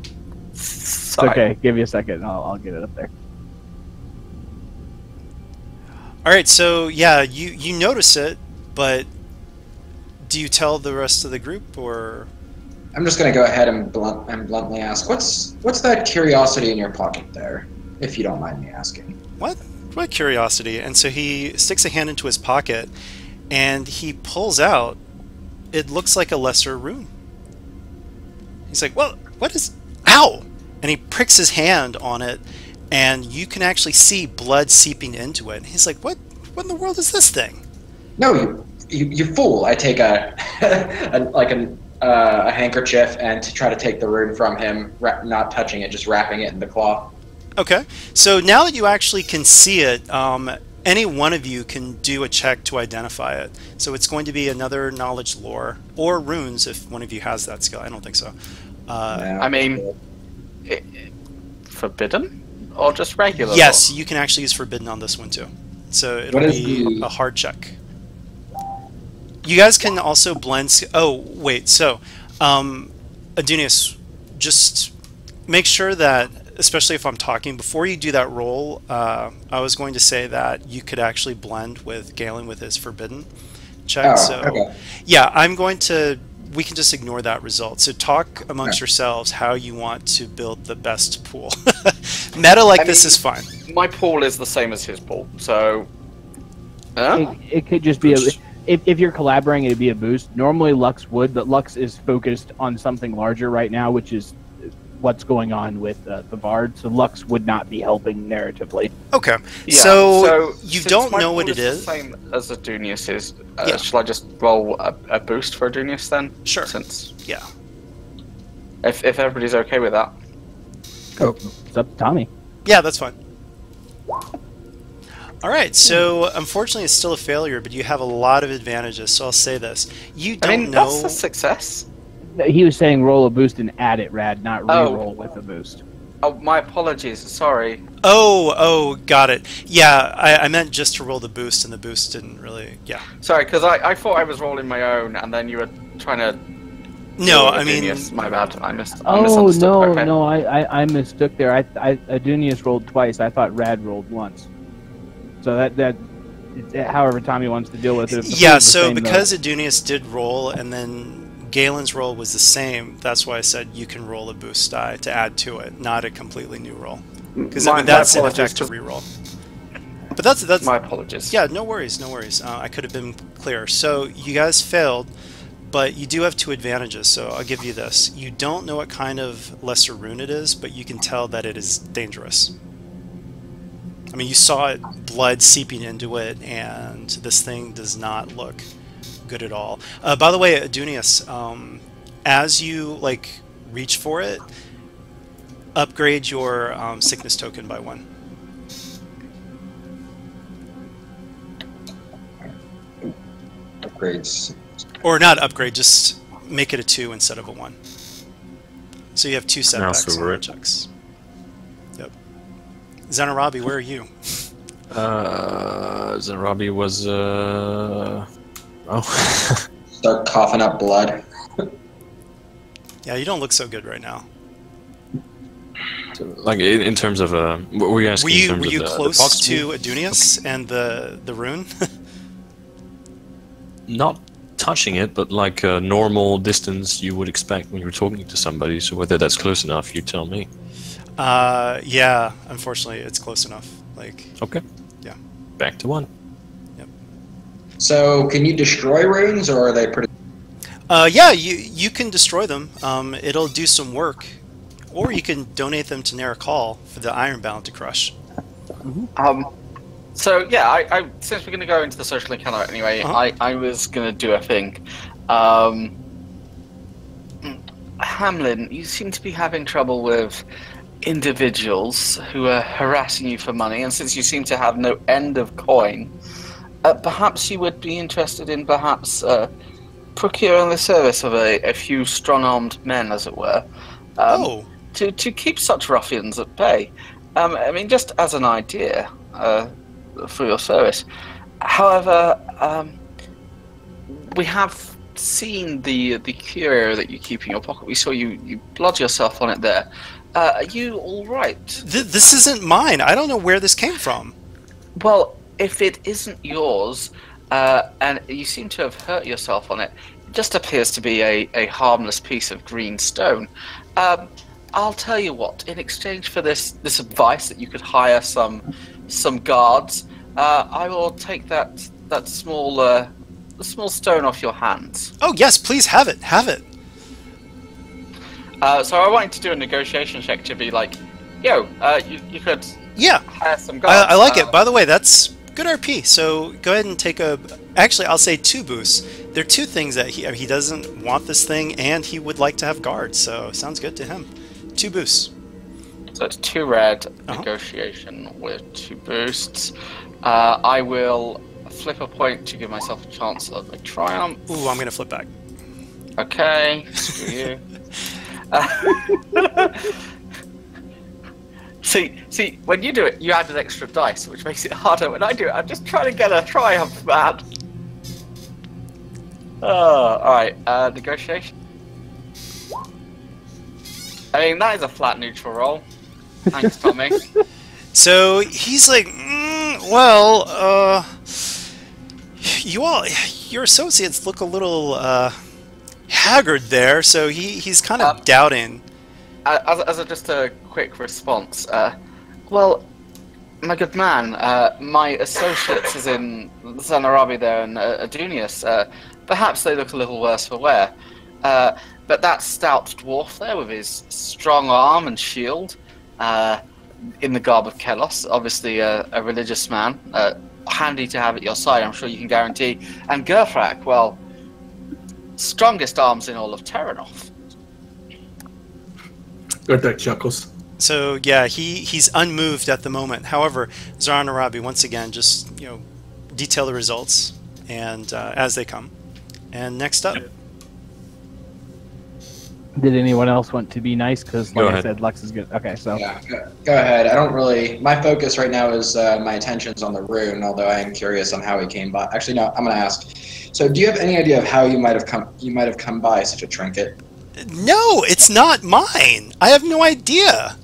It's Sorry. okay, give me a second, I'll get it up there. All right, so yeah, you notice it, but do you tell the rest of the group, or? I'm just going to go ahead and bluntly ask, what's that curiosity in your pocket there, if you don't mind me asking? What curiosity? And so he sticks a hand into his pocket, and he pulls out, it looks like a lesser rune. He's like, well, what is... Ow! And he pricks his hand on it, and you can actually see blood seeping into it. And he's like, what in the world is this thing? No, you fool! I take a handkerchief and to try to take the rune from him, not touching it, just wrapping it in the cloth. Okay, so now that you actually can see it, any one of you can do a check to identify it. So it's going to be another knowledge lore, or runes if one of you has that skill. I don't think so. I mean, forbidden? Or just regular? Yes, you can actually use forbidden on this one too. So it'll be a hard check. You guys can also blend... Oh, wait, so, Adunius, just make sure that, especially if I'm talking, before you do that roll, I was going to say that you could actually blend with Galen with his forbidden check. Okay. Yeah, I'm going to... We can just ignore that result. So talk amongst yourselves how you want to build the best pool. Meta this is fine. My pool is the same as his pool, so... It could just be if you're collaborating, it'd be a boost. Normally Lux would, but Lux is focused on something larger right now, which is what's going on with the Bard. So Lux would not be helping narratively. Okay, yeah, so you don't know what it is. The same as Adunius is. Shall I just roll a boost for Adunius then? Sure. Yeah. If everybody's okay with that. It's up to Tommy. Yeah, that's fine. Alright, so unfortunately it's still a failure, but you have a lot of advantages, so I'll say this. You don't know... that's a success. He was saying roll a boost and add it, Rad, not re-roll with a boost. Oh, my apologies, sorry. Oh, got it. Yeah, I meant just to roll the boost, and the boost didn't really... Yeah. Sorry, because I thought I was rolling my own, and then you were trying to... No, I mean... My bad, I misunderstood. No, I mistook there. Adunius rolled twice, I thought Rad rolled once. So that however Tommy wants to deal with it. Yeah, so because Adunius did roll, and then Galen's roll was the same, that's why I said you can roll a boost die to add to it, not a completely new roll. Because that's in effect a reroll. But that's my apologies. Yeah, no worries. I could have been clearer. So you guys failed, but you do have 2 advantages, so I'll give you this. You don't know what kind of lesser rune it is, but you can tell that it is dangerous. I mean, you saw it, blood seeping into it, and this thing does not look good at all. By the way, Adunius, as you reach for it, upgrade your sickness token by 1. Upgrades. Or not upgrade, just make it a 2 instead of a 1. So you have 2 setbacks on your checks. Yep. Zanarabi, where are you? Zanarabi was Start coughing up blood. Yeah, you don't look so good right now. So, in terms of what were you asking? Were you close to Adunius and the rune? Not touching it, but a normal distance you would expect when you're talking to somebody. So whether that's close enough, you tell me. Yeah, unfortunately, it's close enough. Okay. Yeah. Back to 1. Yep. So, can you destroy runes, or are they pretty... Yeah, you can destroy them. It'll do some work. Or you can donate them to Narakal for the Ironbound to crush. So, yeah, I since we're going to go into the social encounter anyway, I was going to do a thing. Hamlin, you seem to be having trouble with individuals who are harassing you for money, and since you seem to have no end of coin, perhaps you would be interested in procuring the service of a few strong-armed men, as it were, to keep such ruffians at bay. I mean, just as an idea for your service. However, we have seen the curio that you keep in your pocket. We saw you blood yourself on it there. Are you all right? This isn't mine. I don't know where this came from. Well, if it isn't yours, and you seem to have hurt yourself on it. It just appears to be a harmless piece of green stone. I'll tell you what. In exchange for this advice that you could hire some guards, I will take that small stone off your hands. Oh yes, please have it. Have it. So I wanted to do a negotiation check to be like, yo, you could hire some guards. I like it. By the way, that's good RP. So go ahead and take a. Actually, I'll say 2 boosts. There are 2 things that he doesn't want this thing, and he would like to have guards. So sounds good to him. 2 boosts. So it's 2 red, negotiation with 2 boosts. I will flip a point to give myself a chance of a triumph. Ooh, I'm gonna flip back. Okay, screw you. See, when you do it, you add an extra dice, which makes it harder. When I do it, I'm just trying to get a triumph, man. Alright, negotiation. I mean, that is a flat neutral roll. Thanks, Tommy. So he's like, your associates look a little haggard there, so he's kind of doubting. As just a quick response, well, my good man, my associates, as in Zanarabi there and Adunius, perhaps they look a little worse for wear. But that stout dwarf there with his strong arm and shield, in the garb of Kelos, obviously a religious man, handy to have at your side, I'm sure you can guarantee. And Gerfrak, well, strongest arms in all of Terranoff. Gerdak chuckles. So yeah, he's unmoved at the moment. However, Zanarabi once again just detail the results and as they come. And next up. Did anyone else want to be nice? Because Go like I ahead. said, Lux is good. Okay, so Yeah, go ahead. I don't really. My focus right now is my attention's on the rune. Although I am curious on how he came by. Actually, no. I'm going to ask. So, do you have any idea of how you might have come by such a trinket? No, it's not mine. I have no idea.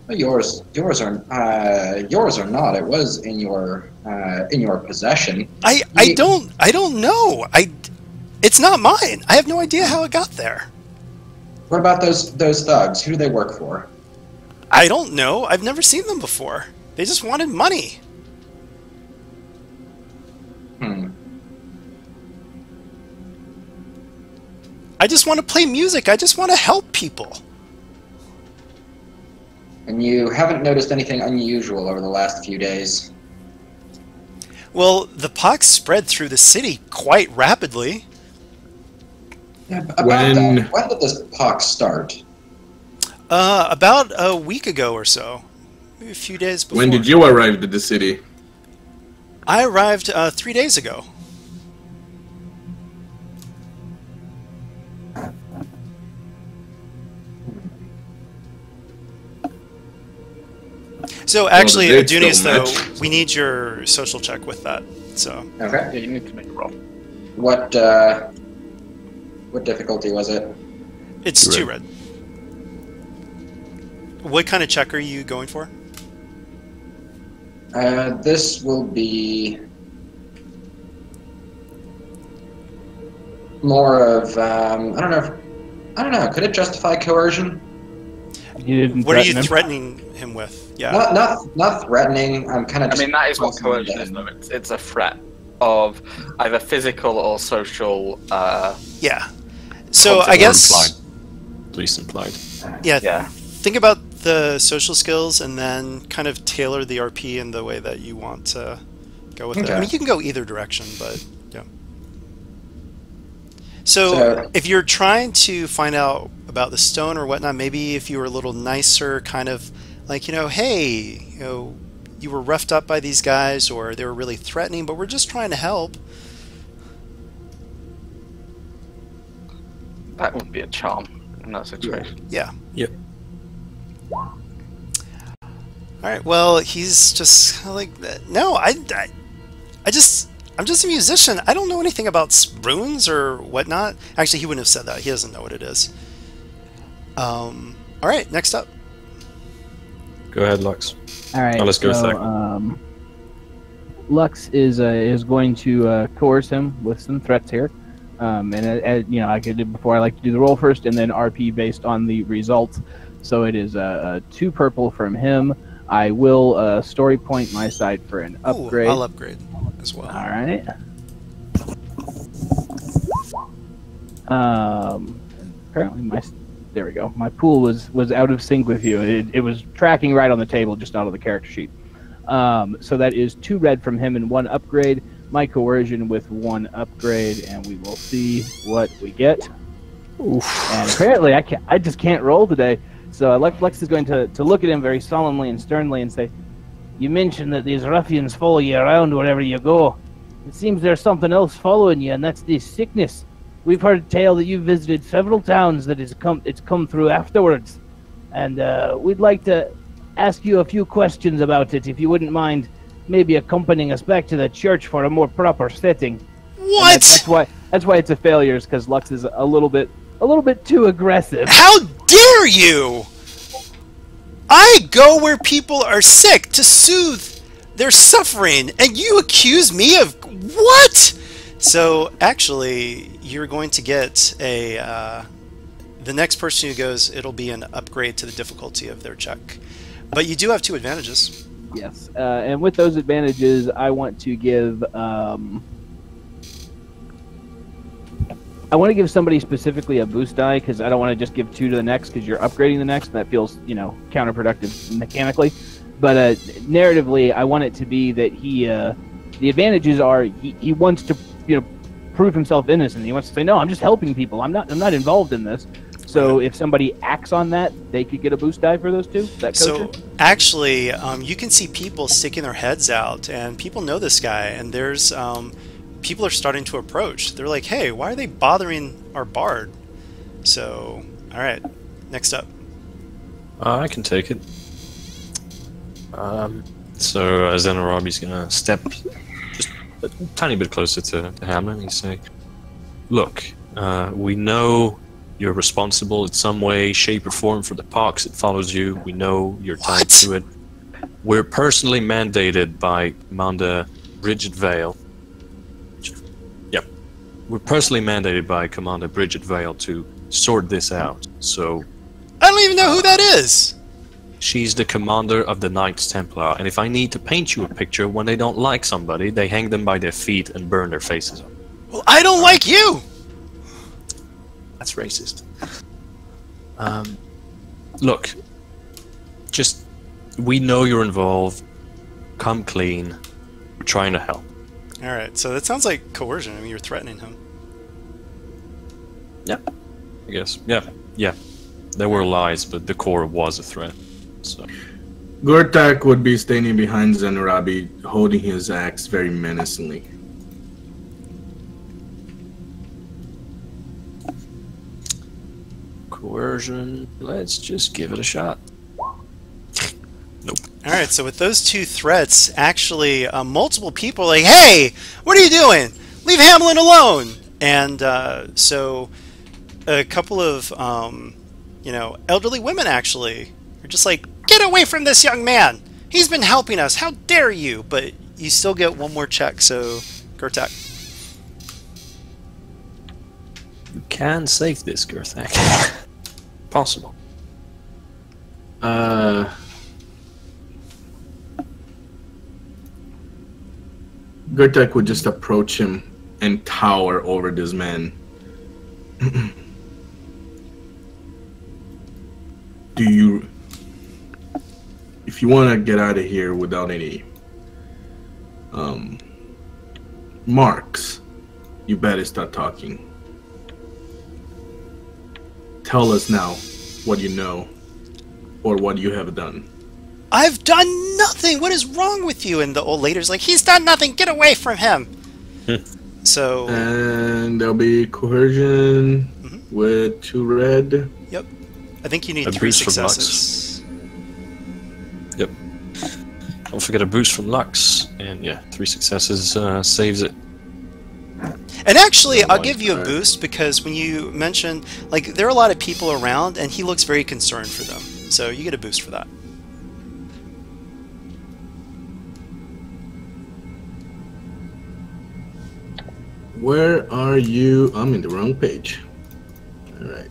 Well, yours are not. It was in your possession. I don't know. It's not mine. I have no idea how it got there. What about those thugs? Who do they work for? I don't know. I've never seen them before. They just wanted money. I just want to play music. I just want to help people. And you haven't noticed anything unusual over the last few days? Well, the pox spread through the city quite rapidly. Yeah, when did this pox start? About a week ago or so. Maybe a few days before. When did you arrive at the city? I arrived 3 days ago. So actually, the dates Adunius, don't though, match. we need your social check with that. So Okay. Yeah, you need to make a roll. What difficulty was it? it's 2 Red. red. What kind of check are you going for? This will be more of I don't know. Could it justify coercion? you didn't. What are you threaten him? threatening him with? Yeah. Not threatening. I'm kind of. I mean, that is what coercion is, though. It's a threat of either physical or social. Yeah. So I guess. Implied. At least implied. Yeah. Yeah. Think about the social skills and then kind of tailor the RP in the way that you want to go with it. I Okay. mean, you can go either direction, but yeah. So if you're trying to find out about the stone or whatnot, maybe if you were a little nicer, kind of like, hey, you were roughed up by these guys or they were really threatening, but we're just trying to help. That would be a charm in that situation. Yeah. Yep. All right. Well, he's just like, no, I'm just a musician. I don't know anything about runes or whatnot. Actually, he wouldn't have said that. He doesn't know what it is. All right. Next up. Go ahead, Lux. All right. Oh, let's go so, with Lux is going to coerce him with some threats here. I could do before I like to do the roll first, and then RP based on the results. So it is 2 purple from him. I will story point my side for an upgrade. Ooh, I'll upgrade as well. All right. Apparently there we go. My pool was out of sync with you. It was tracking right on the table, just not on the character sheet. So that is 2 red from him and 1 upgrade. My coercion with 1 upgrade, and we will see what we get. Oof. And apparently I just can't roll today. So Lex is going to look at him very solemnly and sternly and say, "You mentioned that these ruffians follow you around wherever you go. It seems there's something else following you, and that's this sickness. We've heard a tale that you've visited several towns that it's come through afterwards, and we'd like to ask you a few questions about it, if you wouldn't mind maybe accompanying us back to the church for a more proper setting." What? That's why it's a failure, is because Lux is a little bit too aggressive. How dare you! I go where people are sick to soothe their suffering, and you accuse me of what? So actually, you're going to get the next person who goes, it'll be an upgrade to the difficulty of their check. But you do have 2 advantages. Yes, and with those advantages, I want to give somebody specifically a boost die, because I don't want to just give 2 to the next, because you're upgrading the next, and that feels counterproductive mechanically. But narratively, I want it to be that the advantages are he wants to prove himself innocent. He wants to say, no, I'm just helping people. I'm not involved in this. So if somebody acts on that, they could get a boost die for those 2. So actually, you can see people sticking their heads out, and people know this guy, and there's people are starting to approach. They're like, hey, why are they bothering our bard? So, all right, next up. I can take it. So Zenarabi's gonna step just a tiny bit closer to Hamlin and say, "Look, we know you're responsible in some way, shape, or form for the pox that follows you. We know you're tied to it. We're personally mandated by Commander Bridget Vale. Yep, we're personally mandated by Commander Bridget Vale to sort this out. So I don't even know who that is." She's the commander of the Knights Templar, and if I need to paint you a picture, when they don't like somebody, they hang them by their feet and burn their faces up. Well, I don't like you! That's racist. Look, we know you're involved. Come clean. We're trying to help. Alright, so that sounds like coercion. I mean, you're threatening him. Yeah, I guess. Yeah. There were lies, but the core was a threat. So Gortak would be standing behind Zenarabi, holding his axe very menacingly. Coercion. Let's just give it a shot. Nope. Alright, so with those 2 threats, actually, multiple people are like, hey, what are you doing? Leave Hamlin alone! And so a couple of, elderly women actually are just like, get away from this young man! He's been helping us! How dare you! But you still get 1 more check, so Gertak. You can save this, Gertak. Possible. Gertak would just approach him and tower over this man. If you want to get out of here without any marks, you better start talking. Tell us now what you know or what you have done. I've done nothing! What is wrong with you? And the old lady's like, he's done nothing! Get away from him! So... And there'll be coercion with 2 red. Yep. I think you need 3 successes. Yep. Don't forget a boost from Lux. And yeah, 3 successes saves it. And actually, I'll give you a boost because when you mentioned, like, there are a lot of people around and he looks very concerned for them. So you get a boost for that. Where are you? I'm in the wrong page. All right.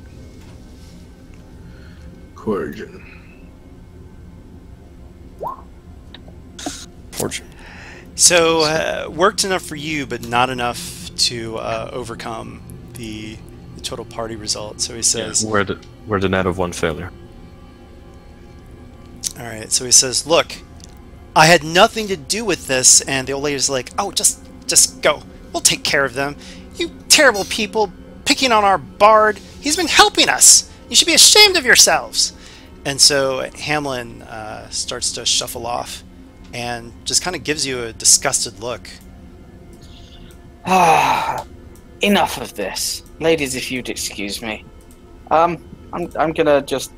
Coercion. Fortune. So, worked enough for you, but not enough to overcome the total party result. So he says, We're the net of one failure. all right, so he says, look, I had nothing to do with this, and the old lady's like, oh, just go. We'll take care of them. You terrible people picking on our bard. He's been helping us. You should be ashamed of yourselves. And so Hamlin starts to shuffle off and just kind of gives you a disgusted look. Enough of this. Ladies, if you'd excuse me. I'm gonna just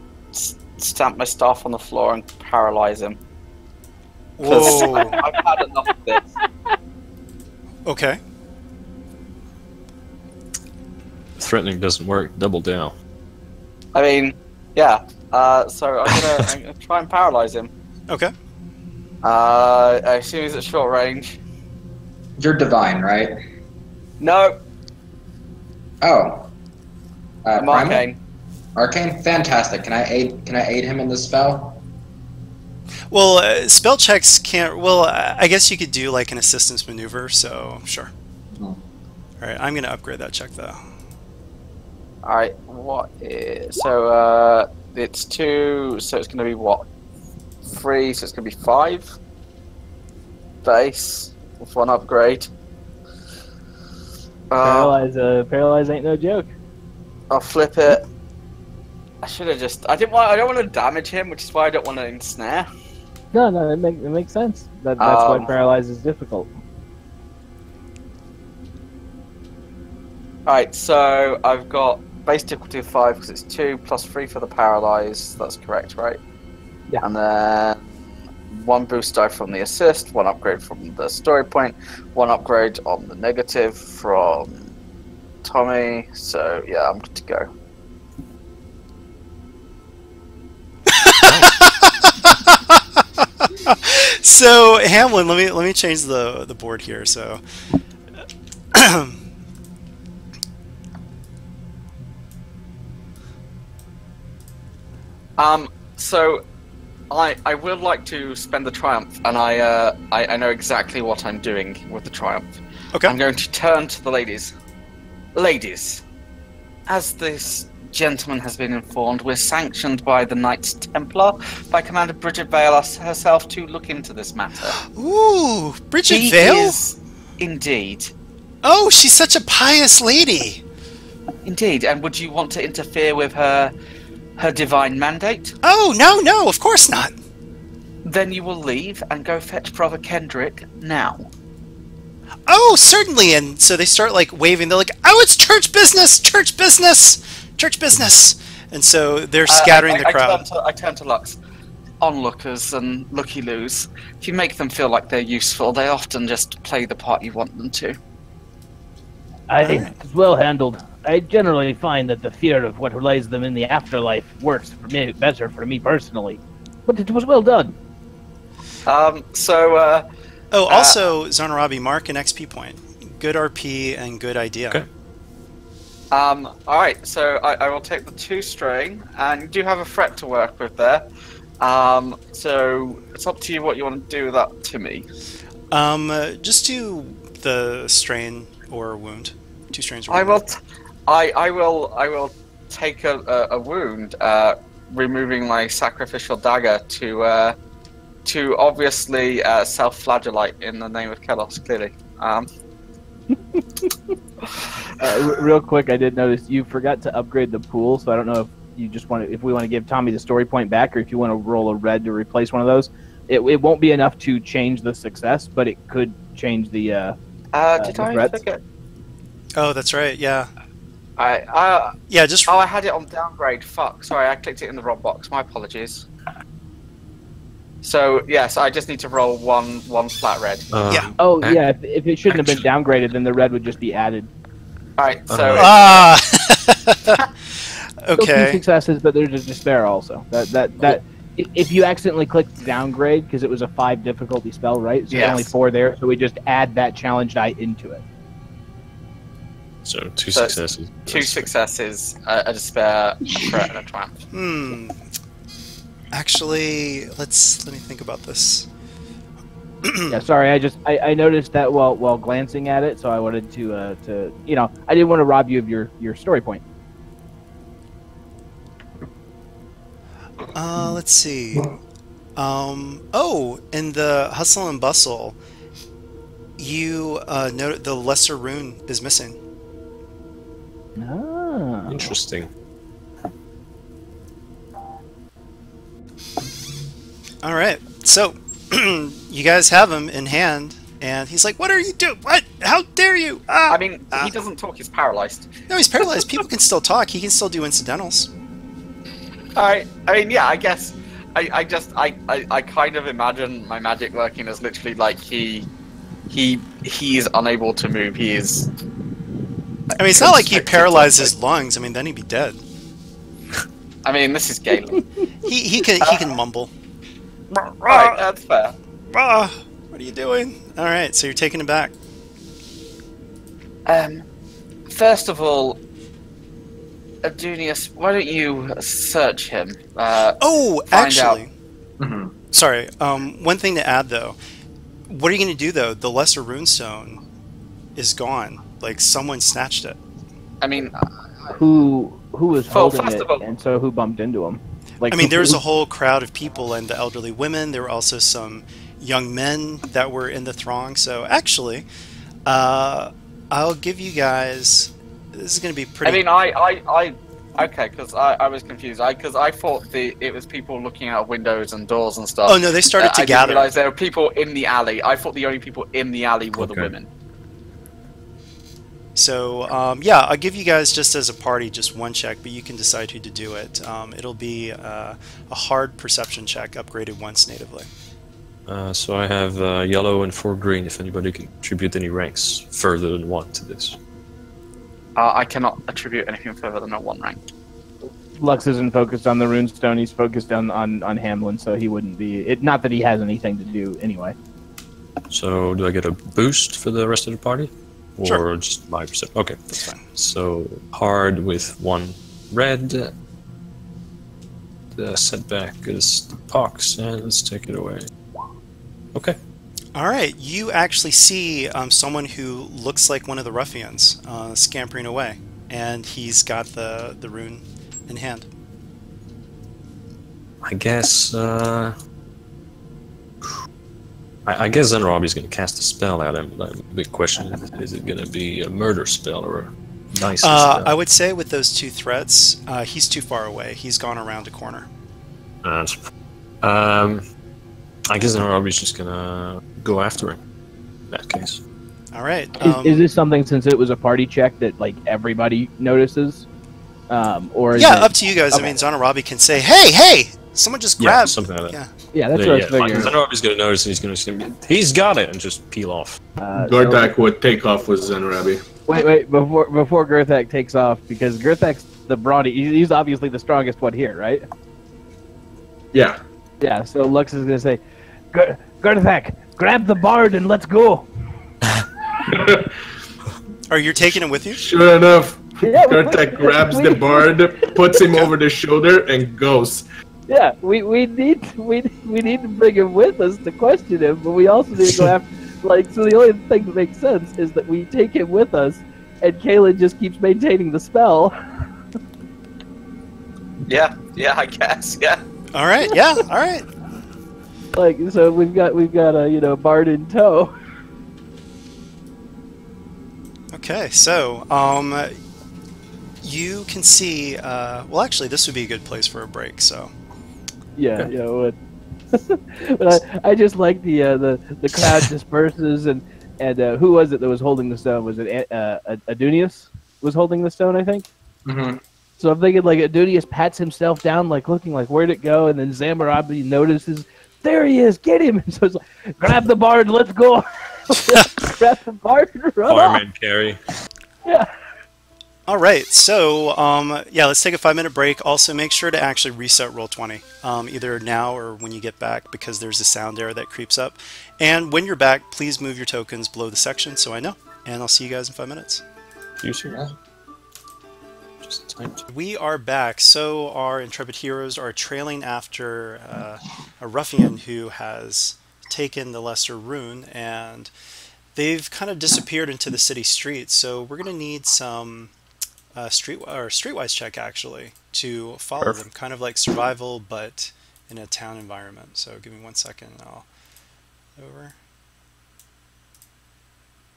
stamp my staff on the floor and paralyze him. Whoa. I've had enough of this. Okay. Threatening doesn't work. Double down. I mean, yeah. So I'm gonna try and paralyze him. Okay. I assume he's at short range. You're divine, right? No, Oh. I'm Primal? arcane. Arcane? Fantastic. Can I aid him in this spell? Well, spell checks can't... Well, I guess you could do like an assistance maneuver, so sure. All right, I'm going to upgrade that check, though. Alright, what is... So, it's 2, so it's going to be what? 3, so it's going to be 5. Base, with 1 upgrade. Paralyze ain't no joke. I'll flip it. I should have just... I don't want to damage him, which is why I don't want to ensnare. No, it makes sense. That's why paralyze is difficult. Alright, so I've got base difficulty of 5 because it's 2 plus 3 for the paralyze. That's correct, right? Yeah. And then 1 boost die from the assist, 1 upgrade from the story point, 1 upgrade on the negative from Tommy. So yeah, I'm good to go. So Hamlin, let me change the board here. So So I would like to spend the triumph, and I know exactly what I'm doing with the triumph. okay. I'm going to turn to the ladies. Ladies, as this gentleman has been informed, we're sanctioned by the Knights Templar, by Commander Bridget Vale herself, to look into this matter. Ooh, Bridget She Vale? is indeed. Oh, she's such a pious lady. Indeed, and would you want to interfere with her divine mandate? Oh, no, of course not. Then you will leave and go fetch Brother Kendrick now. Oh, certainly. And so they start like waving. They're like, oh, it's church business, church business, church business. And so they're scattering the crowd. I turn to Lux. Onlookers and looky-loos. If you make them feel like they're useful, they often just play the part you want them to. It's well handled. I generally find that the fear of what lies them in the afterlife works for me better for me personally. But it was well done. Oh, also, Zonarabi, mark an XP point. Good RP and good idea. Okay. Alright, so I will take the 2 strain, and you do have a threat to work with there. So it's up to you what you want to do with that to me. Just do the strain or wound. 2 strains or I wound. will take a wound, removing my sacrificial dagger to obviously self-flagellate in the name of Kelos, clearly. Real quick, I did notice you forgot to upgrade the pool, so I don't know if you just if we want to give Tommy the story point back, or if you want to roll a red to replace one of those. It won't be enough to change the success, but it could change the did I threats. forget? Oh, that's right, yeah. Yeah, just... Oh, I had it on downgrade. Fuck. Sorry, I clicked it in the wrong box. My apologies. So, yes, I just need to roll one flat red. Yeah. Oh, yeah, if it shouldn't have been downgraded, then the red would just be added. Alright, so... Still 2 okay. successes, but there's a despair also. That if you accidentally clicked downgrade, because it was a 5 difficulty spell, right? So there's only 4 there, so we just add that challenge die into it. So two So it's successes. 2 successes, a despair, a threat, and a triumph. Actually, let me think about this. Yeah, sorry. I noticed that while glancing at it, so I wanted to I didn't want to rob you of your story point. Let's see. Oh, in the hustle and bustle, you note the lesser rune is missing. Ah. Interesting. All right, so you guys have him in hand, and he's like, "What are you doing? What? How dare you?" Ah! I mean, he doesn't talk, he's paralyzed. No, he's paralyzed. People can still talk. He can still do incidentals. I mean, yeah, I guess. I kind of imagine my magic working as literally like he is unable to move. He is. I mean, it's not like he constricted paralyzed to- his lungs. I mean, then he'd be dead. I mean, this is Galen. He can mumble. Right, that's fair. Ah, what are you doing? All right, so you're taking him back. First of all, Adunius, why don't you search him? Oh, find actually, Mhm. sorry. One thing to add though. What are you going to do though? The lesser runestone is gone. Like someone snatched it. I mean, Who was Well, holding first it, of all- and so who bumped into him? Like, I mean, there was who- a whole crowd of people and the elderly women. There were also some young men that were in the throng. So actually, I'll give you guys. This is going to be pretty. I mean, okay, because I was confused. Because I thought it was people looking out of windows and doors and stuff. Oh no, they started to I gather. didn't realize there were people in the alley. I thought the only people in the alley were the Okay. women. So yeah, I'll give you guys just as a party just one check, but you can decide who to do it. It'll be a hard perception check, upgraded once natively. So I have yellow and 4 green. If anybody can contribute any ranks further than 1 to this. I cannot attribute anything further than a 1 rank. Lux isn't focused on the runestone. He's focused on Hamlin, so he wouldn't be. Not that he has anything to do anyway. So do I get a boost for the rest of the party? Or Sure. just my perception? Okay. That's fine. So hard with 1 red. The setback is the pox, and let's take it away. Okay. All right, you actually see someone who looks like one of the ruffians scampering away, and he's got the rune in hand. I guess I guess then Robbie's going to cast a spell at him. The big question is it going to be a murder spell or a nice spell? I would say with those 2 threats, he's too far away. He's gone around a corner. I guess then Robbie's just going to go after him in that case. All right. Is this something, since it was a party check, that like everybody notices? Or is yeah, it- up to you guys. Okay. I mean, Zanarabi can say, "Hey, someone just Yeah, grabbed." something like that. Yeah. Yeah, that's what I was Like, figuring. then Robbie's going to notice and he's got it and just peel off. Gardak would take off with Zenrabi. Wait, before Gerthak takes off, because Gerthak's the brawny. He's obviously the strongest one here, right? Yeah. Yeah. So Lux is gonna say, Gerthak, grab the bard and let's go. Are you taking him with you? Sure enough, Yeah, Gardak grabs the bard, puts him over the shoulder, and goes. Yeah, we need to bring him with us to question him, but we also need to go after. Like, so the only thing that makes sense is that we take him with us, and Kaylin just keeps maintaining the spell. Yeah, I guess. Yeah. All right. Yeah. All right. Like, so we've got a bard in tow. Okay. So, you can see. Well, actually, this would be a good place for a break. So. Yeah, yeah. But I just like the crowd disperses and who was it that was holding the stone? Was it Adunius was holding the stone? I think. Mhm. So I'm thinking like Adunius pats himself down, like looking like where'd it go, and then Zamarabi notices, there he is, get him! And so it's like, grab the bard, let's go! Grab the bard and run off! Fireman carry. Yeah. All right. So, yeah, let's take a 5-minute break. Also, make sure to actually reset Roll20, either now or when you get back, because there's a sound error that creeps up. And when you're back, please move your tokens below the section so I know. And I'll see you guys in 5 minutes. You sure? Just typed. We are back. So our intrepid heroes are trailing after a ruffian who has taken the lesser rune, and they've kind of disappeared into the city streets. So we're going to need some streetwise check actually to follow them, kind of like survival, but in a town environment. So give me 1 second. I'll over.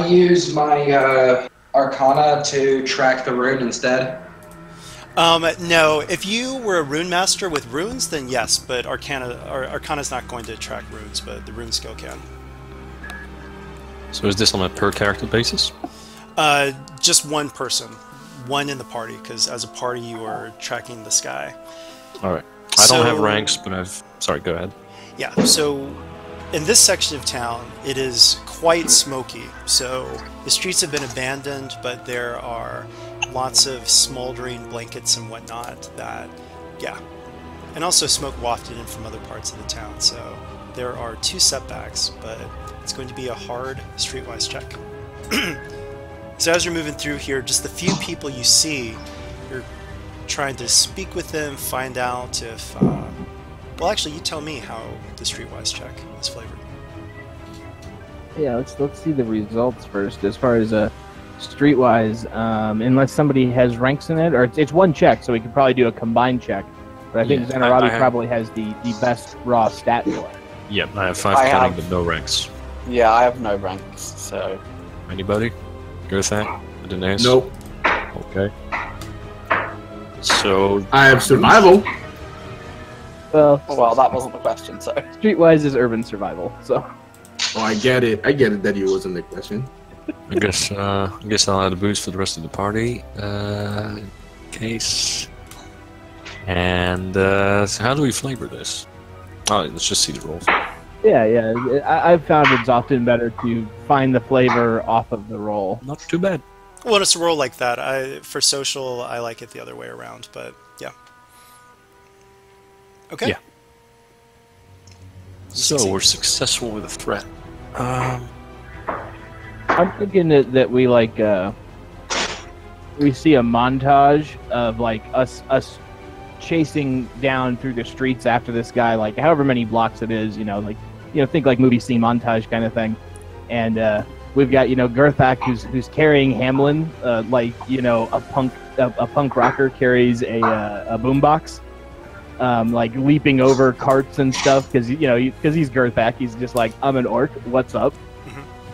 Use my Arcana to track the rune instead. No, if you were a rune master with runes, then yes, but Arcana's not going to track runes, but the rune skill can. So is this on a per character basis? Just one person, one in the party, because as a party you are tracking the sky. All right. I don't have ranks, but I've... Sorry, go ahead. Yeah, so in this section of town, it is quite smoky. So the streets have been abandoned, but there are lots of smoldering blankets and whatnot that, yeah. And also smoke wafted in from other parts of the town. So there are 2 setbacks, but it's going to be a hard streetwise check. So as you're moving through here, just the few people you see, you're trying to speak with them, find out if... well, actually, you tell me how the streetwise check is flavored. Yeah, let's see the results first. As far as streetwise, unless somebody has ranks in it, or it's one check, so we could probably do a combined check. But I think Zanarabi probably has the best raw stat for it. Yep, I have 5 cunning, but no ranks. Yeah, I have no ranks, so... Anybody? Gerthak? Denise? Nope. Okay. So... I have survival. Well, that wasn't the question, so... Streetwise is urban survival, so... Oh, I get it. I get it that it wasn't the question. I guess I'll add a boost for the rest of the party. Case. And so how do we flavor this? Oh, let's just see the rolls. Yeah. I've found it's often better to find the flavor off of the roll. Not too bad. Well, it's a roll like that. For social, I like it the other way around, but yeah. Okay. Yeah. So we're successful with a threat. I'm thinking that we we see a montage of like us chasing down through the streets after this guy, like however many blocks it is, think like movie scene montage kind of thing. And we've got Gerthak who's carrying Hamlin, like a punk rocker carries a boombox. Like leaping over carts and stuff because he's Gerthak. He's just like, I'm an orc. What's up?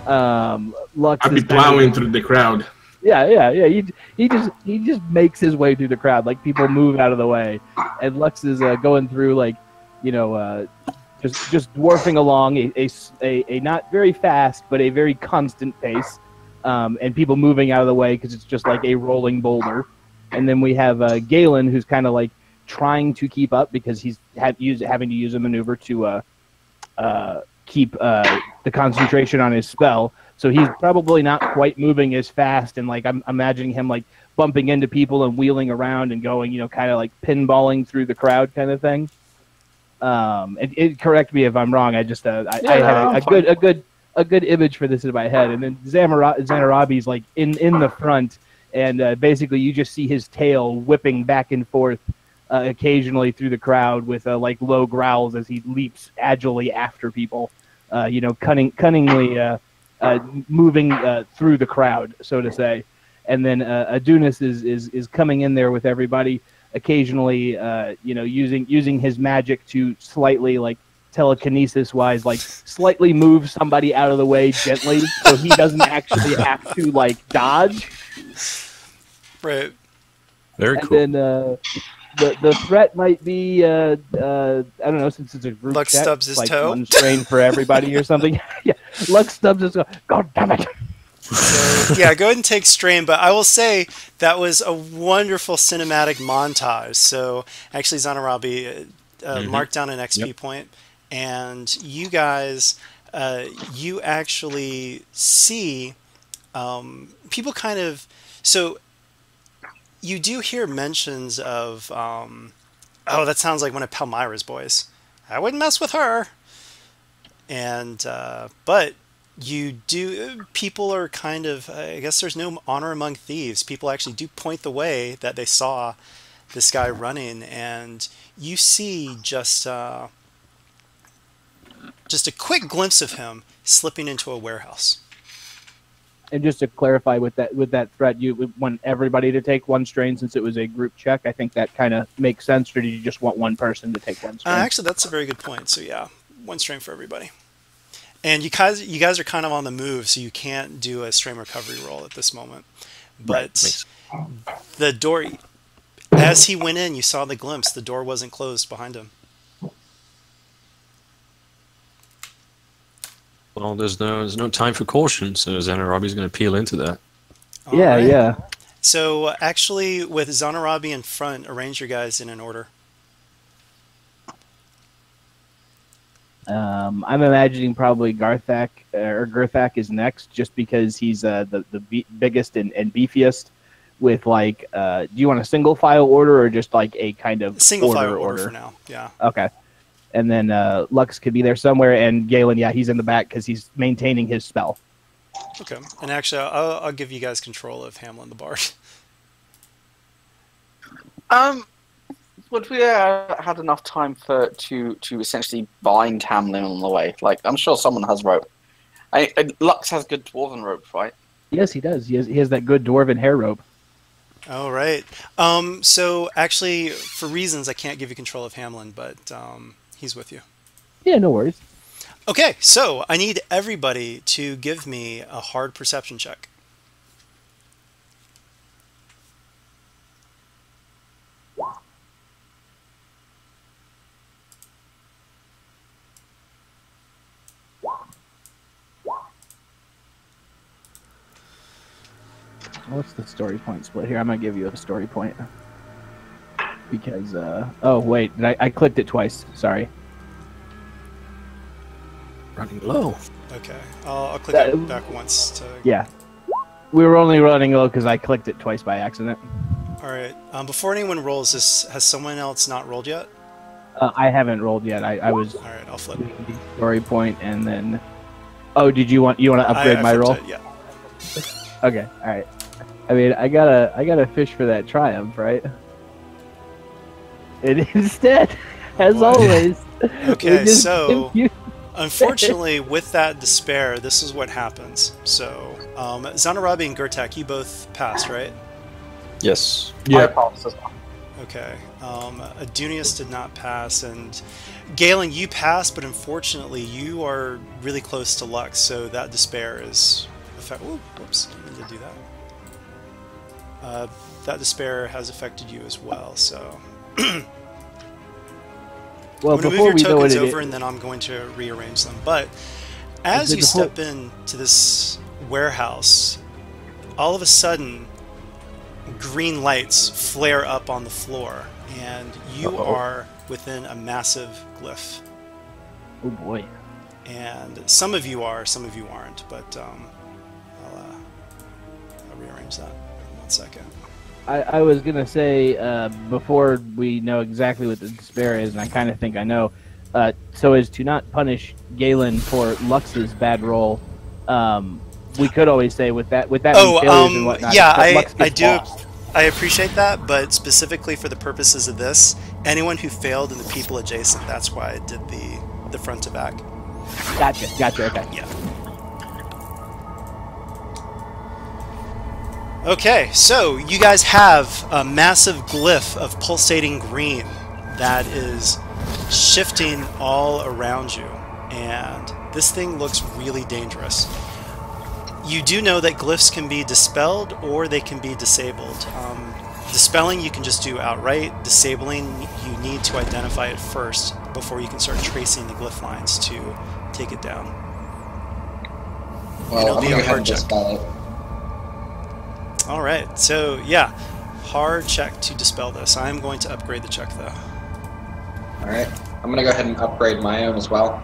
Lux I'd be plowing through the crowd. Yeah. He just makes his way through the crowd. Like people move out of the way, and Lux is going through just dwarfing along a not very fast but a very constant pace, and people moving out of the way because it's just like a rolling boulder. And then we have Galen who's kind of like trying to keep up because he's having to use a maneuver to keep the concentration on his spell. So he's probably not quite moving as fast, and like I'm imagining him like bumping into people and wheeling around and going, kind of like pinballing through the crowd kind of thing. And correct me if I'm wrong. I just I had a good image for this in my head, and then Zanarabi's like in the front, and basically you just see his tail whipping back and forth occasionally through the crowd with like low growls as he leaps agilely after people, cunningly moving through the crowd, so to say. And then Adunis is coming in there with everybody, occasionally using his magic to slightly like telekinesis wise like slightly move somebody out of the way gently so he doesn't actually have to like dodge. Right. Very cool. And then the threat might be I don't know, since it's a group Lux chat, stubs his like toe. one strain for everybody or something. Yeah, Lux stubs his toe. God damn it! So, yeah, go ahead and take strain. But I will say that was a wonderful cinematic montage. So actually, Zanarabi marked down an XP point, and you guys, you actually see people kind of so. You do hear mentions of, oh, that sounds like one of Palmyra's boys. I wouldn't mess with her. And, but You do. People are kind of. I guess there's no honor among thieves. People actually do point the way that they saw this guy running, and you see just a quick glimpse of him slipping into a warehouse. And just to clarify with that threat, you want everybody to take one strain since it was a group check. I think that kind of makes sense. Or did you just want one person to take one strain? Actually, that's a very good point. So yeah, one strain for everybody. And you guys are kind of on the move, so you can't do a strain recovery roll at this moment. But the door, as he went in, you saw the glimpse. The door wasn't closed behind him. Well, there's no time for caution, so Zanarabi's going to peel into that. All yeah, right. yeah. So actually, with Zanarabi in front, arrange your guys in an order. I'm imagining probably Garthak is next, just because he's the biggest and beefiest. With like, do you want a single file order or just like a kind of Single file order for now? Yeah. Okay. And then Lux could be there somewhere, and Galen, yeah, he's in the back because he's maintaining his spell. Okay. And actually, I'll give you guys control of Hamlin the Bard. Would we had enough time to essentially bind Hamlin on the way? Like, I'm sure someone has rope. Lux has good dwarven rope, right? Yes, he does. He has that good dwarven hair rope. All right. So actually, for reasons, I can't give you control of Hamlin, but he's with you. Yeah, no worries. Okay, so I need everybody to give me a hard perception check. What's the story point split here? I'm gonna give you a story point because oh wait, I clicked it twice. Sorry. Running low. Okay, I'll click it back once to. Yeah, we were only running low because I clicked it twice by accident. All right. Before anyone rolls, has someone else not rolled yet? I haven't rolled yet. I was. All right, I'll flip. Story point and then. Oh, did you want to upgrade my roll? It, yeah. Okay. All right. I mean, I gotta fish for that triumph, right? And instead, as always. Okay, so unfortunately, with that despair, this is what happens. So, Zanarabi and Gertak, you both passed, right? Yes. I passed as well. Okay. Adunius did not pass, and Galen, you passed, but unfortunately, you are really close to Lux, so that despair is. Ooh, whoops! Didn't mean to do that. That despair has affected you as well, so. Well, I'm going to move your tokens over, and then I'm going to rearrange them. But as you step into this warehouse, all of a sudden, green lights flare up on the floor, and you are within a massive glyph. Oh boy! And some of you are, some of you aren't. But I'll rearrange that in 1 second. I was gonna say before we know exactly what the despair is, and I kind of think I know. So as to not punish Galen for Lux's bad roll, we could always say with that failures and whatnot. Yeah, I do. Lost. I appreciate that, but specifically for the purposes of this, anyone who failed and the people adjacent, that's why I did the front to back. Gotcha. Okay. Yeah. Okay, so you guys have a massive glyph of pulsating green that is shifting all around you, and this thing looks really dangerous. You do know that glyphs can be dispelled or they can be disabled. Dispelling you can just do outright. Disabling, you need to identify it first before you can start tracing the glyph lines to take it down. Well, I'm going to go ahead and dispel it. Alright, so yeah, hard check to dispel this. I'm going to upgrade the check though. Alright, I'm going to go ahead and upgrade my own as well.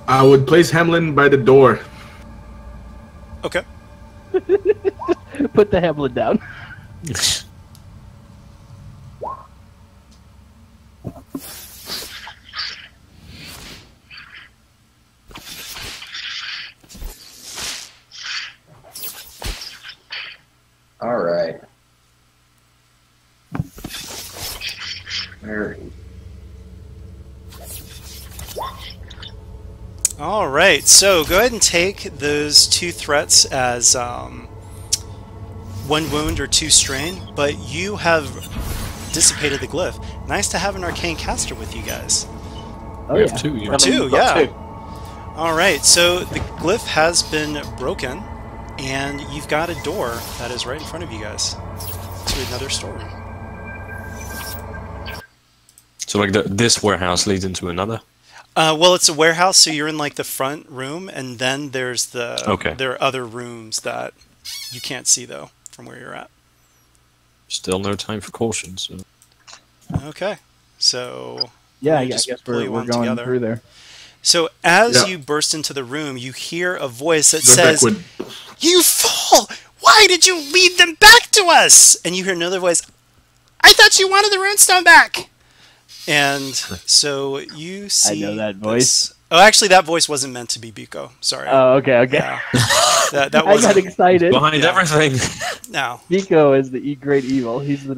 I would place Hamlin by the door. Okay. Put the Hamlet down. There. All right, so go ahead and take those 2 threats as 1 wound or 2 strain, but you have dissipated the glyph. Nice to have an arcane caster with you guys. Oh, We yeah. have 2. Yeah. I mean, 2, we've got yeah. 2. All right, so the glyph has been broken, and you've got a door that is right in front of you guys to another storeroom. So like this warehouse leads into another. Well, it's a warehouse, so you're in like the front room, and then there's the Okay. there are other rooms that you can't see though from where you're at. Still no time for caution. So. Okay, so Yeah, let me I just guess pull we're you one going together. through there. So as Yeah. you burst into the room, you hear a voice that Go back says, with- "You fool! Why did you lead them back to us?" And you hear another voice, "I thought you wanted the runestone back." And so you see that voice. this- Oh, actually, that voice wasn't meant to be Biko. Sorry. Oh, okay. Yeah. That I got wasn't. excited. Behind Yeah. everything. No. Biko is the great evil. He's the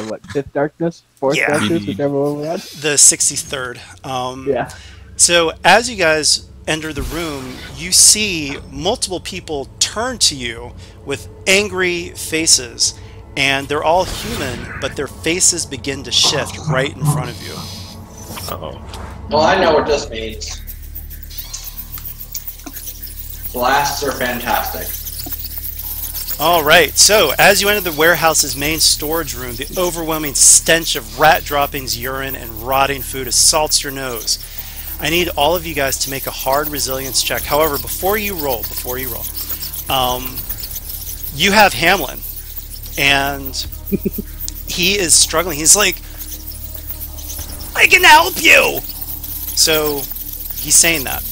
what, 5th darkness, 4th Yeah. darkness, whichever one we had. The 63rd. Yeah. So as you guys enter the room, you see multiple people turn to you with angry faces, and they're all human, but their faces begin to shift right in front of you. Uh-oh. Well, I know what this means. Blasts are fantastic. All right, so as you enter the warehouse's main storage room, the overwhelming stench of rat droppings, urine, and rotting food assaults your nose. I need all of you guys to make a hard resilience check. However, before you roll, you have Hamlin, and he is struggling. He's like, "I can help you!" So he's saying that.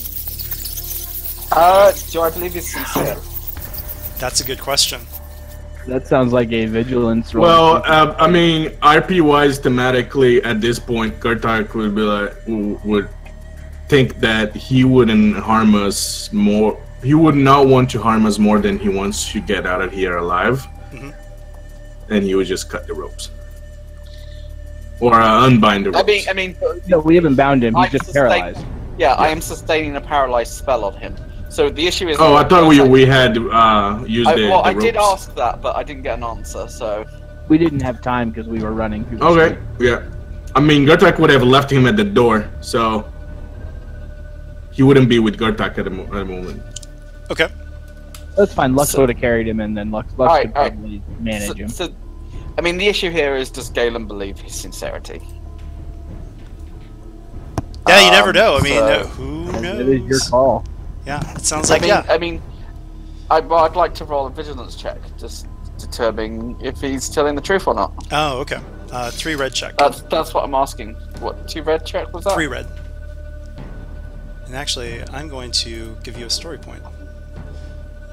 Do I believe he's sincere? That's a good question. That sounds like a vigilance roll. Well, I mean, RP-wise, thematically, at this point, Gartak would be like, would think that he wouldn't harm us more. He would not want to harm us more than he wants to get out of here alive. Mhm. And he would just cut the ropes. Or unbind the ropes. I mean, no, we haven't bound him. He's I just sustain- paralyzed. yeah, I am sustaining a paralyzed spell on him. So the issue is. Oh, I thought we had used the Well, I ropes. did ask that, but I didn't get an answer. So We didn't have time because we were running through the Okay, street. yeah. I mean, Gartak would have left him at the door, so he wouldn't be with Gartak at the moment. Okay. That's fine. Lux So- would have carried him, and then Lux Alright, could alright. probably manage him. So, I mean, the issue here is, does Galen believe his sincerity? Yeah, you never know. I mean, so- who It knows? is your call. Yeah, it sounds like, I mean, I'd like to roll a vigilance check, just determining if he's telling the truth or not. Oh, okay. 3 red check. That's what I'm asking. What, 2 red check was that? 3 red. And actually, I'm going to give you a story point.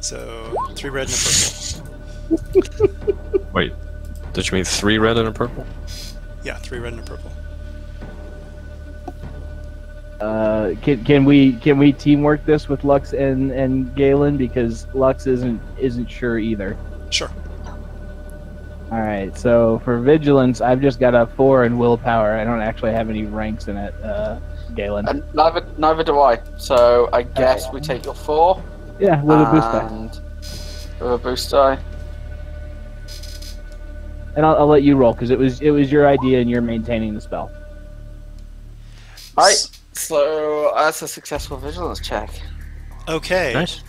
So, 3 red and a purple. Wait, did you mean 3 red and a purple? Yeah, 3 red and a purple. Can we teamwork this with Lux and Galen, because Lux isn't sure either. Sure. All right, so for vigilance, I've just got a 4 in willpower. I don't actually have any ranks in it, Galen. And neither do I. So I guess we take your 4. Yeah, with a boost die. And with a boost die. And I'll let you roll because it was your idea and you're maintaining the spell. Alright, so that's a successful vigilance check. Okay. Nice.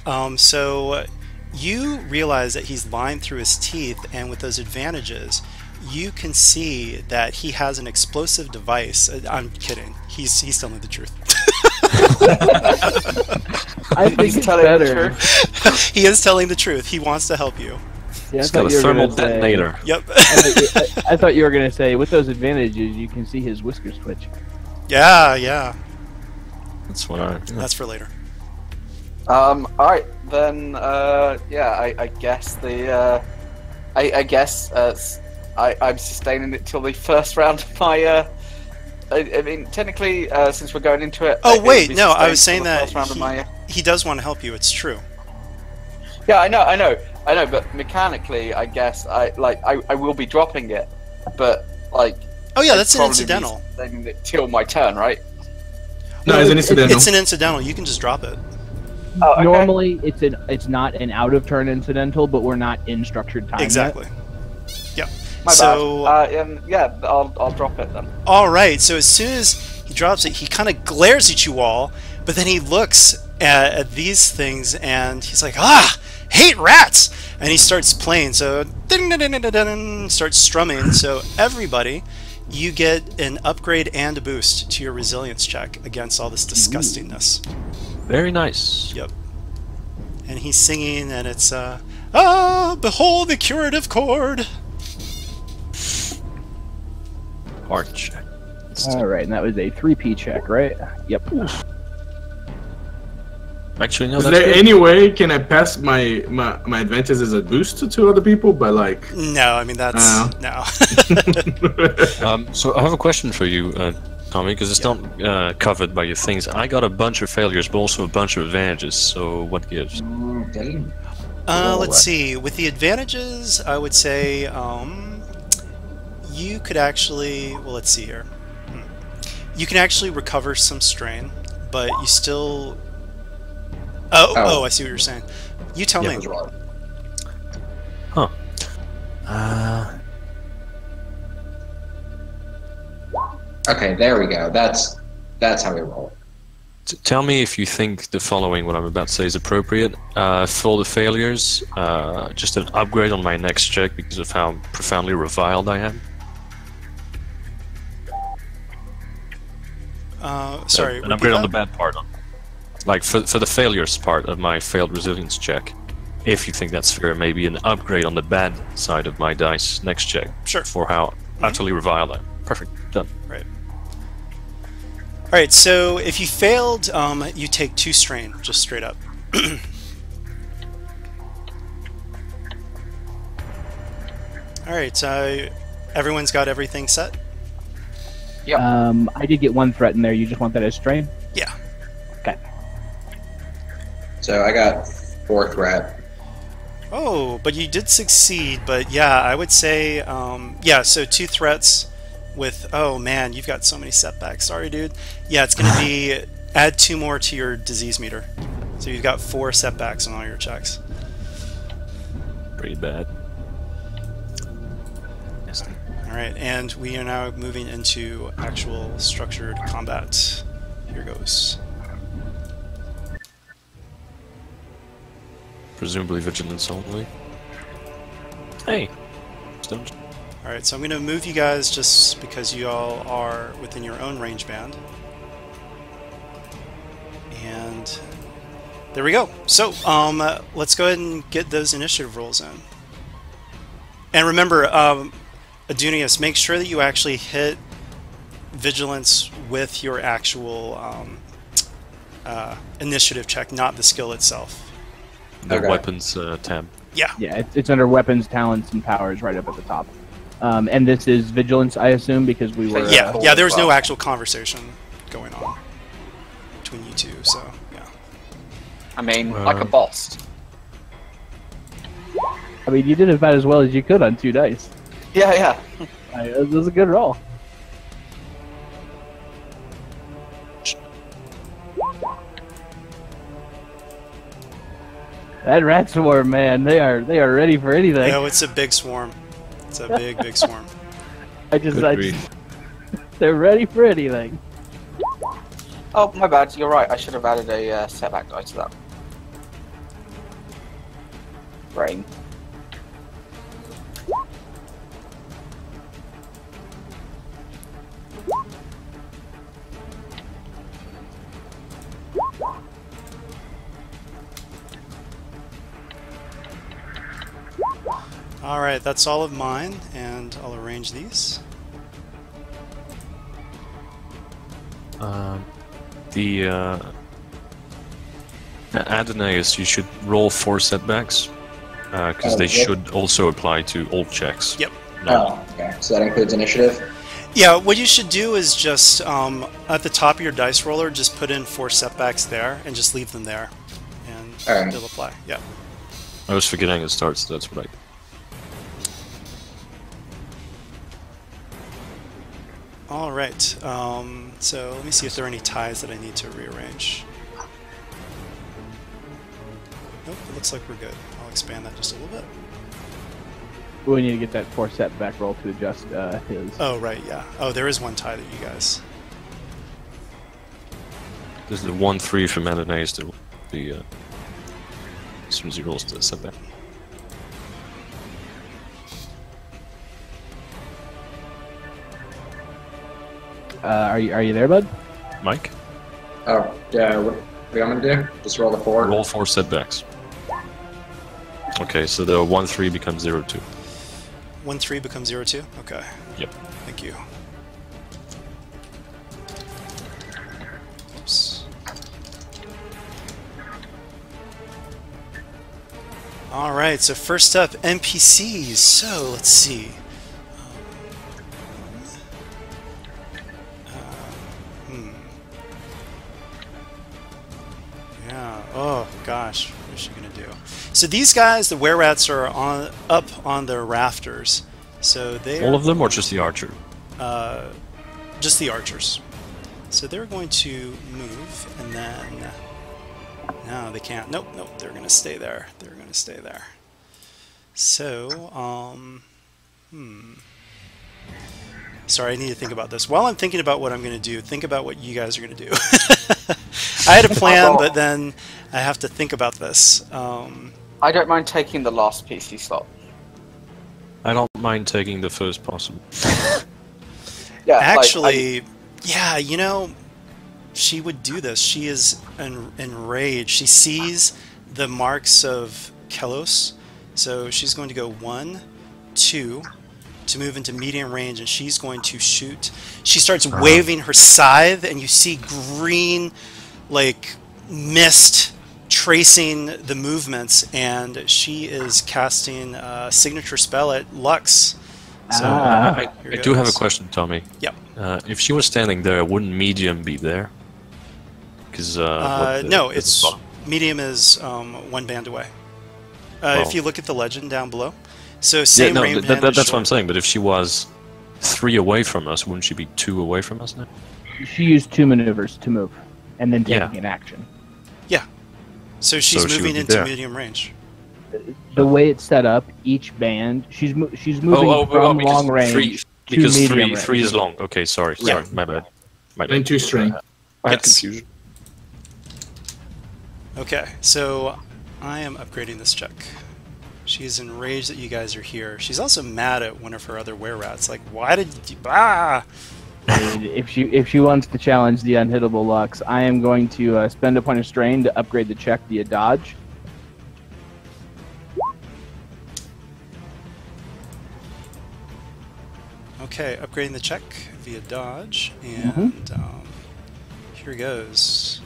So you realize that he's lying through his teeth, and with those advantages, you can see that he has an explosive device. I'm kidding. He's telling the truth. I think He's it's telling the better. truth. He is telling the truth. He wants to help you. Yeah, I He's thought got a you were thermal gonna say- detonator. Yep. I thought you were going to say, with those advantages, you can see his whiskers twitch. Yeah. That's what I. That's for later. Alright, then, I guess I'm sustaining it till the first round of my, I mean, technically, since we're going into it... Oh, it would wait, be no, I sustained was saying till the that first round of my, he does want to help you. It's true. Yeah, I know, but mechanically, I guess, I will be dropping it, but, like... Oh yeah, that's an Probably incidental. Then till my turn, right? No, it's an incidental. It's an incidental. You can just drop it. Oh, okay. Normally, it's not an out of turn incidental, but we're not in structured time Exactly. Yep. My So bad. Yeah, I'll drop it then. all right. So as soon as he drops it, he kind of glares at you all, but then he looks at these things and he's like, "Ah, hate rats!" And he starts playing. So starts strumming. So everybody, you get an upgrade and a boost to your resilience check against all this disgustingness. Very nice. Yep. And he's singing, and it's ah, behold the curative chord. Art check. All right, and that was a 3P check, right? Yep. Actually, no, Is that's there good. any way can I pass my advantage as a boost to other people? But like, No, I mean that's no. So I have a question for you, Tommy, because it's not covered by your things. I got a bunch of failures, but also a bunch of advantages. So what gives? Let's see. With the advantages, I would say you could actually. Well, let's see here. You can actually recover some strain, but you still. Oh, I see what you're saying. You tell me. Huh. Okay, there we go. That's how we roll. Tell me if you think the following, what I'm about to say, is appropriate. For the failures, just an upgrade on my next check because of how profoundly reviled I am. Sorry. An repeat upgrade on that? the bad part. Like for the failures part of my failed resilience check. If you think that's fair, maybe an upgrade on the bad side of my dice next check. Sure. For how utterly reviled I am. Perfect. Done. Right. All right. So if you failed, you take 2 strain, just straight up. All right. Everyone's got everything set. Yep. I did get 1 threat in there. You just want that as strain? Yeah. Okay. So I got 4 threat. Oh, but you did succeed. But yeah, I would say yeah. So 2 threats with. Oh man, you've got so many setbacks. Sorry, dude. Yeah, it's gonna be add 2 more to your disease meter. So you've got 4 setbacks on all your checks. Pretty bad. All right, and we are now moving into actual structured combat. Here goes. Presumably vigilance only. Hey. Stone. All right, so I'm going to move you guys just because you all are within your own range band. And there we go. So let's go ahead and get those initiative rolls in. And remember, Adunius, make sure that you actually hit vigilance with your actual initiative check, not the skill itself. The Okay. weapons tab. Yeah. Yeah, it's under weapons, talents, and powers right up at the top. And this is vigilance, I assume, because we were... Yeah, there was no actual conversation going on between you two, so, yeah. I mean, like a boss. I mean, you did about as well as you could on 2 dice. Yeah. It was a good roll. That rat swarm, man, they are ready for anything. No, it's a big swarm. It's a big swarm. They're ready for anything. Oh, my bad. You're right. I should have added a setback die to that. Brain. Alright, that's all of mine, and I'll arrange these. Adonais, you should roll 4 setbacks, because they should also apply to all checks. Yep. Oh, okay. So that includes initiative? Yeah, what you should do is just, at the top of your dice roller, just put in 4 setbacks there, and just leave them there. And Alright. they'll apply, yeah. I was forgetting it starts, that's what I... All right. So let me see if there are any ties that I need to rearrange. Nope, it looks like we're good. I'll expand that just a little bit. We need to get that 4 setback roll to adjust his. Oh, right, yeah. Oh, there is one tie that you guys... This is the 1-3 for Melody to be as soon as he rolls the setback. Are you there, bud? Mike? Oh, yeah. What do you want me to do? Just roll the 4? Roll 4 setbacks. Okay, so the 1-3 becomes 0-2. 1-3 becomes 0-2? Okay. Yep. Thank you. Oops. Alright, so first up, NPCs. So, let's see. Yeah, oh gosh, what is she gonna do? So these guys, the were-rats, are up on the rafters. So they All of them, or just the archer? just the archers. So they're going to move, and then no, they can't. Nope, nope. They're going to stay there. They're going to stay there. So, sorry, I need to think about this. While I'm thinking about what I'm going to do, think about what you guys are going to do. I had a plan, but then I have to think about this. I don't mind taking the last PC slot. I don't mind taking the first possible. Yeah, actually, yeah, you know, she would do this. She is enraged. She sees the marks of Kelos, so she's going to go 1, 2 to move into medium range, and she's going to shoot. She starts waving her scythe, and you see green, like, mist tracing the movements, and she is casting a signature spell at Lux. So I do have a question, Tommy. Yep. If she was standing there, wouldn't medium be there? Because no, it's medium is 1 band away. If you look at the legend down below, so same range. That's what I'm saying. But if she was 3 away from us, wouldn't she be 2 away from us now? She used 2 maneuvers to move, and then taking an action. Yeah. So she's moving into medium range. The way it's set up, each band, she's moving from long range to medium range. 3 is long. Okay, sorry, my bad. And 2 string. I had confusion. Okay, so I am upgrading this check. She's enraged that you guys are here. She's also mad at one of her other were-rats. Like, why did you... Ah! If she wants to challenge the unhittable Lux, I am going to spend a point of strain to upgrade the check via dodge. Okay, upgrading the check via dodge, and here goes.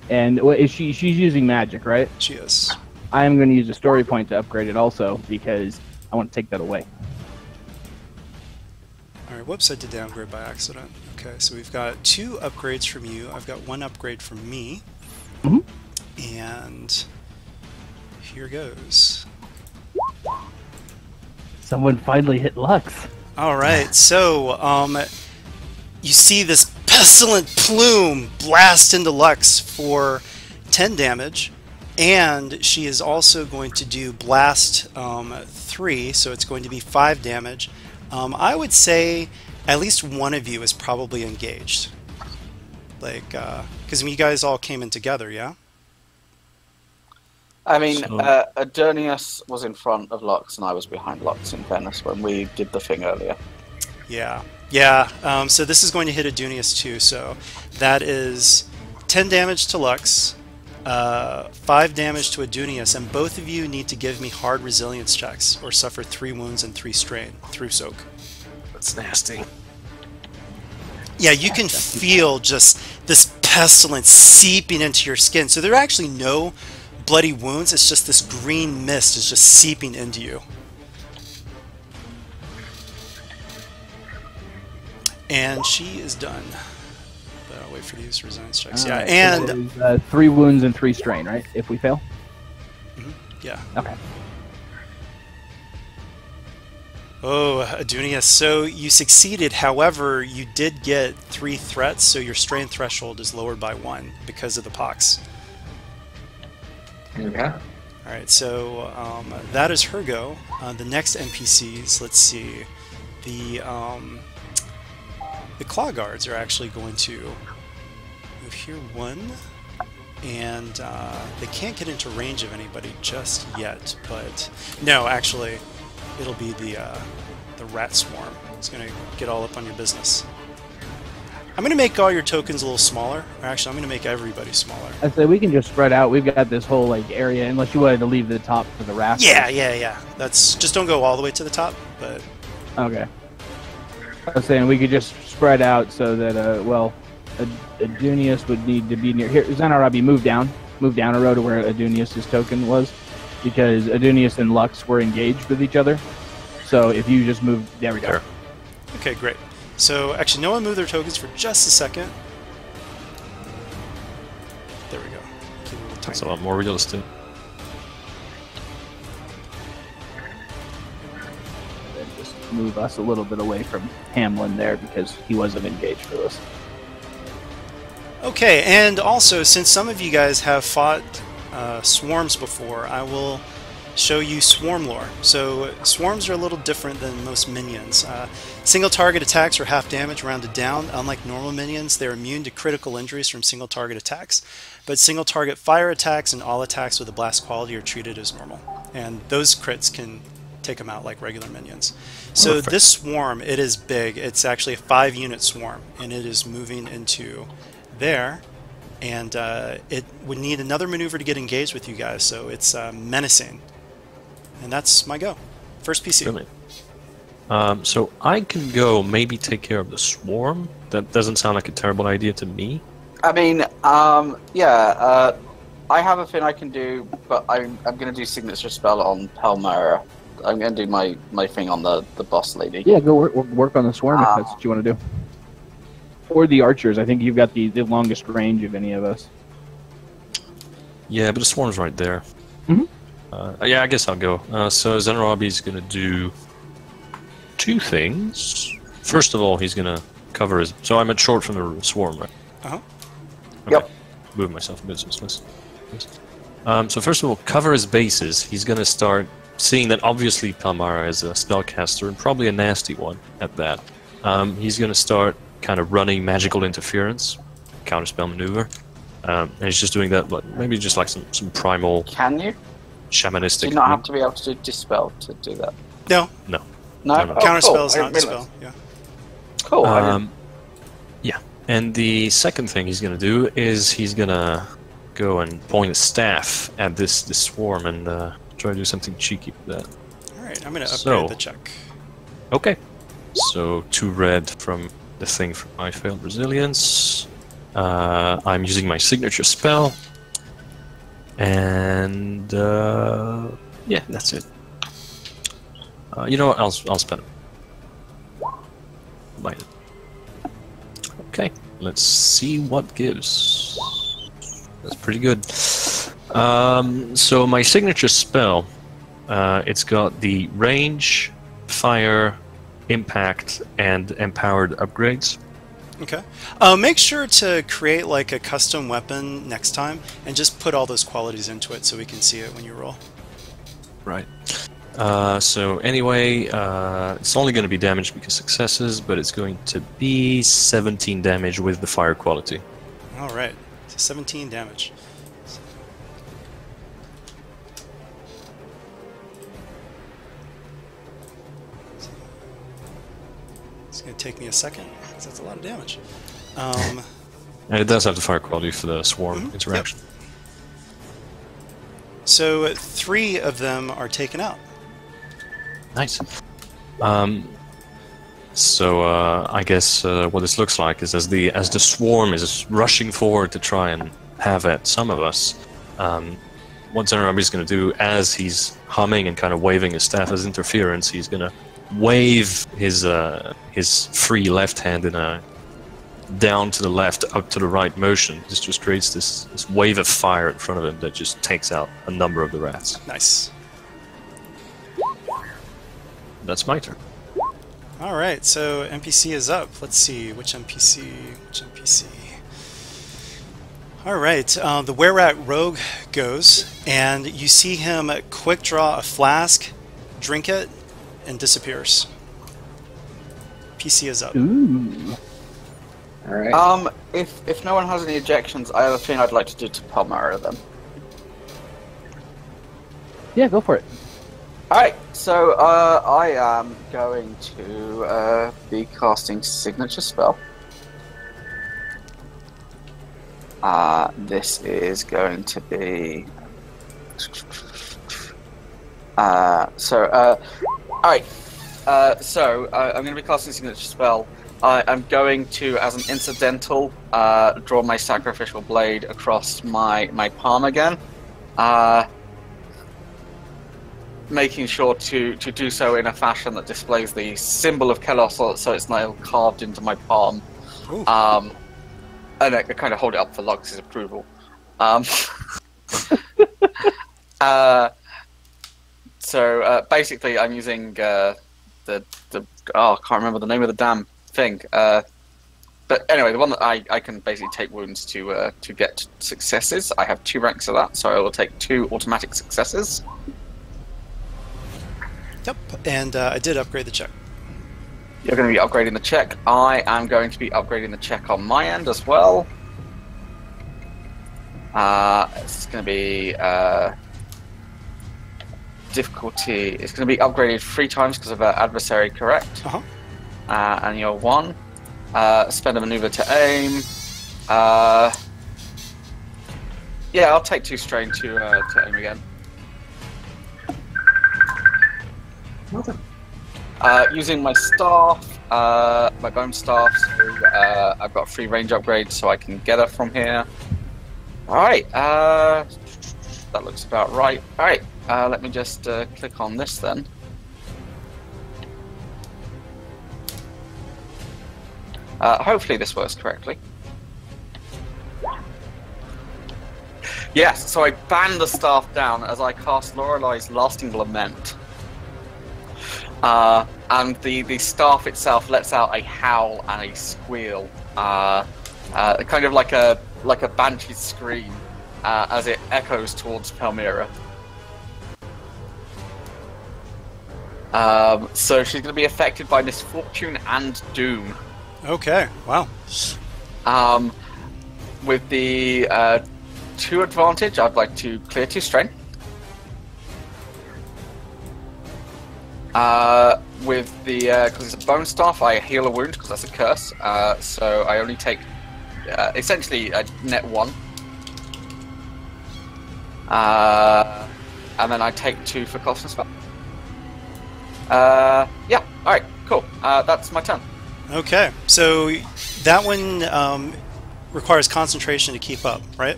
And she's using magic, right? She is. I am going to use a story point to upgrade it also, because I want to take that away. Alright, whoops, I did downgrade by accident. Okay, so we've got 2 upgrades from you. I've got 1 upgrade from me. And here goes. Someone finally hit Lux. Alright, so you see this pestilent plume blast into Lux for 10 damage, and she is also going to do blast 3, so it's going to be 5 damage. I would say at least one of you is probably engaged, like because you guys all came in together, yeah. I mean, Adonius was in front of Lux, and I was behind Lux in Venice when we did the thing earlier. Yeah, yeah. So this is going to hit Adonius too. So that is 10 damage to Lux, 5 damage to Adonius, and both of you need to give me hard resilience checks or suffer 3 wounds and 3 strain through soak. That's nasty. Yeah, you can feel just this pestilence seeping into your skin. So there are actually no bloody wounds. It's just this green mist is just seeping into you. And she is done. But I'll wait for these resilience checks. Yeah, and so 3 wounds and 3 strain, right? If we fail. Yeah. Okay. Oh, Adunius, so you succeeded. However, you did get 3 threats, so your strain threshold is lowered by 1 because of the pox. Okay. All right, so that is her go. The next NPCs, let's see, the claw guards are actually going to move here 1, and they can't get into range of anybody just yet. But no, actually, it'll be the rat swarm. It's going to get all up on your business. I'm going to make all your tokens a little smaller. Or actually, I'm going to make everybody smaller. I'd say we can just spread out. We've got this whole like area, unless you wanted to leave the top for the raft. Yeah. That's just don't go all the way to the top. But Okay. I was saying we could just spread out so that Adunius would need to be near here. Zenarabi, move down a row to where Adunius's token was, because Adunius and Lux were engaged with each other. So if you just move, there we go. Sure. okay, great. So actually, no one move their tokens for just a second. There we go. Keep it a little That's a tiny. lot more realistic. Then just move us a little bit away from Hamlin there because he wasn't engaged for this. Okay, and also, since some of you guys have fought swarms before, I will show you swarm lore. So swarms are a little different than most minions. Single target attacks are half damage rounded down. Unlike normal minions, they're immune to critical injuries from single target attacks. But single target fire attacks and all attacks with a blast quality are treated as normal. And those crits can take them out like regular minions. So Perfect. this swarm, it is big. It's actually a 5-unit swarm, and it is moving into there. And it would need another maneuver to get engaged with you guys, so it's menacing. And that's my go. First PC. Brilliant. So I can go maybe take care of the swarm. That doesn't sound like a terrible idea to me. I mean, I have a thing I can do, but I'm going to do signature spell on Palmyra. I'm going to do my thing on the boss lady. Yeah, go work on the swarm if that's what you want to do. Or the archers. I think you've got the longest range of any of us. Yeah, but the swarm's right there. Mhm. Yeah, I guess I'll go. So Zenarabi's going to do 2 things. First of all, he's going to cover his... So I'm at short from the swarm, right? Uh-huh. Okay. Yep. Move myself a bit. So first of all, cover his bases. He's going to start seeing that obviously Palmyra is a spellcaster, and probably a nasty one at that. He's going to start kind of running magical interference, counterspell maneuver. And he's just doing that, but maybe just like some primal Can you? shamanistic... Do you not have to be able to do dispel to do that? No, No. No? No. Oh, counterspell cool. is I not didn't spell. realize. Yeah. Cool. Yeah. And the second thing he's going to do is he's going to go and point a staff at this swarm and try to do something cheeky with that. All right, I'm going to So- upgrade the check. Okay. So 2 red from the thing from my failed resilience. I'm using my signature spell. And yeah, that's it. You know what? I'll spend it. Bye. Okay, let's see what gives. That's pretty good. So my signature spell, it's got the range, fire, impact, and empowered upgrades. Okay. Make sure to create like a custom weapon next time and just put all those qualities into it so we can see it when you roll. Right. So anyway, it's only going to be damage because successes, but it's going to be 17 damage with the fire quality. All right. So 17 damage. It's going to take me a second, because that's a lot of damage. And it does have the fire quality for the swarm interaction. Yep. So 3 of them are taken out. Nice. So I guess what this looks like is as the swarm is rushing forward to try and have at some of us, what Zenarabi's going to do as he's humming and kind of waving his staff as interference, he's going to wave his free left hand in a down to the left, up to the right motion. This just creates this wave of fire in front of him that just takes out a number of the rats. Nice. That's my turn. All right, so NPC is up. Let's see which NPC. Which NPC? All right, the Were-Rat Rogue goes, and you see him quick draw a flask, drink it, and disappears. PC is up. Ooh. All right. If no one has any objections, I have a thing I'd like to do to Palmyra then. Yeah, go for it. Alright, so I am going to be casting Signature Spell. This is going to be... alright, so I'm going to be casting Signature Spell. I'm going to, as an incidental, draw my Sacrificial Blade across my palm again. Making sure to do so in a fashion that displays the symbol of Kelos, so it's now carved into my palm. And I kind of hold it up for Lux's approval. So basically, I'm using I can't remember the name of the damn thing. But anyway, the one that I can basically take wounds to get successes. I have 2 ranks of that, so I will take 2 automatic successes. Yep, and I did upgrade the check. You're going to be upgrading the check. I am going to be upgrading the check on my end as well. It's going to be difficulty. It's going to be upgraded 3 times because of adversary correct. And you're 1. Spend a maneuver to aim. Yeah, I'll take 2 strain to aim again. Using my staff, my bone staff, so, I've got 3 range upgrades, so I can get her from here. Alright, that looks about right. Alright, let me just click on this then. Hopefully this works correctly. Yes, so I ban the staff down as I cast Lorelei's Lasting Lament. And the staff itself lets out a howl and a squeal, kind of like a banshee scream, as it echoes towards Palmyra. So she's going to be affected by misfortune and doom. Okay, wow. With the 2 advantage, I'd like to clear 2 strain. With the, because it's a bone staff, I heal a wound because that's a curse, so I only take, essentially, a net 1. And then I take 2 for casting spell. Yeah, alright, cool. That's my turn. Okay, so that one requires concentration to keep up, right?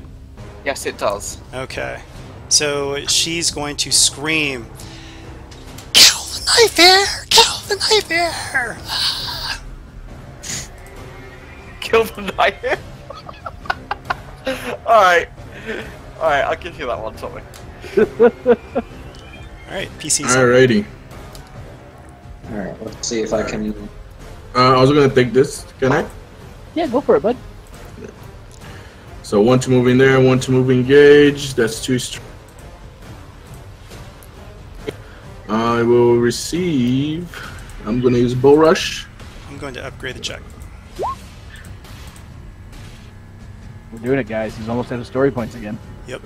Yes, it does. Okay, so she's going to scream, "Knife here! Kill the knife here!" Kill the knife. Alright, I'll give you that one, Tommy. Alright, PC's. Alrighty. Alright, let's see if I can... I was gonna take this. Can I? Yeah, go for it, bud. So 1 to move in there, 1 to move engage. That's 2 strength. I will receive. I'm gonna use Bull Rush. I'm going to upgrade the check. We're doing it, guys. He's almost out of story points again. Yep.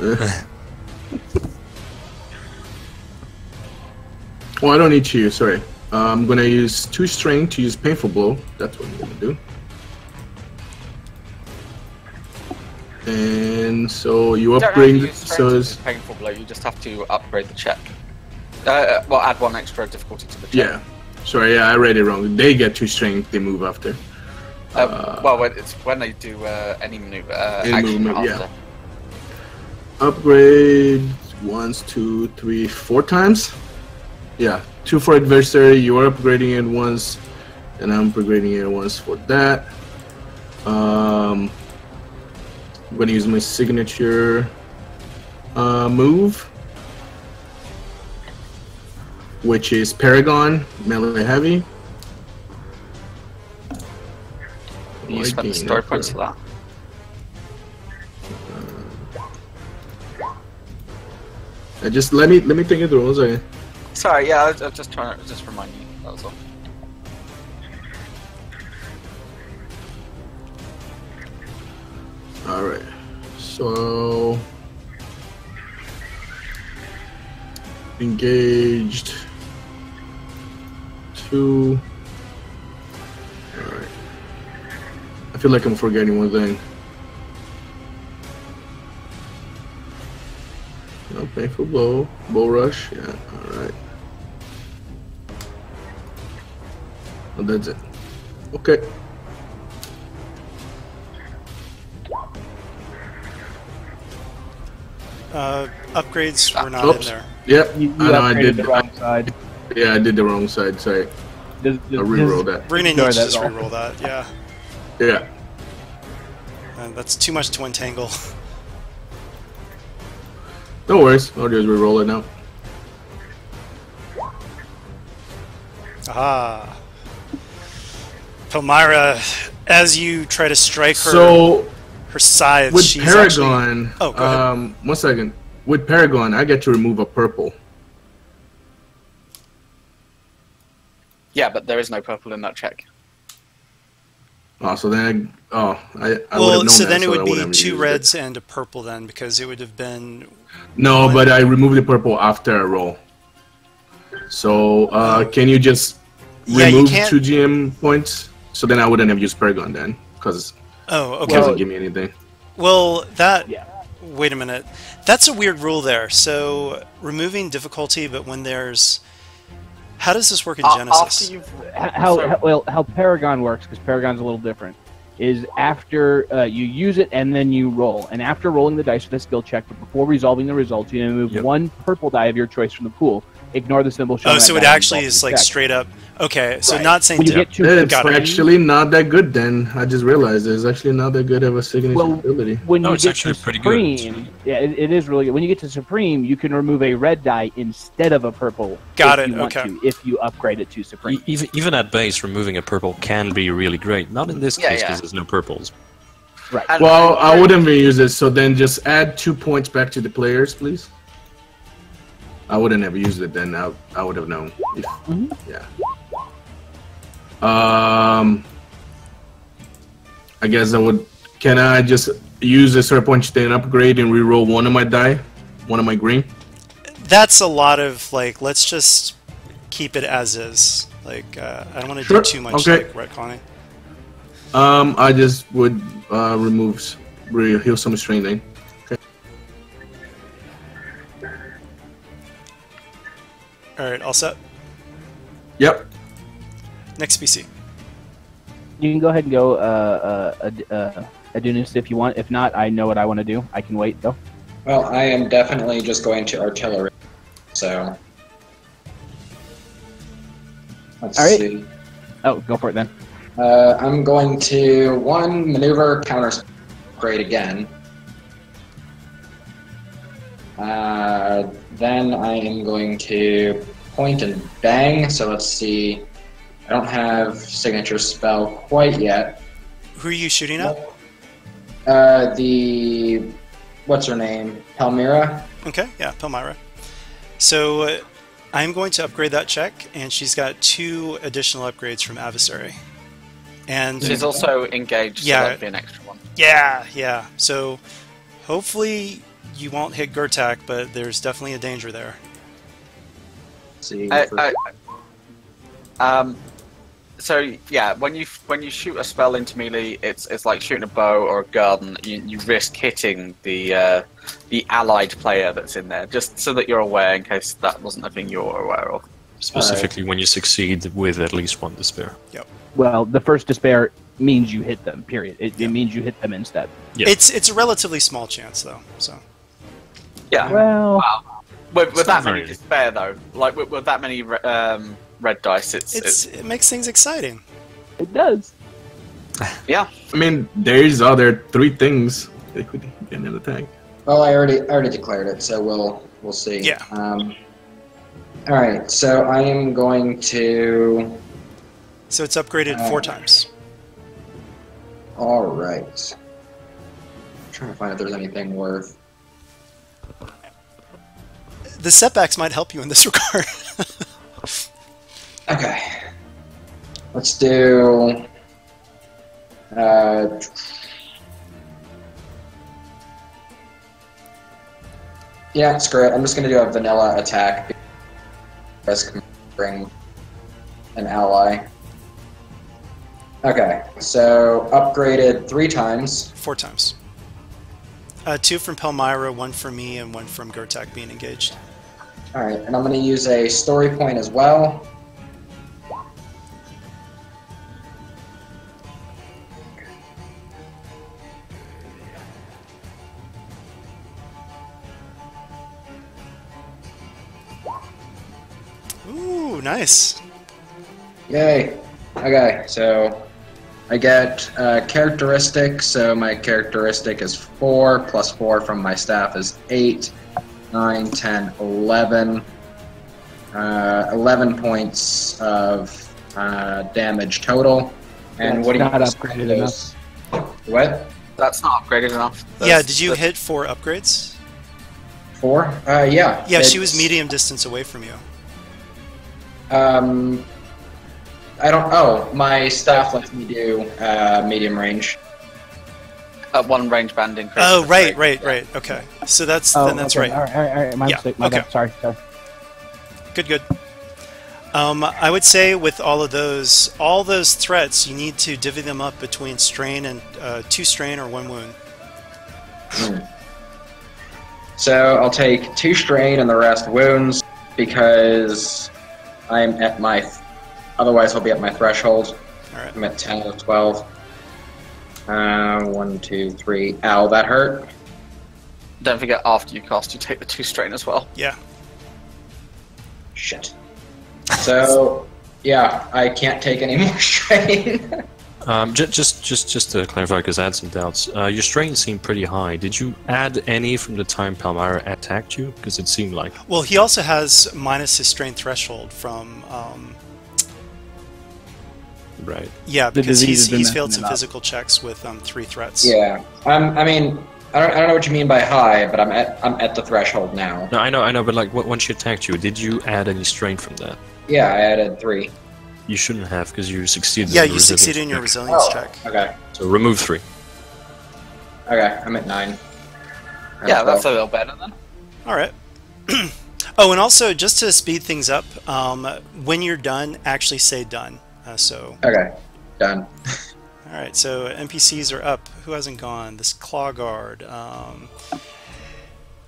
Oh, I don't need to use. Sorry. I'm gonna use 2 strain to use Painful Blow. That's what I'm gonna do. And so you upgrade. So it's Painful Blow. You just have to upgrade the check. Well, add 1 extra difficulty to the check. Yeah. Sorry, yeah, I read it wrong. They get 2 strength, they move after. Well, it's when they do any maneuver, Any action movement, after. yeah. Upgrade 1, 2, 3, 4 times. Yeah, 2 for adversary. You are upgrading it once, and I'm upgrading it once for that. I'm gonna use my signature move, which is Paragon, melee heavy. You spent the story points for that. Just let me think it through. 1 second. Sorry, yeah, I was just trying to just remind you. That was all. All right. So engaged. 2. All right. I feel like I'm forgetting one thing. No painful blow. Bow rush. Yeah. All right. Oh, that's it. Okay. Upgrades were not in there. Yep. You I know I upgraded did. the wrong side. Yeah, I did the wrong side. Sorry. I rerolled that. We're gonna need Ignore to that just roll. reroll that. Yeah. Yeah. That's too much to entangle. No worries. I'll just reroll it now. Ah. Palmyra, as you try to strike her, So her scythe, with she's Paragon, actually... Oh, go ahead. 1 second. With Paragon, I get to remove a purple. Yeah, but there is no purple in that check. Oh, so then I would have Well, known so that, then it I would be wouldn't have 2 used reds and a purple then, because it would have been... No, but I removed the purple after I roll. So can you just Yeah, you remove can't- 2 GM points? So then I wouldn't have used Paragon then, because Oh, it okay. doesn't give me anything. Well, that... Yeah. Wait a minute. That's a weird rule there. So, removing difficulty, but when there's... How does this work in Genesis? After you've How Paragon works, because Paragon's a little different, is after you use it and then you roll. And after rolling the dice for the skill check, but before resolving the results, you remove Yep. 1 purple die of your choice from the pool. Ignore the symbol shown. Oh, on so that it die and actually resolve is the like check. straight up... Okay, so Right. not saying... When you get 2 It's Got it. actually not that good then. I just realized it's actually not that good of a signature Well, ability. when No, you it's get actually to pretty good. Supreme, yeah, it is really good. When you get to Supreme, you can remove a red die instead of a purple. Got if it, You want okay. to, if you upgrade it to Supreme. Even at base, removing a purple can be really great. Not in this Yeah, case yeah. because there's no purples. Right. And- Well, I wouldn't even use it, so then just add 2 points back to the players, please. I wouldn't have used it then. I would have known. If, Yeah. I guess I would. Can I just use a certain point then upgrade and reroll 1 of my die, 1 of my green? That's a lot of, like, let's just keep it as is. Like, I don't want to Sure, do too much, okay. like, retconning. I just would heal some strengthening. Okay. Alright, all set. Yep. Next PC. You can go ahead and go Adunis if you want. If not, I know what I want to do. I can wait though. Well, I am definitely just going to artillery. So let's All right. see. Oh, go for it then. I'm going to 1 maneuver counter upgrade again. Then I am going to point and bang. So let's see. I don't have signature spell quite yet. Who are you shooting at? The what's her name? Palmyra. Okay, yeah, Palmyra. So, I'm going to upgrade that check, and she's got 2 additional upgrades from Adversary. And she's also engaged, so Yeah. that'd be an extra one. yeah. So, hopefully you won't hit Gurtak, but there's definitely a danger there. Let's see. So yeah, when you shoot a spell into melee, it's like shooting a bow or a gun. You risk hitting the allied player that's in there, just so that you're aware in case that wasn't a thing you're aware of. Specifically when you succeed with at least 1 despair. Well, the first despair means you hit them. Period. It means you hit them instead. Yeah. It's a relatively small chance, though. So Yeah. Well, With It's that not many very- despair though, like with that many red dice, it makes things exciting. it does. yeah. I mean, there's other 3 things that could get an attack. Well, I already declared it, so we'll see. Yeah. All right, so I am going to. So it's upgraded 4 times. All right. I'm trying to find if there's anything worth. The setbacks might help you in this regard. Okay. Let's do. Yeah, screw it. I'm just gonna do a vanilla attack. Risk bring an ally. Okay, so upgraded 3 times. 4 times. 2 from Palmyra, 1 from me, and 1 from Gertak being engaged. Alright, and I'm gonna use a story point as well. Ooh, nice. Yay! Okay, so I get characteristics, so my characteristic is 4, plus 4 from my staff is 8, 9, 10, 11. 11 points of damage total. And That's what do you not upgraded enough. What? That's not upgraded enough. Yeah, did you hit 4 upgrades? 4? Yeah. Yeah, she was It's- medium distance away from you. I don't. Oh, my staff lets me do medium range. At 1 range band increase. Oh, for right, three. right. Okay. So that's Oh, then that's okay. right. All right. My Yeah, mistake. My okay. bad. Sorry. Good. I would say with all those threats, you need to divvy them up between strain and 2 strain or 1 wound. So I'll take 2 strain and the rest wounds because I'm at my. Otherwise, I'll be at my threshold. All right. I'm at 10 of 12. 1, 2, 3. Ow, that hurt. Don't forget, after you cast, you take the 2 strain as well. Yeah. Shit. So, yeah, I can't take any more strain. Just to clarify, because I had some doubts. Your strain seemed pretty high. Did you add any from the time Palmyra attacked you? Because it seemed like. Well, he also has minus his strain threshold from. Right. Yeah, The because disease has been he's failed messing some it up. physical checks with 3 threats. Yeah. I mean, I don't know what you mean by high, but I'm at the threshold now. No, I know, but like once she attacked you, did you add any strain from that? Yeah, I added 3. You shouldn't have, because you succeeded. Yeah, in the you succeeded in your resilience resilience Oh, check. okay. check. So remove 3. Okay, I'm at 9. Yeah, that's a little better then. All right. Oh, and also just to speed things up, when you're done, actually say done. Okay, done. All right. So NPCs are up. Who hasn't gone? This claw guard.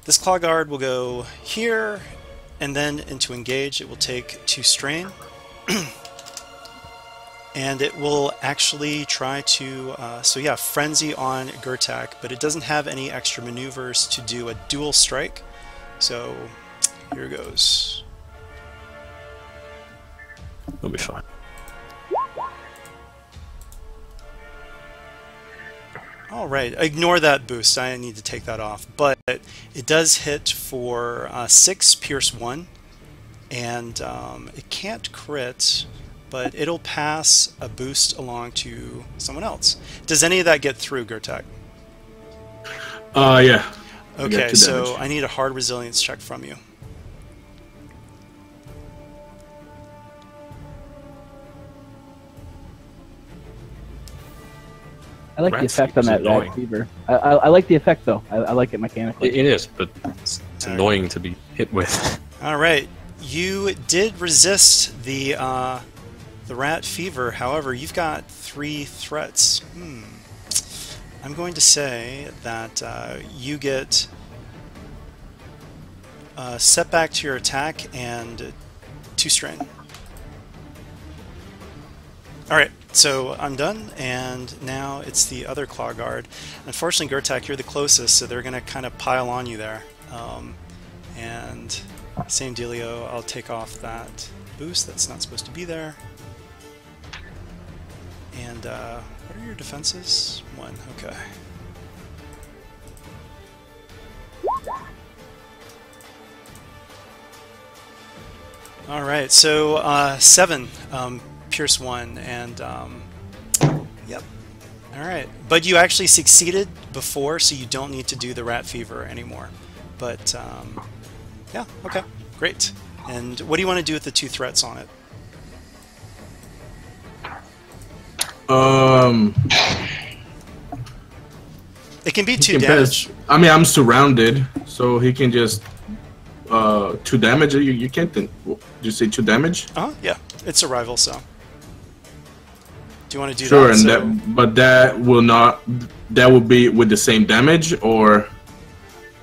This claw guard will go here, and then into engage. It will take 2 strain, and it will actually try to. So yeah, frenzy on Gertak, but it doesn't have any extra maneuvers to do a dual strike. So here goes. It'll be fine. All right, ignore that boost. I need to take that off. But it does hit for 6, pierce 1, and it can't crit, but it'll pass a boost along to someone else. Does any of that get through, Gertak? Yeah. I got Okay, 2 so damage. I need a hard resilience check from you. I like the Rat effect on fever's that annoying. rat fever. I like the effect though. I like it mechanically. It is, but it's annoying to be hit with. All right, you did resist the rat fever. However, you've got 3 threats. I'm going to say that you get a setback to your attack and 2 strain. All right, so I'm done, and now it's the other claw guard. Unfortunately, Gertak, you're the closest, so they're going to kind of pile on you there. And same dealio, I'll take off that boost that's not supposed to be there. And what are your defenses? 1, okay. All right, so 7, pierce 1, and yep. All right, but you actually succeeded before, so you don't need to do the rat fever anymore. But yeah, okay, great. And what do you want to do with the 2 threats on it? It can be 2 damage. I mean, I'm surrounded, so he can just 2 damage. You can't. Did you say 2 damage? Yeah, it's survival, so. Do you want to do sure, that? Sure, and but that will not. That will be with the same damage, or.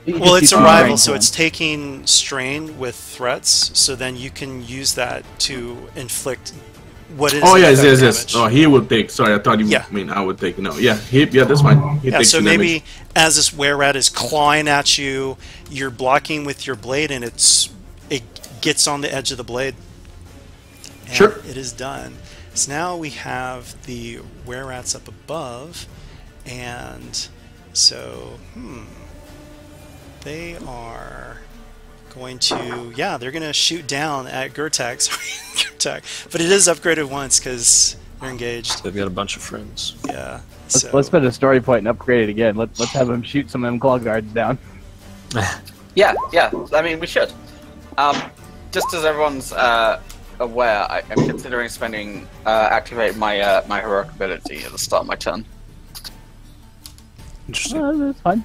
Well, it's survival, so it's taking strain with threats. So then you can use that to inflict what is. Oh yes. Oh, he would take. Sorry, I thought you. Yeah. I mean, I would take. No, yeah, that's fine. He takes so 2 maybe damage. as this were-rat is clawing at you, you're blocking with your blade, and it gets on the edge of the blade. And sure. It is done. So now we have the were-rats up above, and so they are going to they're going to shoot down at Gertak. Sorry, Gertak, but it is upgraded once because they're engaged. They've got a bunch of friends. Yeah. Let's spend a story point and upgrade it again. Let's have them shoot some of them claw guards down. Yeah. I mean, we should. Just as everyone's aware, I'm considering activating my my heroic ability at the start of my turn. Interesting. That's fine.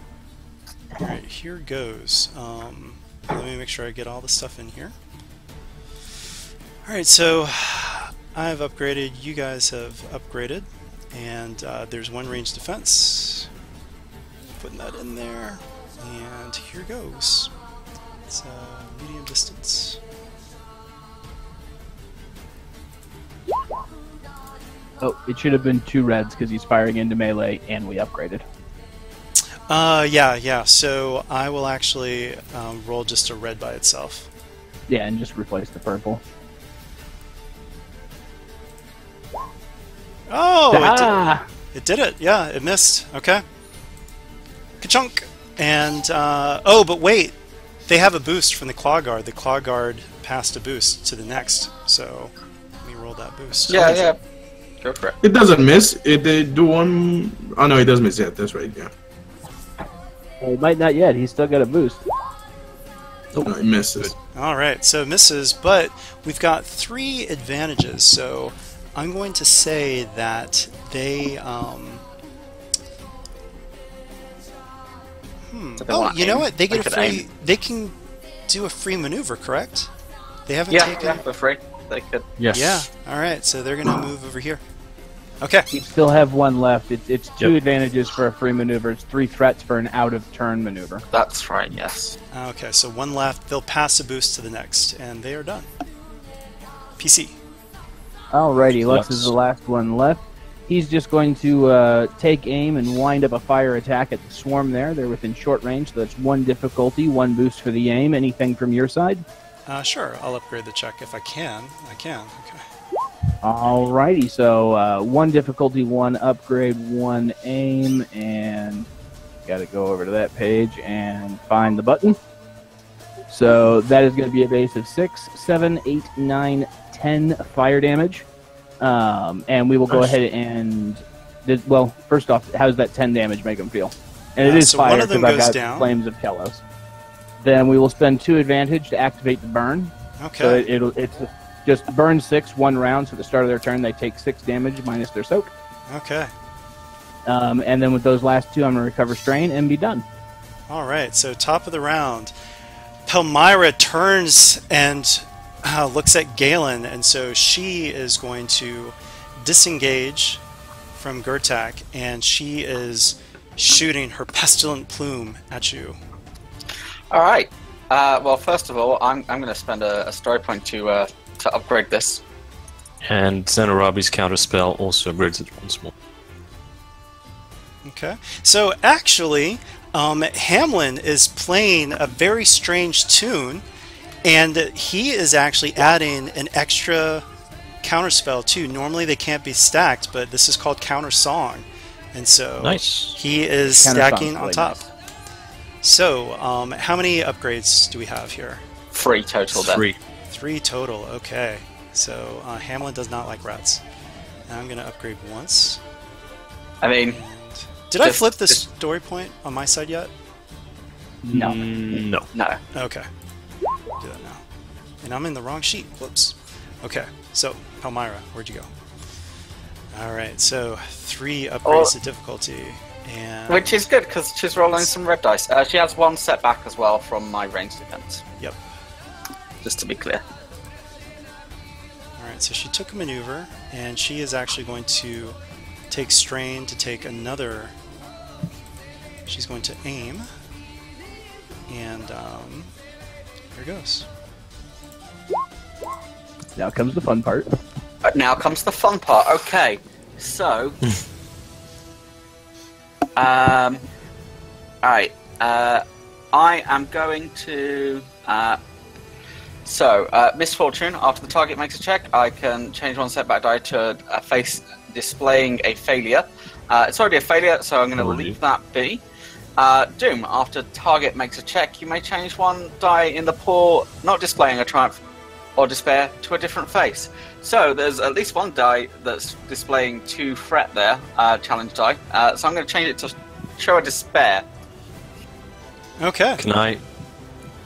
All right, here goes. Let me make sure I get all the stuff in here. All right, so I've upgraded. You guys have upgraded, and there's 1 range defense. Putting that in there, and here goes. It's medium distance. Oh, it should have been 2 reds because he's firing into melee, and we upgraded. Yeah. So I will actually roll just a red by itself. Yeah, and just replace the purple. Oh, it did it. Yeah, it missed. Okay. Ka-chunk. And, but wait. They have a boost from the Claw Guard. The Claw Guard passed a boost to the next. So let me roll that boost. Yeah. Go for it. It doesn't miss. It did do 1. Oh no, it does miss. Yeah, that's right. Yeah. Well, he might not yet. He's still got a boost. No, it misses. All right, so it misses, but we've got 3 advantages. So I'm going to say that they. You know what? They get a free. They can do a free maneuver, correct? They haven't taken. Yeah, for free. They could. Yes. Yeah. All right, so they're gonna move over here. Okay. You still have 1 left. It's 2 advantages for a free maneuver. It's 3 threats for an out-of-turn maneuver. That's right, yes. Okay, so 1 left. They'll pass a boost to the next, and they are done. PC. Alrighty, Lux is the last one left. He's just going to take aim and wind up a fire attack at the swarm there. They're within short range, so that's 1 difficulty, 1 boost for the aim. Anything from your side? Sure, I'll upgrade the check if I can. I can, okay. Alrighty, so 1 difficulty, 1 upgrade, 1 aim, and got to go over to that page and find the button. So that is going to be a base of 6, 7, 8, 9, 10 fire damage. And we will go ahead and... Well, first off, how does that 10 damage make him feel? And it is so fire one of them because I've goes got down. Flames of Kelos. Then we will spend 2 advantage to activate the burn. Okay. So it's just burn 6 1 round, so at the start of their turn they take 6 damage minus their soak. Okay. And then with those last 2, I'm going to recover strain and be done. All right, so top of the round. Palmyra turns and looks at Galen, and so she is going to disengage from Gertak, and she is shooting her pestilent plume at you. All right. Well, first of all, I'm going to spend a story point to upgrade this. And Xenarabi's counterspell also upgrades it once more. Okay. So actually, Hamlin is playing a very strange tune, and he is actually adding an extra counterspell too. Normally they can't be stacked, but this is called counter song, and so Nice. he is Counter stacking song's on really top. nice. So, how many upgrades do we have here? 3 total then. 3. 3 total. Okay. So Hamlin does not like rats. Now I'm going to upgrade once. I mean, And did I Just- flip the just- story point on my side yet? No. No. no. Okay. Do that now. And I'm in the wrong sheet. Whoops. Okay. So, Palmyra, where'd you go? Alright, so 3 upgrades to difficulty. And Which is good because she's rolling some red dice. She has 1 setback as well from my ranged defense. Yep. Just to be clear. Alright, so she took a maneuver, and she is actually going to take strain to take another. She's going to aim. And, here goes. Now comes the fun part. But now comes the fun part. Okay, so, alright. I am going to. Misfortune. After the target makes a check, I can change 1 setback die to a face displaying a failure. It's already a failure, so I'm going to leave that be. Doom. After target makes a check, you may change 1 die in the pool, not displaying a triumph or despair, to a different face. So there's at least 1 die that's displaying 2 threat there, challenge die. So I'm going to change it to show a despair. Okay. Can I?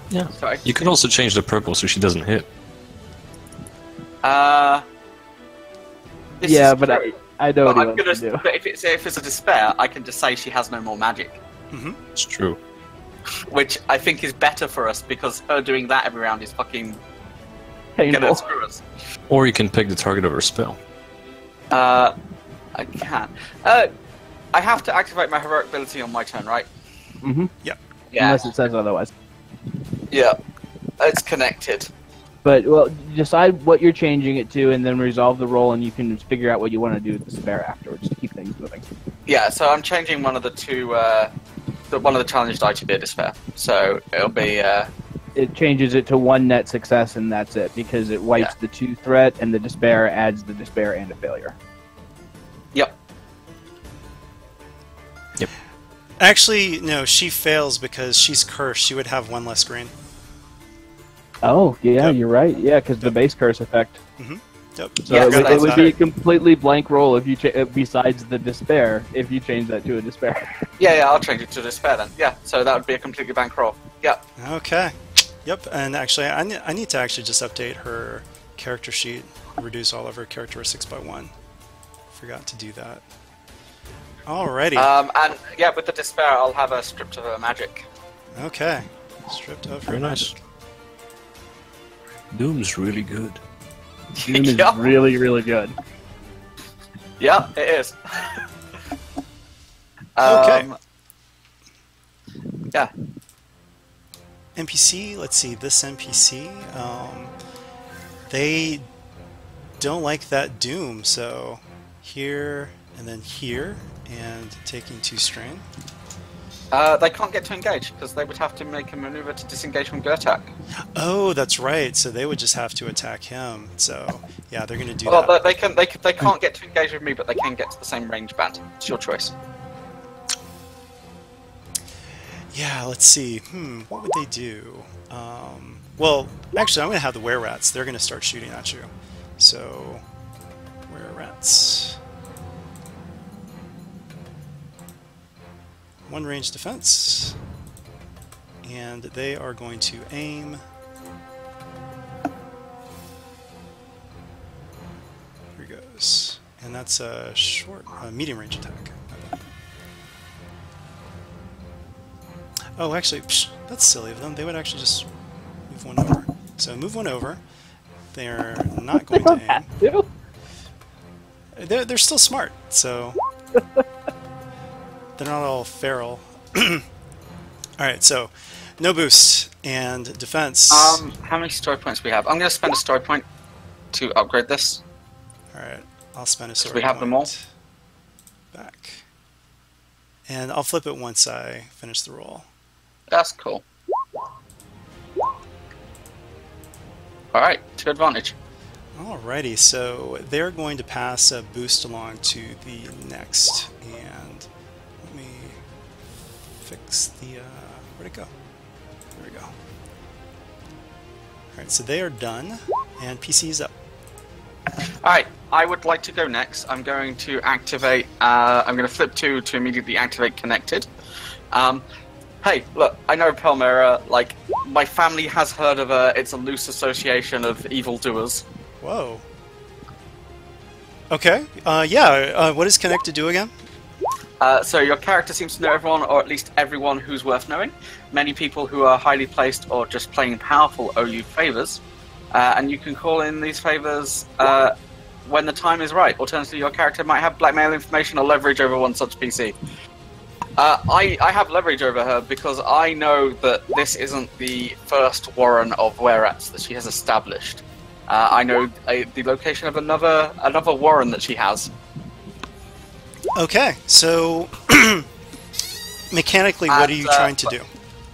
Yeah. Sorry. You can also change the purple so she doesn't hit. This Yeah, is but true. I know But what I'm you gonna. want to do. But if it's a despair, I can just say she has no more magic, It's true. which I think is better for us because her doing that every round is fucking gonna Painful. screw us. Or you can pick the target of her spell. I can. I have to activate my heroic ability on my turn, right? Hmm. Yeah. Unless it says otherwise. Yeah. It's connected. But, well, decide what you're changing it to and then resolve the roll, and you can figure out what you want to do with the spare afterwards to keep things moving. Yeah. So I'm changing one of the 2. One of the challenge die to be a despair. So it'll be. It changes it to 1 net success, and that's it, because it wipes the 2 threat, and the despair adds the despair and a failure. Yep. Actually, no, she fails because she's cursed. She would have 1 less green. Oh, yeah, Yep. you're right. Yeah, because the base curse effect. Yep. So Yeah, it would that's be a completely blank roll if you besides the despair, if you change that to a despair. Yeah. I'll change it to despair then. Yeah. So that would be a completely blank roll. Yeah. Okay. Yep, and actually, I need to actually just update her character sheet, reduce all of her characteristics by 1. Forgot to do that. Alrighty. And yeah, with the despair, I'll have her stripped of her magic. Okay. Stripped of her Very nice. magic. Doom's really good. Doom is Yep. really, really good. Yeah, it is. Okay. Yeah. NPC, let's see, this NPC, they don't like that Doom, so here and then here, and taking 2 strain. They can't get to engage because they would have to make a maneuver to disengage from Gertak. Oh, that's right, so they would just have to attack him, so yeah, they're going to do Well, that. they can't get to engage with me, but they can get to the same range band. It's your choice. Yeah, let's see, what would they do? Well, actually, I'm going to have the were-rats. They're going to start shooting at you. So, were-rats. 1 range defense. And they are going to aim. Here goes. And that's a medium range attack. Oh, actually, that's silly of them. They would actually just move 1 over. So move 1 over. They're not going to aim. Ew. They're still smart, so they're not all feral. Alright, so no boost and defense. How many story points we have? I'm going to spend a story point to upgrade this. Alright, I'll spend a story we have them all. point back. And I'll flip it once I finish the roll. That's cool. Alright, to advantage. Alrighty, so they're going to pass a boost along to the next, and let me fix the, where'd it go? There we go. Alright, so they are done, and PC is up. Alright, I would like to go next. I'm going to activate. I'm going to flip to immediately activate connected. Hey, look, I know Palmyra. Like, my family has heard of her. It's a loose association of evildoers. Whoa. Okay. Yeah. What does connected do again? So your character seems to know everyone, or at least everyone who's worth knowing. Many people who are highly placed or just plain powerful owe you favors, and you can call in these favors when the time is right. Alternatively, your character might have blackmail information or leverage over one such PC. I have leverage over her because I know that this isn't the first warren of were-rats that she has established. I know the location of another warren that she has. Okay, so mechanically, what are you trying to do?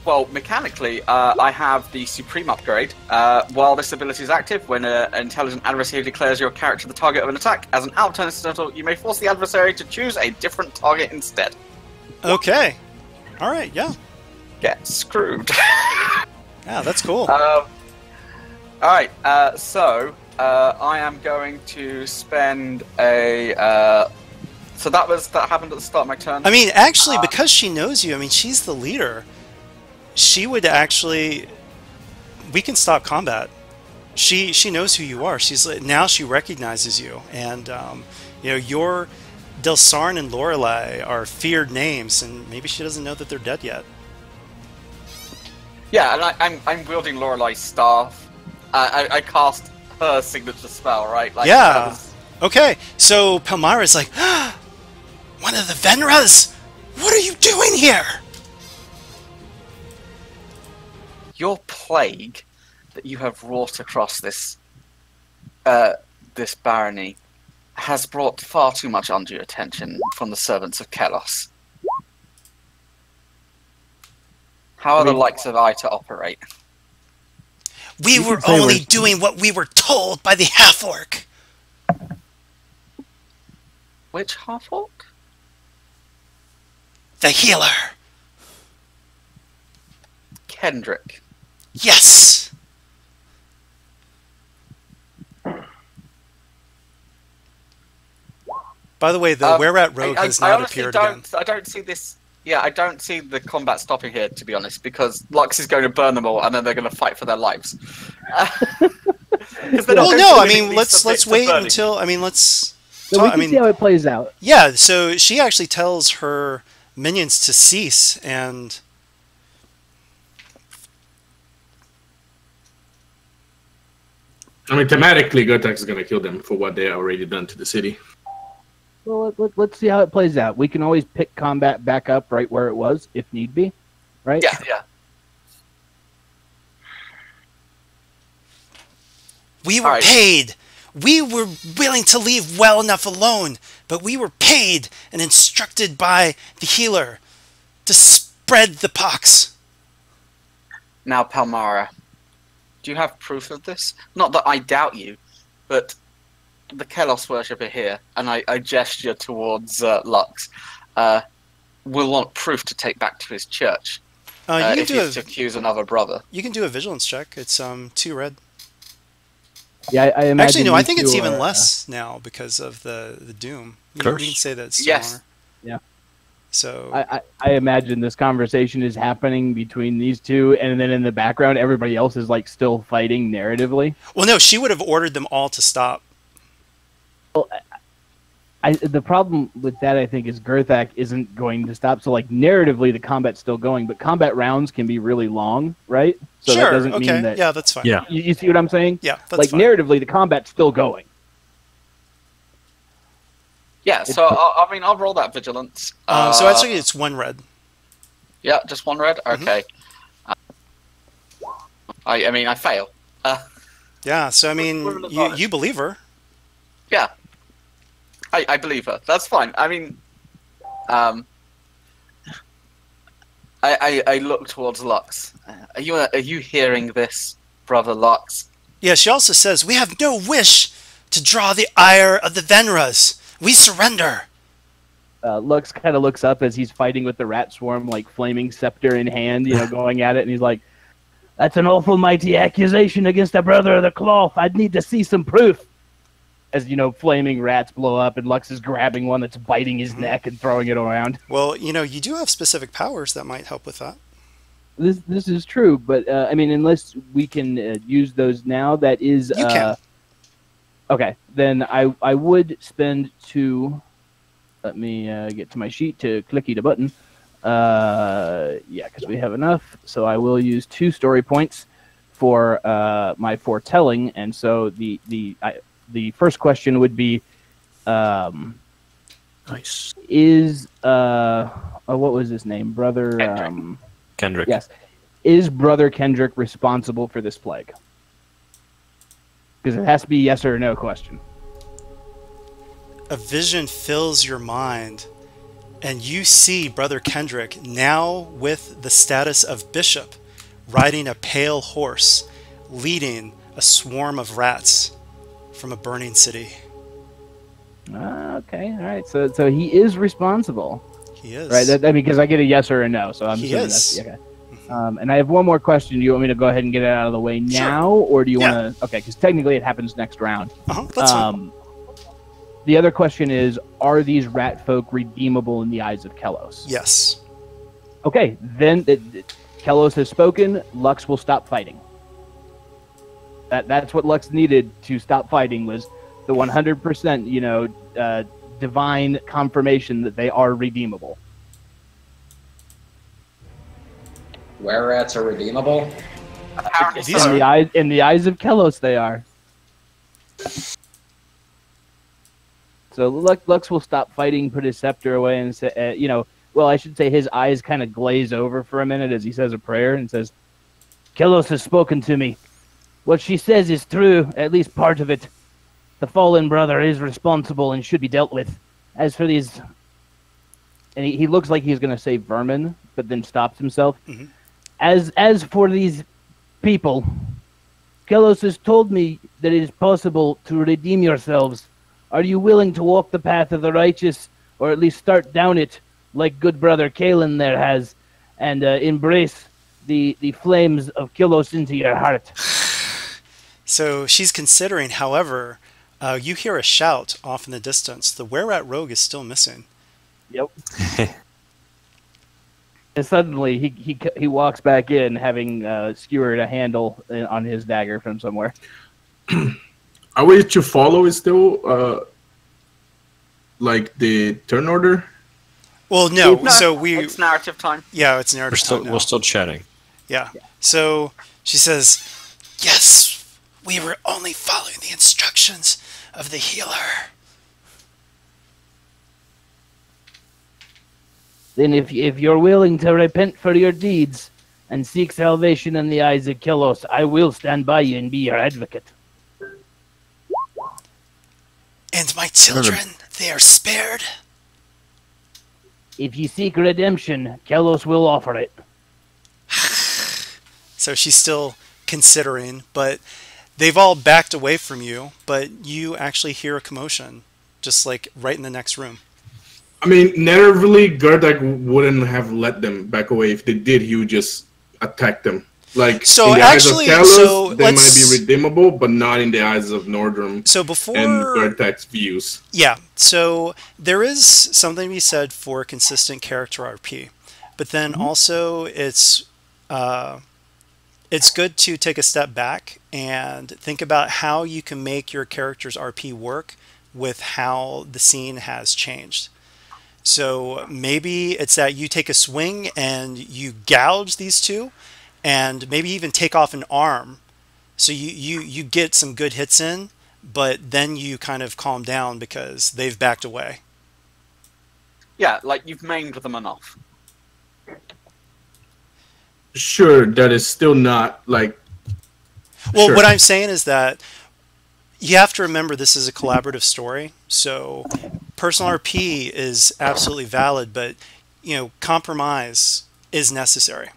Well, mechanically, I have the Supreme upgrade. While this ability is active, when an intelligent adversary declares your character the target of an attack, as an alternative, you may force the adversary to choose a different target instead. Okay. All right. Yeah. Get screwed. Yeah, that's cool. All right. So I am going to spend a. So that happened at the start of my turn. I mean, actually, because she knows you, I mean, she's the leader. She would actually. We can stop combat. She knows who you are. Now she recognizes you, and your Delsarn and Lorelei are feared names, and maybe she doesn't know that they're dead yet. Yeah, and I'm wielding Lorelei's staff. I cast her signature spell, right? Like, yeah. Okay, so Palmyra's like, one of the Venras? What are you doing here? Your plague that you have wrought across this barony has brought far too much undue attention from the servants of Kelos. How are the likes of I to operate? We were only doing what we were told by the half-orc. Which half-orc? The healer. Kendrick. Yes. By the way, the were-rat rogue has not appeared again. I don't see this. Yeah, I don't see the combat stopping here, to be honest, because Lux is going to burn them all, and then they're going to fight for their lives. Well, no, I mean, let's wait until. I mean, let's. So we can see how it plays out. Yeah, so she actually tells her minions to cease, and I mean, thematically, Gotax is going to kill them for what they already done to the city. Well, let's see how it plays out. We can always pick combat back up right where it was, if need be, right? Yeah. We were paid. We were willing to leave well enough alone, but we were paid and instructed by the healer to spread the pox. Now, Palmyra, do you have proof of this? Not that I doubt you, but the Kelos worshipper here, and I gesture towards Lux, will want proof to take back to his church if he's to accuse another brother. You can do a vigilance check. It's 2 red. Yeah, I imagine. Actually, no, I think it's even less now because of the doom. You can say that it's yes. Yeah. So I imagine this conversation is happening between these two, and then in the background, everybody else is like still fighting narratively. Well, no, she would have ordered them all to stop. Well, the problem with that, I think, is Gerthak isn't going to stop. So, like, narratively, the combat's still going, but combat rounds can be really long, right? So sure. That doesn't mean that. Yeah, that's fine. Yeah. You see what I'm saying? Yeah, that's like, fine. narratively, the combat's still going. Yeah, so I'll roll that vigilance. So actually, it's 1 red. Yeah, just 1 red. Okay. I fail. Yeah. So I mean, you believe her. Yeah. I believe her. That's fine. I mean, I look towards Lux. Are you hearing this, brother Lux? Yeah. She also says, "We have no wish to draw the ire of the Venras. We surrender." Lux kind of looks up as he's fighting with the rat swarm, like flaming scepter in hand, going at it, and he's like, "That's an awful mighty accusation against a brother of the cloth. I'd need to see some proof." as flaming rats blow up, and Lux is grabbing one that's biting his neck and throwing it around. Well, you do have specific powers that might help with that. This is true, but I mean, unless we can use those now, that is. You can. Okay, then I would spend 2. Let me get to my sheet to clicky the button. Yeah, because we have enough. So I will use 2 story points for my foretelling, and so the first question would be, Nice. is what was his name, brother? Kendrick. Yes, is Brother Kendrick responsible for this plague? Because it has to be yes or no question. A vision fills your mind, and you see Brother Kendrick now with the status of bishop, riding a pale horse, leading a swarm of rats from a burning city. Okay, all right. So he is responsible, He is. right? I mean, because I get a yes or a no, so I'm He assuming is. that's okay. And I have one more question. Do you want me to go ahead and get it out of the way now, or do you Yeah. want to? Okay, because technically it happens next round. That's fine. The other question is, are these rat folk redeemable in the eyes of Kelos? Yes. Okay, then Kelos has spoken. Lux will stop fighting. That's what Lux needed to stop fighting, was the 100%, divine confirmation that they are redeemable. Were rats are redeemable? These In the eyes of Kelos, they are. So Lux will stop fighting, put his scepter away, and say, well, I should say his eyes kind of glaze over for a minute as he says a prayer and says, Kelos has spoken to me. What she says is true, at least part of it. The fallen brother is responsible and should be dealt with. As for these... And he looks like he's going to say vermin, but then stops himself. Mhm. As for these people, Kelos has told me that it is possible to redeem yourselves. Are you willing to walk the path of the righteous, or at least start down it, like good brother Kalen there has, and embrace the flames of Kelos into your heart? So she's considering, however, you hear a shout off in the distance. The were-rat rogue is still missing. Yep. And suddenly he walks back in, having skewered a handle on his dagger from somewhere. Are we to follow is still like the turn order? Well, no. No, So it's narrative time. yeah, it's narrative time now. We're still chatting. Yeah. So she says, yes, we were only following the instructions of the healer. Then if you're willing to repent for your deeds and seek salvation in the eyes of Kelos, I will stand by you and be your advocate. And my children, they are spared? If you seek redemption, Kelos will offer it. So she's still considering, but they've all backed away from you, but you actually hear a commotion, just like right in the next room. I mean, narratively, Gerdak wouldn't have let them back away. If they did, he would just attack them. Like, So in the actually- eyes of Kalos, so they let's- might be redeemable, but not in the eyes of Nordrum So before... and Gerdak's views. Yeah, so there is something to be said for consistent character RP, but then also it's good to take a step back and think about how you can make your character's RP work with how the scene has changed. So maybe it's that you take a swing and you gouge these two, and maybe even take off an arm, so you get some good hits in, but then you kind of calm down because they've backed away. Yeah, like you've maimed them enough. Sure, that is still not like. Well, Sure. what I'm saying is that you have to remember this is a collaborative story, so personal RP is absolutely valid, but compromise is necessary.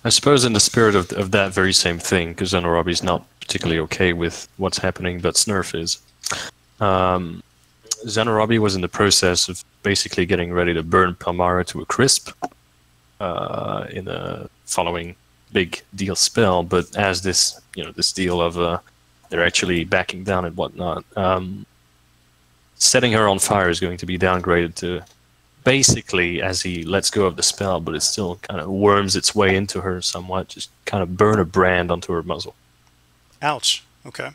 I suppose in the spirit of that very same thing, because Robbie's not particularly okay with what's happening, but Snurf is. Robbie was in the process of basically getting ready to burn Palmyra to a crisp in the following big deal spell, but as this, this deal of they're actually backing down and whatnot, setting her on fire is going to be downgraded to basically, as he lets go of the spell, but it still kind of worms its way into her somewhat, just kind of burn a brand onto her muzzle. Ouch. Okay.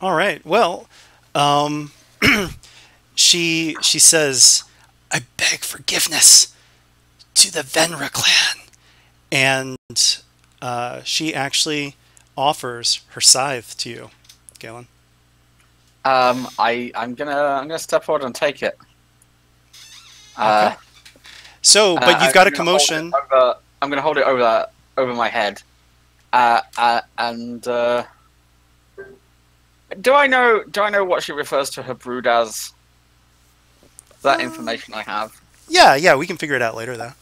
All right. Well, she says, "I beg forgiveness to the Venra clan," and she actually offers her scythe to you, Galen. I'm gonna step forward and take it. Okay. So, but you've got a commotion. I'm gonna hold it over my head. And do I know what she refers to her brood as? That information I have. Yeah, we can figure it out later, though.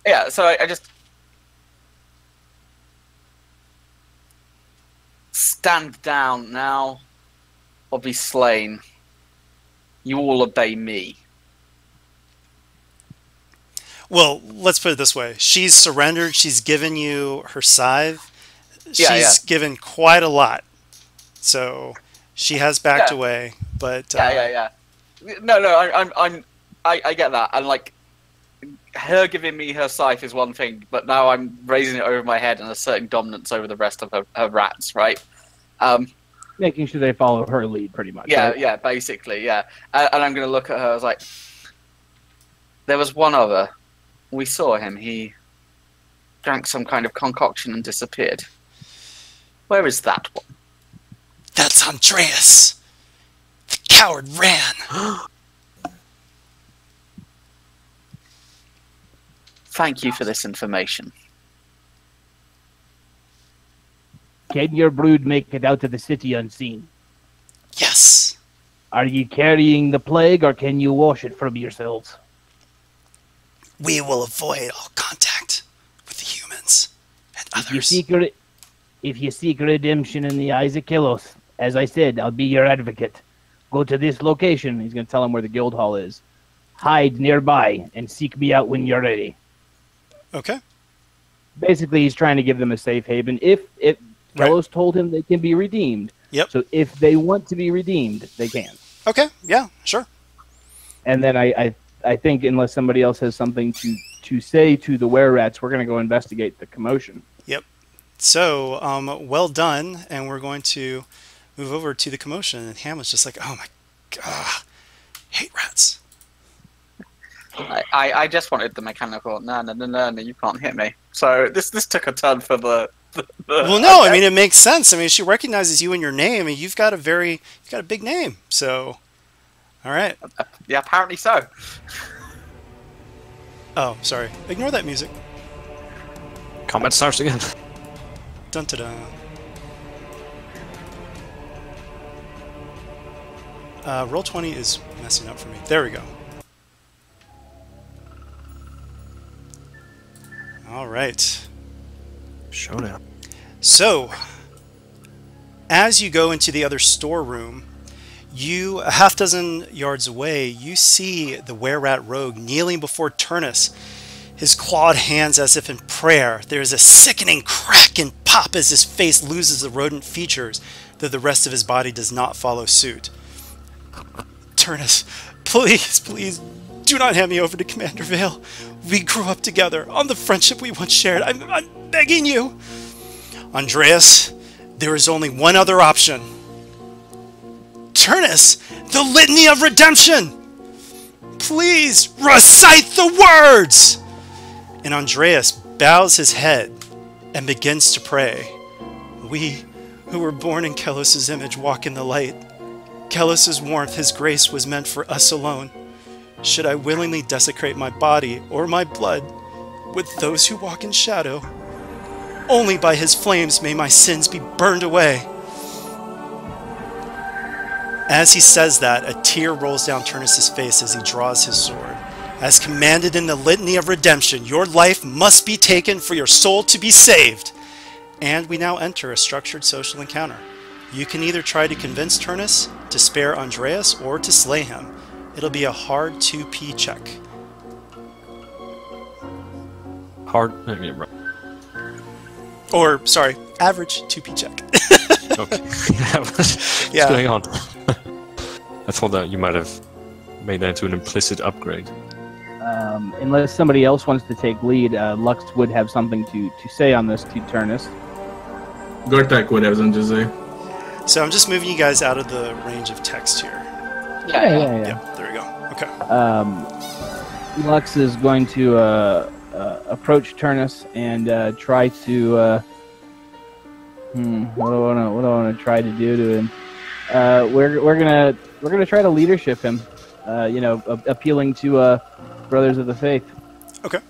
Yeah, so I just stand down now, or be slain. You all obey me. Well, let's put it this way. She's surrendered. She's given you her scythe. She's given quite a lot. So she has backed away. But yeah. No, I get that. And like, her giving me her scythe is one thing, but now I'm raising it over my head and asserting dominance over the rest of her rats, right? Making sure they follow her lead, pretty much. Yeah, right? yeah, basically, yeah. And I'm going to look at her. I was like, there was one other. We saw him. He drank some kind of concoction and disappeared. Where is that one? That's Andreas. The coward ran. Thank you for this information. Can your brood make it out of the city unseen? Yes. Are you carrying the plague, or can you wash it from yourselves? We will avoid all contact with the humans and others. If you seek redemption in the eyes of Kilos, as I said, I'll be your advocate. Go to this location. He's going to tell him where the guild hall is. Hide nearby and seek me out when you're ready. Okay. Basically, he's trying to give them a safe haven. If Kilos told him they can be redeemed. Yep. So if they want to be redeemed, they can. Okay. Yeah, sure. And then I think unless somebody else has something to say to the were-rats, we're going to go investigate the commotion. Yep. So, well done, and we're going to move over to the commotion, and Hamlet's just like, oh my god, hate rats. I just wanted the mechanical, no, you can't hit me. So this took a turn for the well, no, I mean, it makes sense. I mean, she recognizes you and your name, and you've got a big name, so, all right. Yeah, apparently so. Oh, sorry. Ignore that music. Combat starts again. Dun ta da. Roll 20 is messing up for me. There we go. All right. Showdown. So, as you go into the other storeroom, you, a half dozen yards away, you see the were-rat rogue kneeling before Turnus, his clawed hands as if in prayer. There is a sickening crack and pop as his face loses the rodent features, though the rest of his body does not follow suit. Turnus, please, do not hand me over to Commander Vale. We grew up together on the friendship we once shared. I'm begging you. Andreas, there is only one other option. Turnus, the Litany of Redemption! Please recite the words! And Andreas bows his head and begins to pray. We, who were born in Kelos' image, walk in the light. Kelos' warmth, his grace, was meant for us alone. Should I willingly desecrate my body or my blood with those who walk in shadow? Only by his flames may my sins be burned away. As he says that, a tear rolls down Turnus' face as he draws his sword. As commanded in the Litany of Redemption, your life must be taken for your soul to be saved. And we now enter a structured social encounter. You can either try to convince Turnus to spare Andreas or to slay him. It'll be a hard 2p check. hard. I mean, right. Or, sorry, average 2P check. Okay. What's Yeah. going on? I thought that you might have made that into an implicit upgrade. Unless somebody else wants to take lead, Lux would have something to say on this to Turnus. Gartak would have something to say. So I'm just moving you guys out of the range of text here. Yeah. Yep, there we go. Okay. Lux is going to approach Turnus and try to. What do I want to try to do to him? We're gonna try to leadership him. Appealing to brothers of the faith. Okay.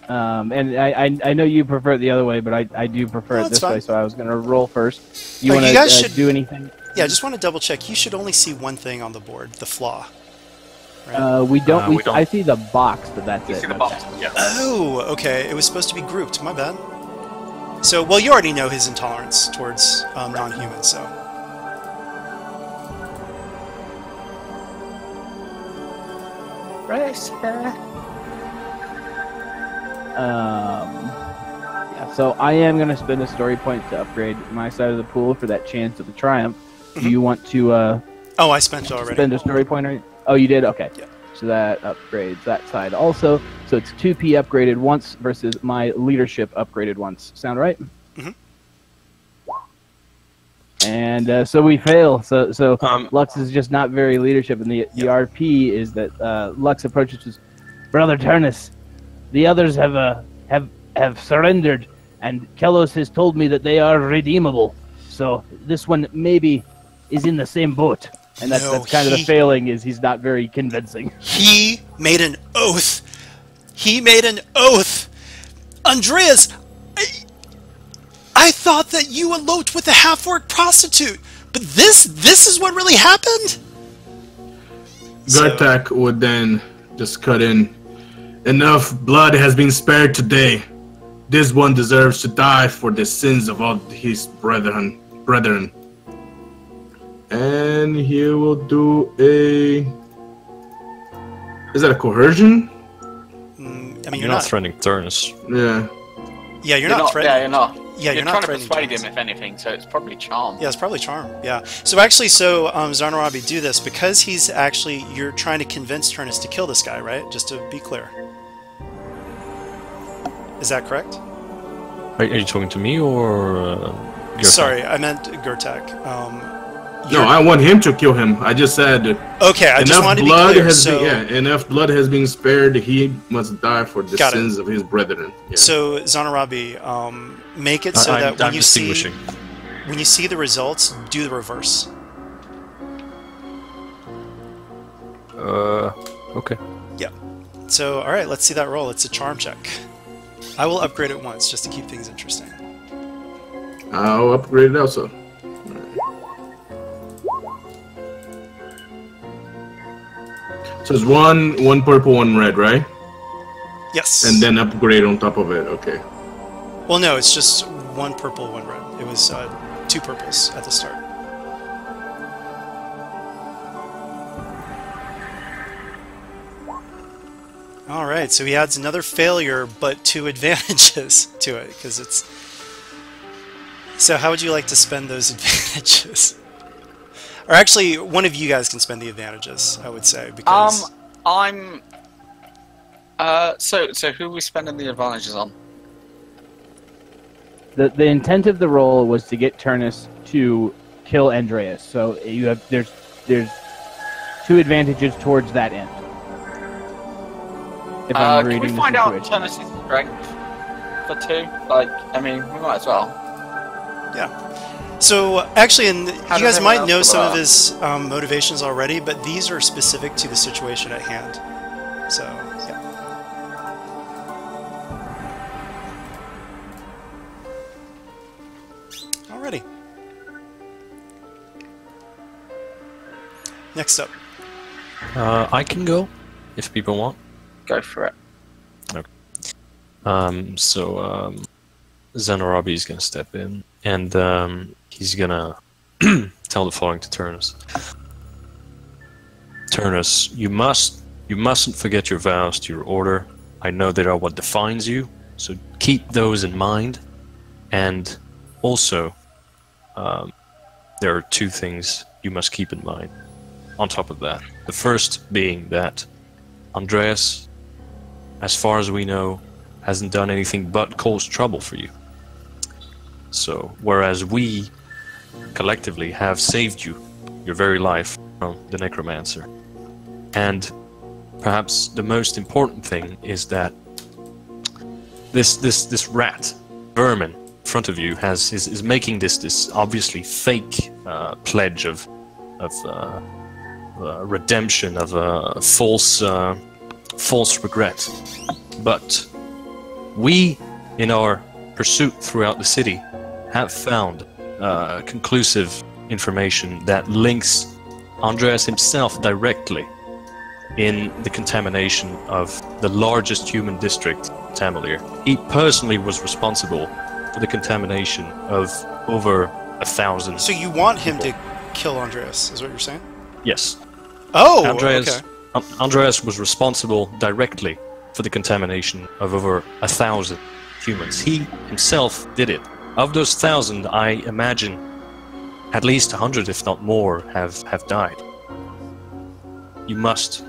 And I know you prefer it the other way, but I do prefer it this way. So I was gonna roll first. You want to do anything? Yeah, I just want to double check. You should only see one thing on the board: the flaw. Right? We don't. We don't. I see the box, but that's You it. see the box? Yeah. Oh, okay. It was supposed to be grouped. My bad. So, well, you already know his intolerance towards non-humans, so. Yeah, so I am going to spend a story point to upgrade my side of the pool for that chance of a triumph. Do you want to Oh, I spent it already. spend a story point? Oh, you did? Okay. Yeah. So that upgrades that side also. So it's 2P upgraded once versus my leadership upgraded once. Sound right? Mhm. And so we fail. So Um, Lux is just not very leadership, and the RP is that Lux approaches with, Brother Turnus, the others have surrendered, and Kelos has told me that they are redeemable. So this one maybe is in the same boat, and that's kind of the failing. Is he's not very convincing. He made an oath. He made an oath. Andreas, I thought that you eloped with a half-orc prostitute, but this is what really happened? Gartak would then just cut in. Enough blood has been spared today. This one deserves to die for the sins of all his brethren. And he will do a... Is that a coercion? I mean, you're you're not not. threatening Turnus. Yeah. Yeah, you're not threatening. Yeah, you're not. Yeah, you're not trying to threatening persuade Turnus. him, if anything, so it's probably charm. Yeah, it's probably charm. Yeah. So actually, Zarnarabi, do this because he's actually you're trying to convince Turnus to kill this guy, right? Just to be clear. Is that correct? Are you talking to me or? Gertak? Sorry, I meant Gertak. No, I want him to kill him. I just said Okay, I just enough wanted to be blood clear. has So, been, enough blood has been spared. He must die for the Got it. sins of his brethren. Yeah. so Zanarabi, make it so that I'm distinguishing. when you see the results, do the reverse. Okay. Yeah. So, all right, let's see that roll. It's a charm check. I will upgrade it once just to keep things interesting. I'll upgrade it also. So it's one purple, one red, right? Yes. And then upgrade on top of it. Okay. Well, no, it's just one purple, one red. It was two purples at the start. All right, so he adds another failure, but 2 advantages to it because it's. So, how would you like to spend those advantages? Or actually, one of you guys can spend the advantages, I would say, because. I'm. So who are we spending the advantages on? The intent of the roll was to get Turnus to kill Andreas. So you have there's 2 advantages towards that end. If I'm Can we reading the find out situation. Turnus' strength for 2? Like, I mean, we might as well. Yeah. So, actually, and you How does guys everyone might else know feel some of about it? his motivations already, but these are specific to the situation at hand. So, yeah. Alrighty. Next up. I can go if people want. Go for it. Zanarabi is gonna step in and he's gonna tell the following to Turnus. Turnus, you mustn't forget your vows to your order. I know they are what defines you, so keep those in mind. And also, there are two things you must keep in mind on top of that. The first being that Andreas, as far as we know, hasn't done anything but cause trouble for you. So, whereas we collectively have saved you, your very life, from the necromancer. And perhaps the most important thing is that this rat, vermin, in front of you is making this obviously fake pledge of redemption, of a false regret. But we, in our pursuit throughout the city, have found conclusive information that links Andreas himself directly in the contamination of the largest human district, Tamalir. He personally was responsible for the contamination of over 1,000. So you want him to kill Andreas, is what you're saying? Yes. Oh, Andreas, okay. Andreas was responsible directly for the contamination of over 1,000 humans. He himself did it. Of those 1,000, I imagine at least 100, if not more, have died. You must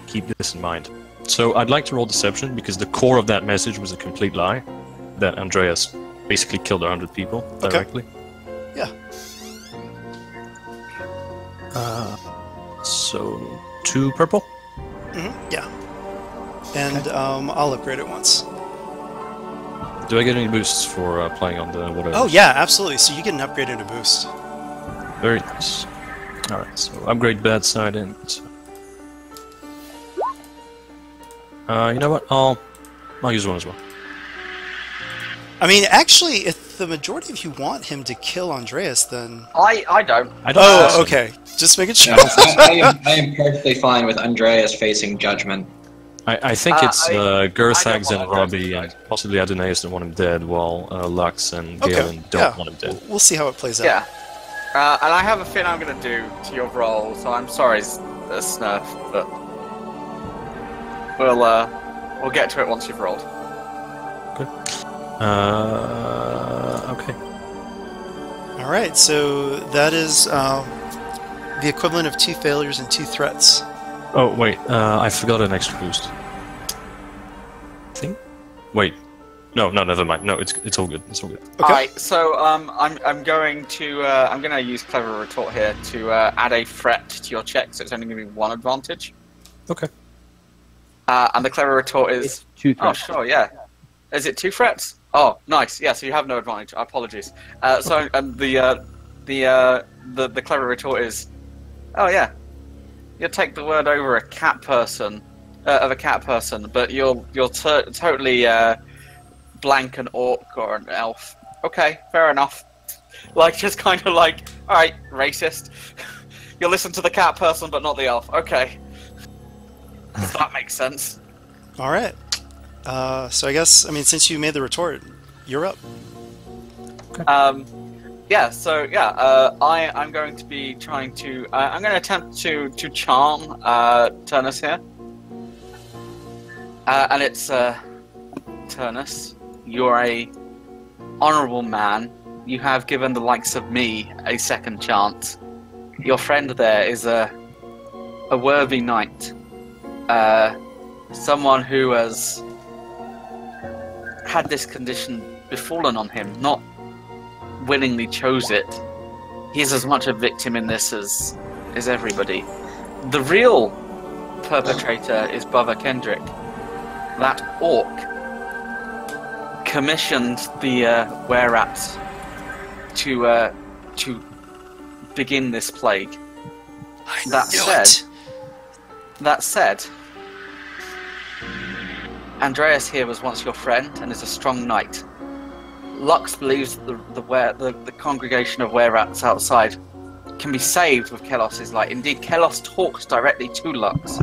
keep this in mind. So I'd like to roll deception, because the core of that message was a complete lie, that Andreas basically killed 100 people directly. Yeah. So 2 purple? Yeah. And I'll upgrade it once. Do I get any boosts for playing on the whatever? Oh yeah, absolutely. So you get an upgrade and a boost. Very nice. Alright, so upgrade bad side and... you know what? I'll use one as well. I mean, actually, if the majority of you want him to kill Andreas, then... I don't. I don't Oh, okay. Just making sure. I am perfectly fine with Andreas facing judgment. I think it's Gerthags I and don't want Robbie and possibly Adonais that want him dead, while Lux and Galen don't want him dead. We'll see how it plays out. Yeah. And I have a thing I'm going to do to your roll, so I'm sorry, Snurf, but we'll get to it once you've rolled. Okay. Alright, so that is the equivalent of 2 failures and 2 threats. Oh, wait, I forgot an extra boost. Wait. No, never mind. No, it's all good. It's all good. Okay. Alright, so I'm going to use Clever Retort here to add a threat to your check, so it's only going to be 1 advantage. Okay. And the Clever Retort is... It's 2 Oh, threats. sure, yeah. Is it 2 threats? Oh, nice. Yeah, so you have no advantage. Apologies. So the Clever Retort is... Oh, yeah. You'll take the word over a cat person, but you'll totally blank an orc or an elf. Okay, fair enough. Like, just kind of like, alright, racist. You'll listen to the cat person, but not the elf. Okay. That makes sense. Alright. So I guess, I mean, since you made the retort, you're up. I'm going to be trying to... I'm going to attempt to charm Turnus here. And it's... Turnus, you're a honourable man. You have given the likes of me a second chance. Your friend there is a worthy knight. Someone who has had this condition befallen on him, not willingly chose it. He's as much a victim in this as everybody. The real perpetrator is Brother Kendrick. That orc commissioned the were-rats to begin this plague. That said, Andreas here was once your friend and is a strong knight. Lux believes that the congregation of were-rats outside can be saved with Kelos's light. Indeed, Kelos talks directly to Lux.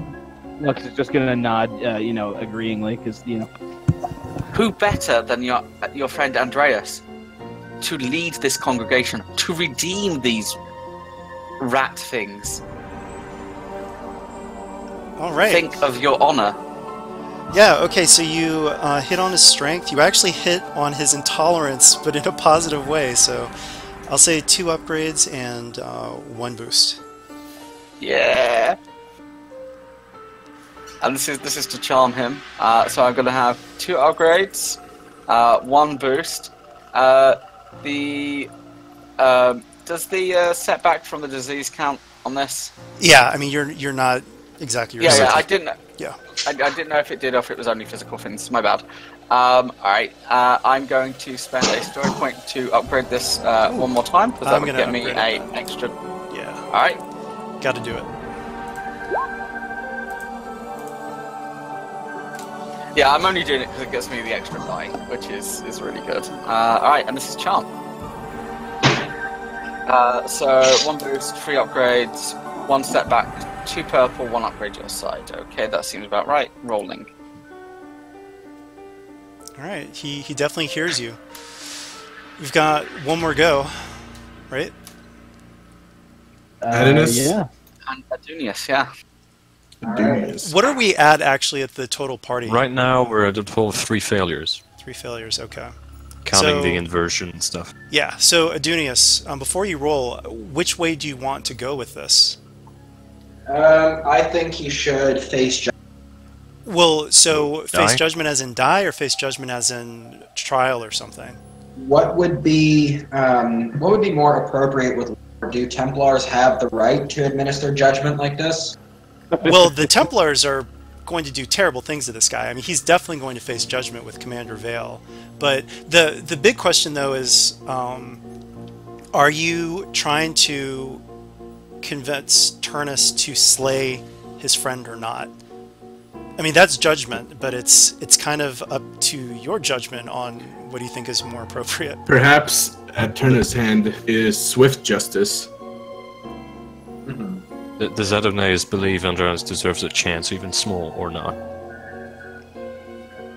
Lux is just gonna nod, agreeingly, because Who better than your friend Andreas to lead this congregation, to redeem these rat things? Alright. Think of your honor. Yeah, okay, so you hit on his strength. You actually hit on his intolerance, but in a positive way. So I'll say 2 upgrades and 1 boost. Yeah. And this is to charm him. So I'm gonna have 2 upgrades, 1 boost. Does the setback from the disease count on this? Yeah, I mean you're not exactly. Yeah, I didn't. Yeah. I didn't know if it did or if it was only physical things. My bad. Alright, I'm going to spend a story point to upgrade this one more time, because that would get me an extra... Yeah. Alright. Gotta do it. Yeah, I'm only doing it because it gets me the extra die, which is really good. Alright, and this is Charm. So, 1 boost, 3 upgrades, 1 setback, 2 purple, 1 upgrade your side. Okay, that seems about right. Rolling. Alright, he definitely hears you. We've got 1 more go, right? Yeah. And Adunius, yeah. What are we at actually at the total party? Right now we're at a total of 3 failures. 3 failures, okay. Counting the inversion and stuff. Yeah, so Adunius, before you roll, which way do you want to go with this? I think he should face judgment. Well, so face Die? judgment as in die, or face judgment as in trial or something? What would be more appropriate with lore? Do Templars have the right to administer judgment like this? Well, the Templars are going to do terrible things to this guy. I mean, he's definitely going to face judgment with Commander Vale. But the big question, though, is are you trying to convince Turnus to slay his friend or not? I mean, that's judgment, but it's kind of up to your judgment on what do you think is more appropriate. Perhaps at Turnus' hand is swift justice. Does Adonais believe Andreas deserves a chance, even small or not?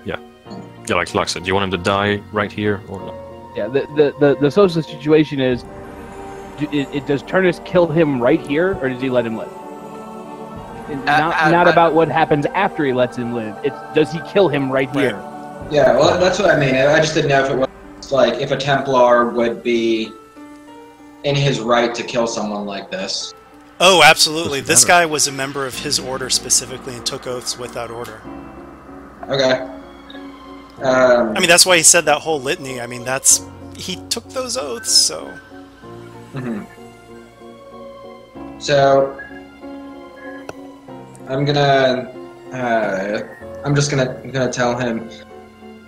Yeah. Yeah, like Lux said, do you want him to die right here or not? Yeah, the social situation is, does Turnus kill him right here, or does he let him live? Not about what happens after he lets him live. It's does he kill him right here? Yeah, well, that's what I mean. I just didn't know if it was like if a Templar would be in his right to kill someone like this. Oh, absolutely. This guy was a member of his order specifically and took oaths with that order. Okay. I mean, that's why he said that whole litany. I mean, he took those oaths, so... So, I'm just gonna tell him,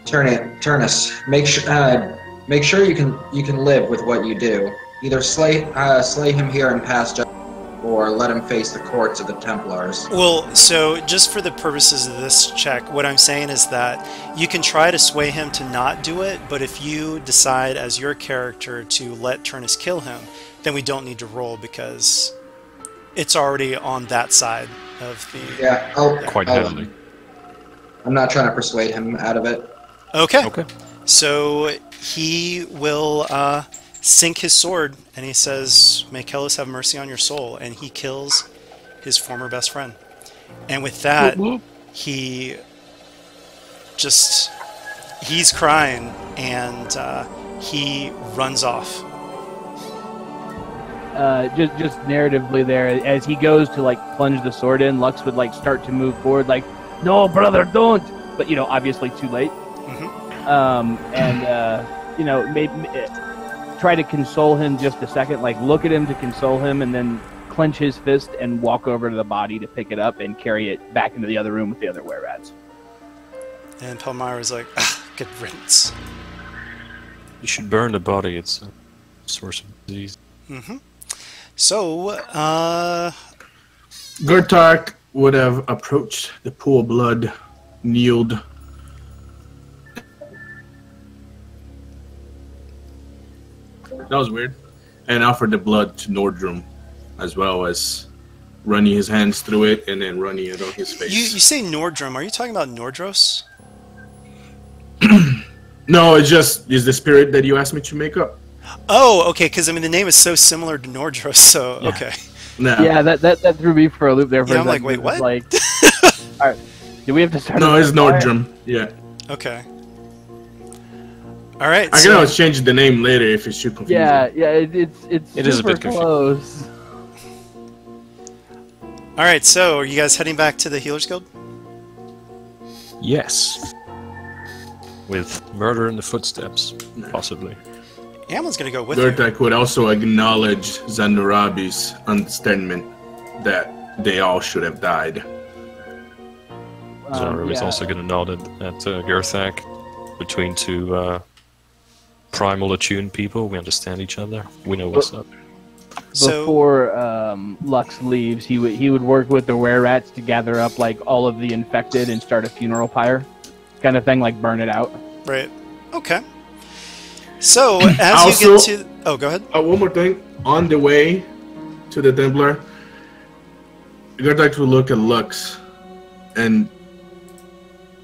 Turnus, make sure you can live with what you do. Either slay him here and pass judgment, or let him face the courts of the Templars. Well, so just for the purposes of this check, what I'm saying is that you can try to sway him to not do it, but if you decide as your character to let Turnus kill him, then we don't need to roll because it's already on that side of the... Yeah, Quite heavily. I'm not trying to persuade him out of it. Okay. So he will sink his sword, and he says, "May Kelos have mercy on your soul," and he kills his former best friend. And with that, he's crying, and he runs off. Just narratively there, as he goes to like plunge the sword in, Lux would like start to move forward, like, "No, brother, don't!" But obviously too late. Maybe try to console him just a second, like look at him to console him, and then clench his fist and walk over to the body to pick it up and carry it back into the other room with the other were-rats. And Palmyra's like, "Good riddance." You should burn the body. It's a source of disease. So, Gurtark would have approached the pool of blood, kneeled. That was weird. And offered the blood to Nordrum, as well as running his hands through it and then running it on his face. you say Nordrum. Are you talking about Nordros? No, it's the spirit that you asked me to make up. Oh, okay, because the name is so similar to Nordros, so okay. No. Yeah, that threw me for a loop there for a I'm like, second. wait, what? Like, all right. Do we have to start? No, it's Nordrum. Nordrum. Yeah. Okay. All right. I can always change the name later if it's too confusing. Yeah, it's It is a super bit confusing. close. All right. So, are you guys heading back to the Healers Guild? Yes. With murder in the footsteps, possibly. Amon's gonna go with you. Gertak would also acknowledge Zanurabi's understanding that they all should have died. Zara is Yeah. also going to nod at Gerthak. Between two primal attuned people, we understand each other. We know what's up. So, Before Lux leaves, he would work with the were-rats to gather up like all of the infected and start a funeral pyre, kind of thing, like burn it out. right. Okay. So, as Also- you get to... Oh, go ahead. One more thing. On the way to the Templar, Gertak would look at Lux and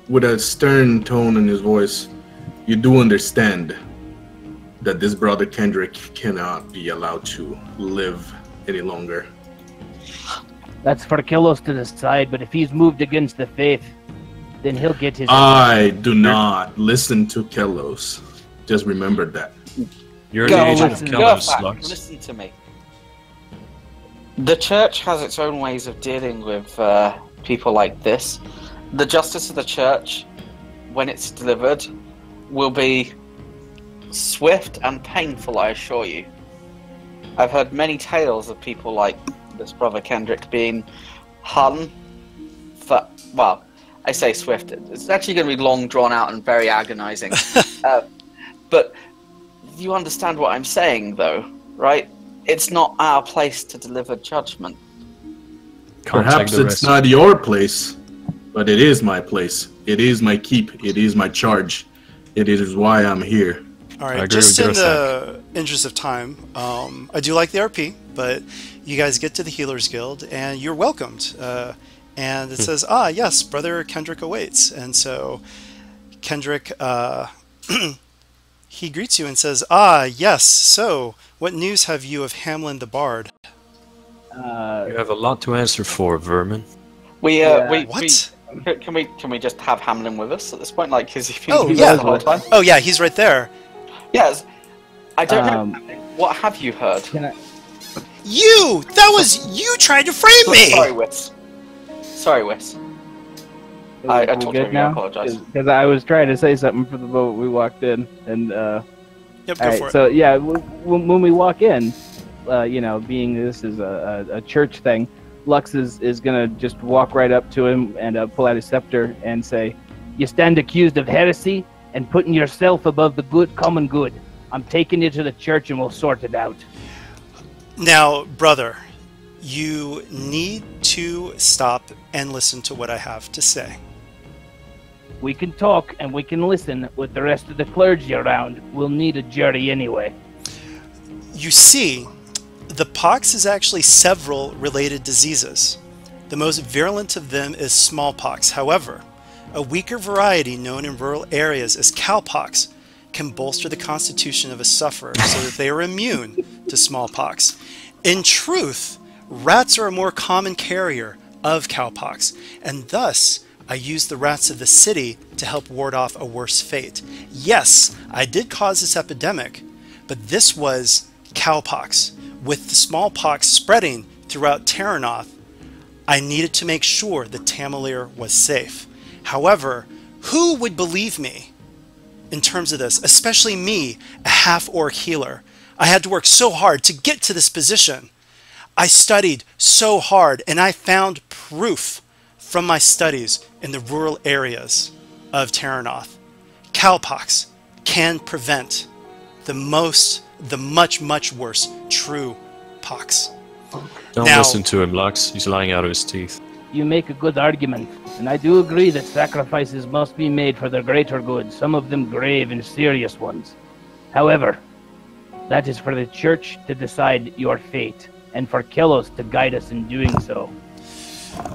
with a stern tone in his voice, you do understand that this brother Kendrick cannot be allowed to live any longer. That's for Kilos to decide, but if he's moved against the faith, then he'll get his... I do not listen to Kelos. Just remember that. You're Go, the agent of listen, Kellos, Gerthak, Lux. listen to me. The church has its own ways of dealing with people like this. The justice of the church, when it's delivered, will be swift and painful, I assure you. I've heard many tales of people like this brother Kendrick being hung for, well, I say swift. It's actually going to be long, drawn out, and very agonizing. But you understand what I'm saying, though, right? It's not our place to deliver judgment. Can't Perhaps take the it's risk. not your place, but it is my place. It is my keep. It is my charge. It is why I'm here. All I right, agree just with in the interest of time, I do like the RP, but you guys get to the Healers Guild and you're welcomed. And it says, yes, Brother Kendrick awaits. And so Kendrick, he greets you and says, yes, so what news have you of Hamlin the Bard? You have a lot to answer for, vermin. What? Can we just have Hamlin with us at this point? Like, is he? Oh, he's yeah. the whole time? Oh, yeah, he's right there. Yes. I don't know. What have you heard? Can I? You! That was you trying to frame me! Sorry, Wiss. Sorry, Wiss. I We're talked good over you, I now? apologize. Because I was trying to say something for the moment we walked in, and Yep, go all right, for it. so yeah, when we walk in, being this is a church thing, Lux is gonna just walk right up to him and pull out his scepter and say, You stand accused of heresy and putting yourself above the good common good. I'm taking you to the church and we'll sort it out. Now, brother, you need to stop and listen to what I have to say. We can talk and we can listen with the rest of the clergy around. We'll need a jury anyway. You see, the pox is actually several related diseases. The most virulent of them is smallpox. However, a weaker variety known in rural areas as cowpox can bolster the constitution of a sufferer so that they are immune to smallpox. In truth, rats are a more common carrier of cowpox, and thus I used the rats of the city to help ward off a worse fate. Yes, I did cause this epidemic, but this was cowpox. With the smallpox spreading throughout Terranoth, I needed to make sure that Tamalir was safe. However, who would believe me in terms of this, especially me, a half-orc healer? I had to work so hard to get to this position. I studied so hard, and I found proof from my studies in the rural areas of Terranoth. Cowpox can prevent the much, much worse true pox. Don't Now- listen to him, Lux. He's lying out of his teeth. You make a good argument, and I do agree that sacrifices must be made for the greater good, some of them grave and serious ones. However, that is for the church to decide your fate, and for Kelos to guide us in doing so.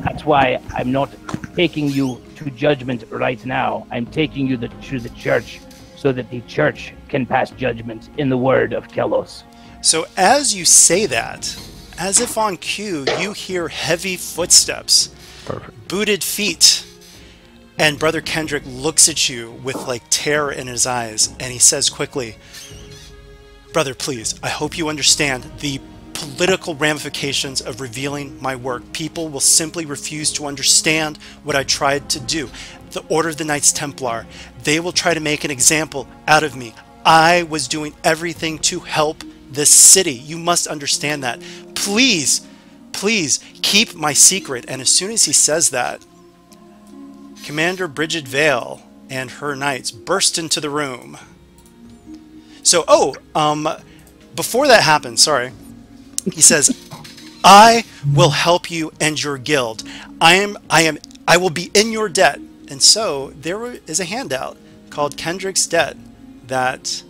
That's why I'm not taking you to judgment right now. I'm taking you to the church, so that the church can pass judgment in the word of Kelos. So as you say that, as if on cue, you hear heavy footsteps, Perfect. booted feet, And Brother Kendrick looks at you with like terror in his eyes, and he says quickly, "Brother, please, I hope you understand the political ramifications of revealing my work. People will simply refuse to understand what I tried to do. The Order of the Knights Templar, they will try to make an example out of me. I was doing everything to help this city. You must understand that. Please, please keep my secret." And as soon as he says that, Commander Bridget Vale and her knights burst into the room. So, before that happens, sorry, he says, "I will help you and your guild. I will be in your debt." And so there is a handout called Kendrick's Debt that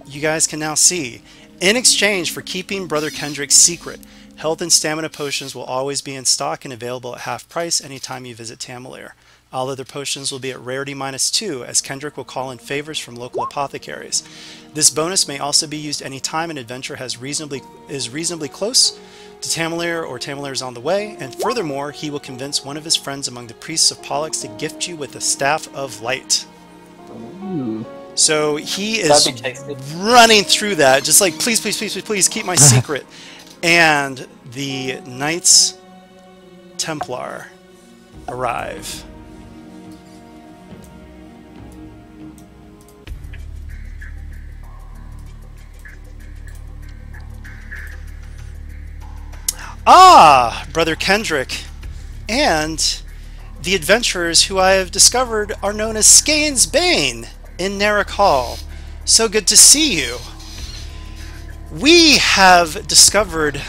you guys can now see. In exchange for keeping Brother Kendrick's secret, health and stamina potions will always be in stock and available at half price anytime you visit Tamalir. All other potions will be at rarity -2, as Kendrick will call in favors from local apothecaries. This bonus may also be used anytime an adventure is reasonably close to Tamalir or Tamalir is on the way, and furthermore, he will convince one of his friends among the priests of Pollux to gift you with the Staff of Light. Ooh. So he is That'd be tasty. running through that, just like, please, please, please, please, please, keep my secret. And the Knights Templar arrive. Ah, Brother Kendrick, and the adventurers who I have discovered are known as Skeins Bane in Narek Hall. So good to see you. We have discovered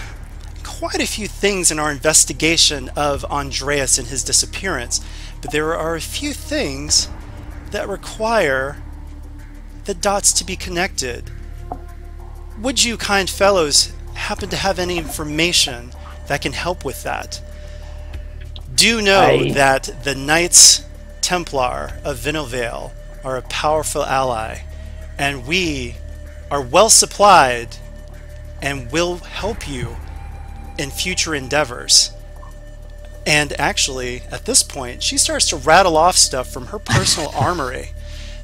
quite a few things in our investigation of Andreas and his disappearance, but there are a few things that require the dots to be connected. Would you, kind fellows, happen to have any information that can help with that? Do know that the Knights Templar of Vinnovale are a powerful ally, and we are well supplied and will help you in future endeavors. And actually, at this point, she starts to rattle off stuff from her personal armory.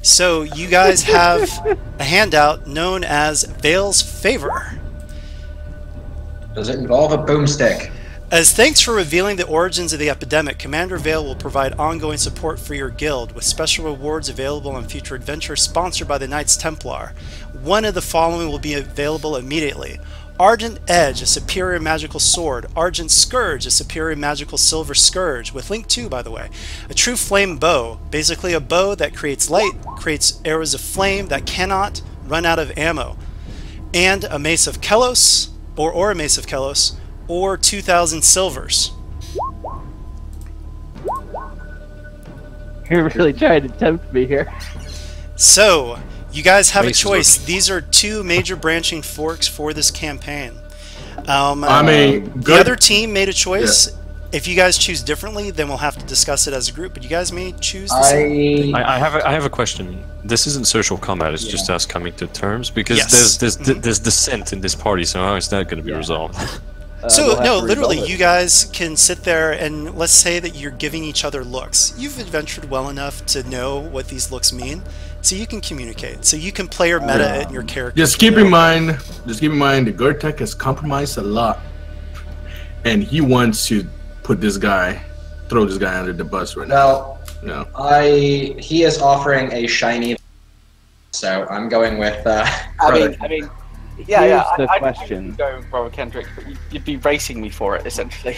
So you guys have a handout known as Vale's Favor. Does it involve a boomstick? As thanks for revealing the origins of the epidemic, Commander Vale will provide ongoing support for your guild, with special rewards available on future adventures sponsored by the Knights Templar. One of the following will be available immediately: Argent Edge, a superior magical sword; Argent Scourge, a superior magical silver scourge, with link 2, by the way; a true flame bow, basically a bow that creates light, creates arrows of flame that cannot run out of ammo; and a mace of Kelos, or a mace of Kelos, or 2,000 silvers. You're really trying to tempt me here. So, you guys have a Maces choice. These are two major branching forks for this campaign. I mean, the good. other team made a choice. If you guys choose differently, then we'll have to discuss it as a group, but you guys may choose the same. I have a question. This isn't social combat, it's just us coming to terms, because Yes. there's dissent in this party, so how is that going to be resolved? So, we'll have no, to literally, resolve it. you guys can sit there and let's say that you're giving each other looks. You've adventured well enough to know what these looks mean, so you can communicate. So you can play your meta and your character. Just keep in mind, the Gertek has compromised a lot, and he wants to throw this guy under the bus right now. Well, No. he is offering a shiny, so I'm going with. I mean, yeah. Here's the I question. go with Brother Kendrick, but you'd be racing me for it, essentially.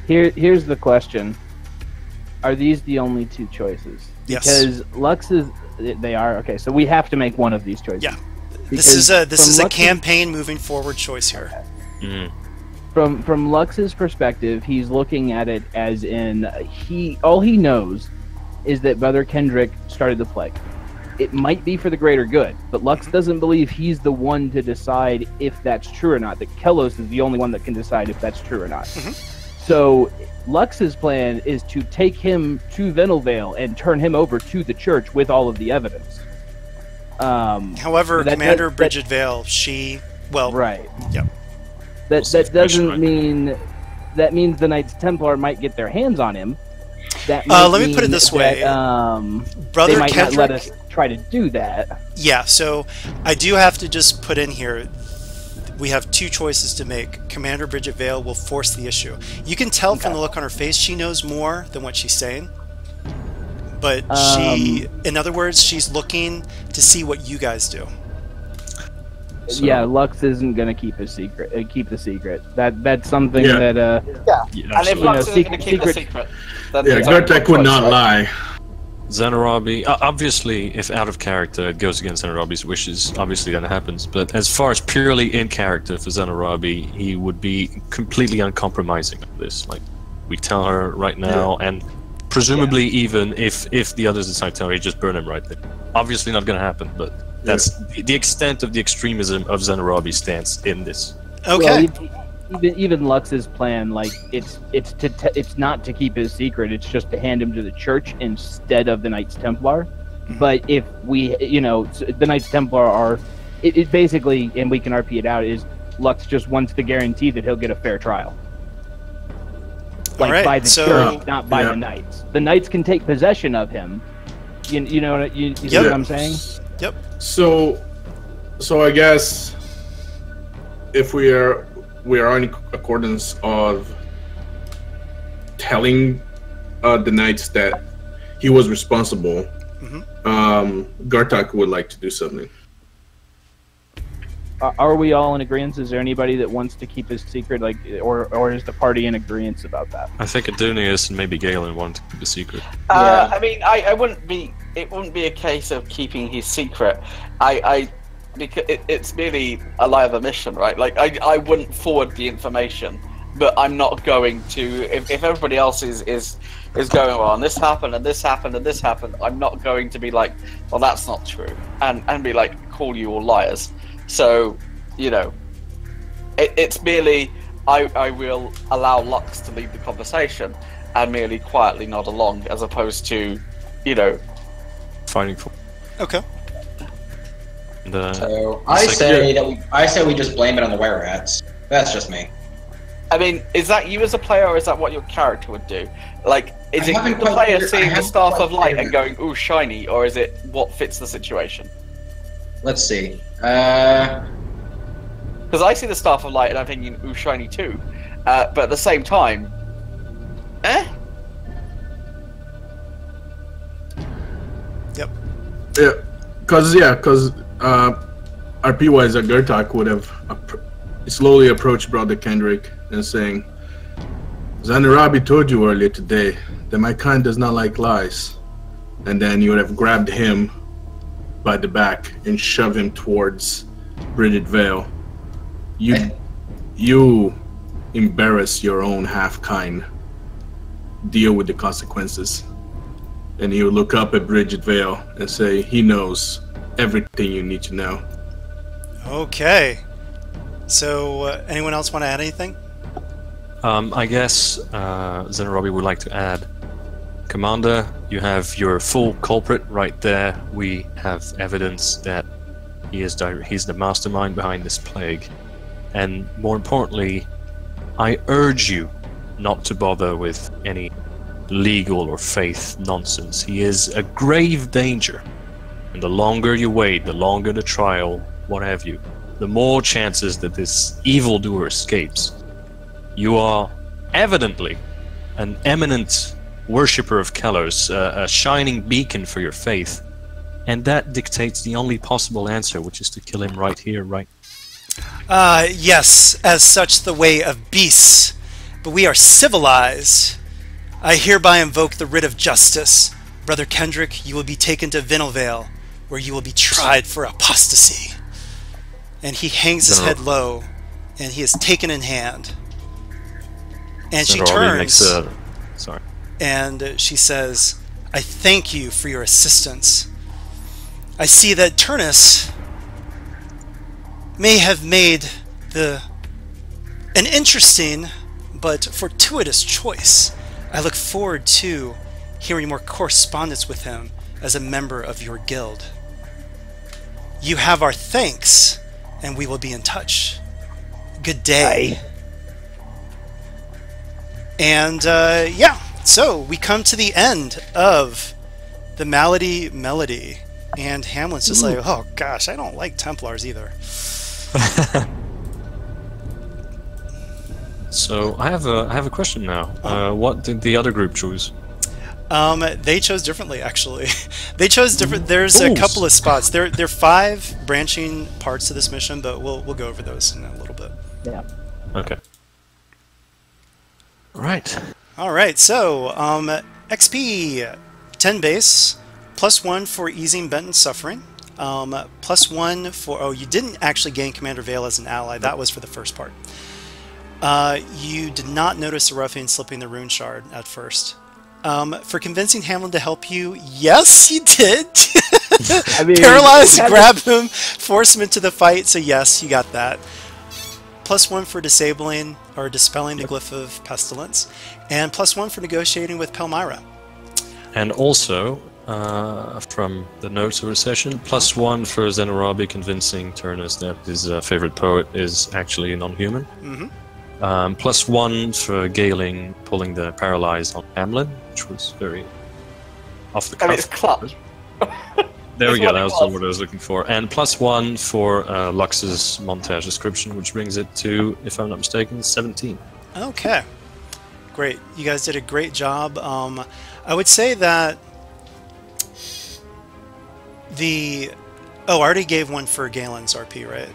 Here's the question: are these the only two choices? Yes. Because Lux is. They are okay. So we have to make one of these choices. Yeah. Because This is a Lux's- campaign moving forward choice here. Mm. From Lux's perspective, he's looking at it as in all he knows is that Brother Kendrick started the plague. It might be for the greater good, but Lux doesn't believe he's the one to decide if that's true or not. That Kelos is the only one that can decide if that's true or not. So Lux's plan is to take him to Vinnovale and turn him over to the church with all of the evidence. However, that- Commander that- Bridget Vale, Right. Yep. That see that information, doesn't right? mean that means the Knights Templar might get their hands on him. that might let me put it mean this that, way. Brother they might not let Kendrick, us try to do that. yeah, so I do have to just put in here, we have two choices to make. Commander Bridget Vale will force the issue. You can tell from the look on her face she knows more than what she's saying. But in other words, she's looking to see what you guys do. So- Yeah, Lux isn't gonna keep his secret. Keep the secret. That's something Yeah. that Yeah, And if absolutely. Lux isn't going to keep the secret- secret, then Yeah, there's only Gertek one would choice, not right? lie. Zanarabi, obviously, if out of character, it goes against Zanarabi's wishes. Obviously, that happens. But as far as purely in character for Zanarabi, he would be completely uncompromising of this. Like, we tell her right now, and presumably even if the others decide to tell her, just burn him right there. Obviously, not going to happen. But that's the extent of the extremism of Zanarabi's stance in this. Okay. Well, even Lux's plan, like it's not to keep his secret. It's just to hand him to the church instead of the Knights Templar. But if we, the Knights Templar are, it basically, and we can RP it out, is Lux just wants to guarantee that he'll get a fair trial. Like Alright, by the so- church, not by the Knights. The Knights can take possession of him. You know what you see what I'm saying? Yep. So I guess if we are in accordance of telling the knights that he was responsible, Gartak would like to do something. Are we all in agreement? Is there anybody that wants to keep his secret, like, or is the party in agreement about that? I think Adunius and maybe Galen want to keep a secret. I mean, I wouldn't be. It wouldn't be a case of keeping his secret. Because it's merely a lie of omission, right? Like I wouldn't forward the information, but I'm not going to. If everybody else is going on, this happened and this happened and this happened, I'm not going to be like, well, that's not true, and be like, call you all liars. So, it's merely I will allow Lux to lead the conversation and merely quietly nod along, as opposed to, Fighting for. Okay. And, So I say we just blame it on the were rats. That's just me. I mean, is that you as a player, or is that what your character would do? Like, is I it haven't the quite player figured- I seeing the haven't staff quite of light figured and going, ooh, shiny, or is it what fits the situation? Let's see. Because I see the staff of light and I'm thinking, ooh, shiny too. But at the same time, Yep. Yeah, because RP wise, Gertak would have slowly approached Brother Kendrick and saying, Zanarabi told you earlier today that my kind does not like lies. And then you would have grabbed him by the back and shoved him towards Bridget Vale. You embarrass your own half-kind. Deal with the consequences. And he would look up at Bridget Vale and say, he knows everything you need to know. Okay. So, anyone else want to add anything? I guess Zanarabi would like to add, Commander, you have your full culprit right there. We have evidence that he's the mastermind behind this plague. And more importantly, I urge you not to bother with any legal or faith nonsense. He is a grave danger. And the longer you wait, the longer the trial, what have you, the more chances that this evildoer escapes. You are evidently an eminent worshipper of Kellers, a shining beacon for your faith, and that dictates the only possible answer, which is to kill him right here, right? Yes, as such the way of beasts, but we are civilized. I hereby invoke the writ of justice. Brother Kendrick, you will be taken to Vinelvale, where you will be tried for apostasy. And he hangs his head low, and he is taken in hand. And she turns, sorry. and she says, I thank you for your assistance. I see that Turnus may have made an interesting but fortuitous choice. I look forward to hearing more correspondence with him as a member of your guild. You have our thanks, and we will be in touch. Good day. Bye. And yeah, So we come to the end of the Malady Melody, and Hamlin's just like, oh gosh, I don't like Templars either. So I have a question now. What did the other group choose? They chose differently, actually. They chose different. There's a couple of spots. There are 5 branching parts to this mission, but we'll go over those in a little bit. Yeah. Okay. Right. All right. So XP 10 base, +1 for easing Benton's suffering. +1 for... Oh, you didn't actually gain Commander Vale as an ally. That was for the first part. You did not notice the ruffian slipping the rune shard at first. For convincing Hamlin to help you, yes, you did. I mean, Paralyze, grab him, force him into the fight. So yes, you got that. +1 for disabling or dispelling the glyph of pestilence, and +1 for negotiating with Palmyra. And also, from the notes of the session, +1 for Zenarabi convincing Turnus that his favorite poet is actually non-human. +1 for Galing pulling the paralyzed on Hamlin, which was very off the cuff. I mean, it's clutch. There we That's go, what that it was was. what I was looking for. And +1 for Lux's montage description, which brings it to, if I'm not mistaken, 17. Okay, great. You guys did a great job. I would say that the... Oh, I already gave one for Galen's RP, right?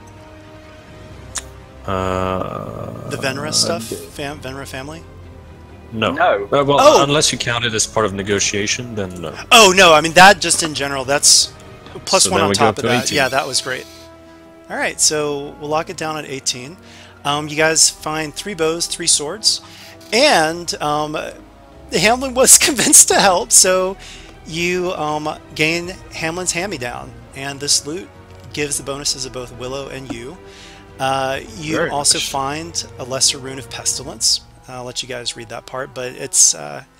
The Venra stuff? Venra family? No. No. Well, Oh! unless you count it as part of negotiation, then no. Oh, no, I mean, that just in general, that's +1 So then on we top go of to that. 18. Yeah, that was great. All right, so we'll lock it down at 18. You guys find 3 bows, 3 swords, and Hamlin was convinced to help, so you gain Hamlin's hand-me-down, and this loot gives the bonuses of both Willow and you. You Very also nice. find a lesser rune of pestilence. I'll let you guys read that part, but it's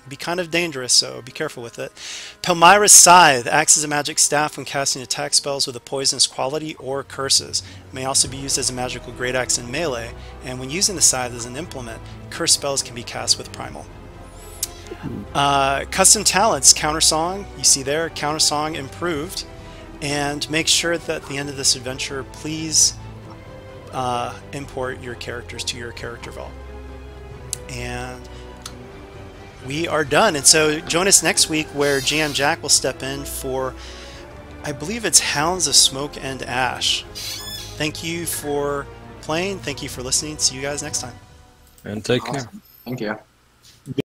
be kind of dangerous, so be careful with it. Palmyra's Scythe acts as a magic staff when casting attack spells with a poisonous quality or curses. It may also be used as a magical great axe in melee, and when using the scythe as an implement, curse spells can be cast with primal. Custom talents, Countersong, you see there, Countersong improved, and make sure that at the end of this adventure, please import your characters to your character vault. And we are done. And so join us next week where GM Jack will step in for, I believe it's Hounds of Smoke and Ash. Thank you for playing. Thank you for listening. See you guys next time. And take care. Awesome. Thank you.